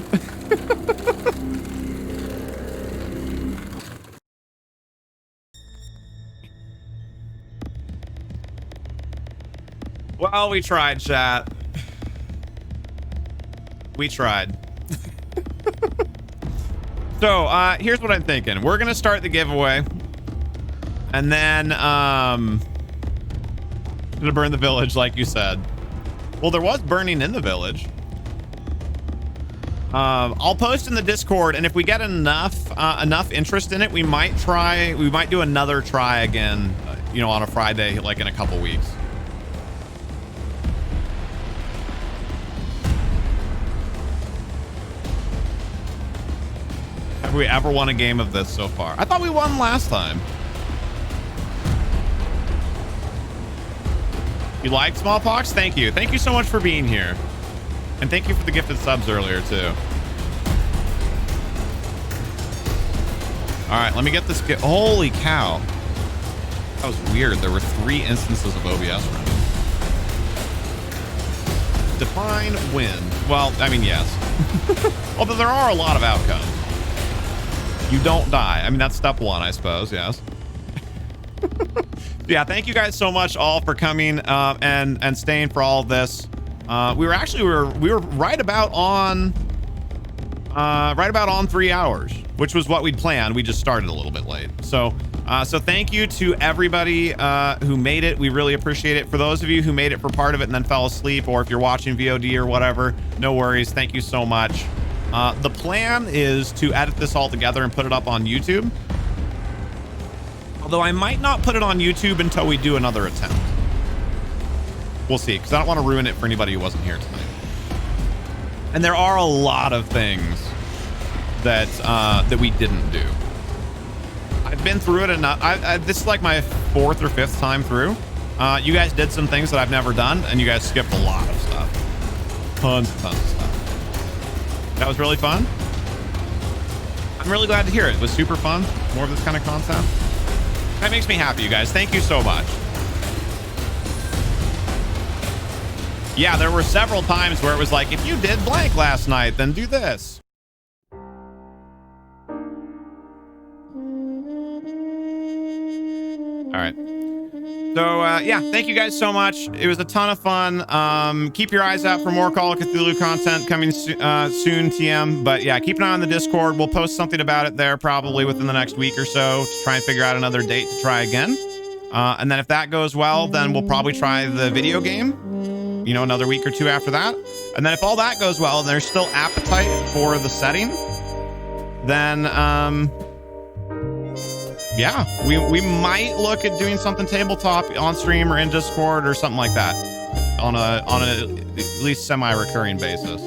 Well, we tried, chat. We tried. So, here's what I'm thinking. We're gonna start the giveaway. And then, gonna burn the village, like you said. Well, there was burning in the village. I'll post in the Discord, and if we get enough interest in it, we might do another try again, you know, on a Friday, like in a couple weeks. Have we ever won a game of this so far? I thought we won last time. You liked Smallpox? Thank you. Thank you so much for being here. And thank you for the gifted subs earlier, too. All right, let me get this. Holy cow. That was weird. There were 3 instances of OBS running. Define win. Well, I mean, yes. Although there are a lot of outcomes. You don't die. I mean, that's step 1, I suppose. Yes. Yeah, thank you guys so much all for coming and staying for all of this. We were right about on 3 hours, which was what we'd planned. We just started a little bit late. So thank you to everybody who made it. We really appreciate it. For those of you who made it for part of it and then fell asleep, or if you're watching VOD or whatever, no worries. Thank you so much. The plan is to edit this all together and put it up on YouTube. Although I might not put it on YouTube until we do another attempt. We'll see, because I don't want to ruin it for anybody who wasn't here tonight. And there are a lot of things that that we didn't do. I've been through it enough. This is like my 4th or 5th time through. You guys did some things that I've never done, and you guys skipped a lot of stuff. Tons and tons of stuff. That was really fun. I'm really glad to hear it. It was super fun. More of this kind of content. That makes me happy, you guys. Thank you so much. Yeah, there were several times where it was like, if you did blank last night, then do this. All right. So, yeah, thank you guys so much. It was a ton of fun. Keep your eyes out for more Call of Cthulhu content coming soon, TM. But yeah, keep an eye on the Discord. We'll post something about it there probably within the next week or so to try and figure out another date to try again. And then if that goes well, then we'll probably try the video game, you know, another week or two after that. And then if all that goes well and there's still appetite for the setting, then, yeah, we might look at doing something tabletop on stream or in Discord or something like that on a at least semi-recurring basis.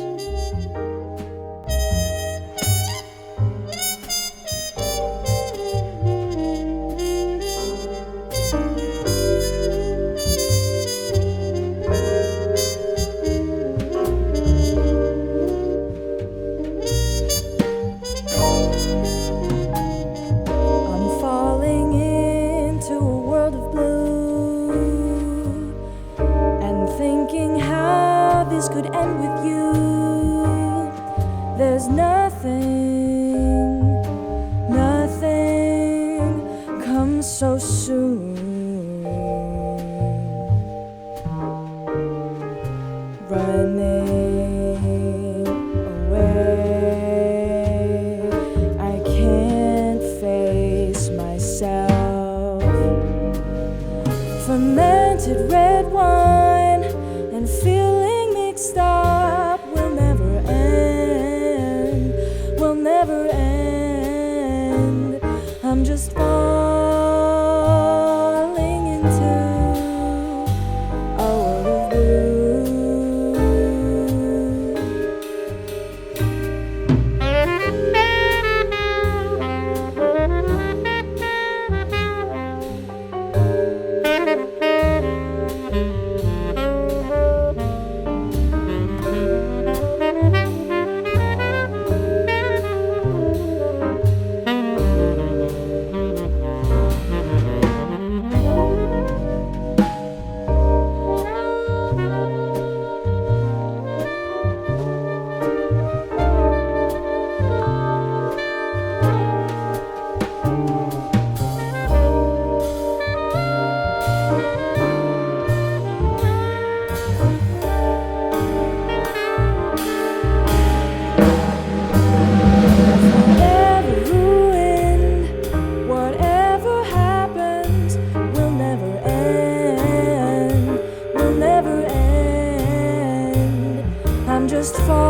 Could end with you. There's nothing comes so soon. Running away, I can't face myself. Fermented red wine and feeling stop will never end. I'm just falling into a world of just fall.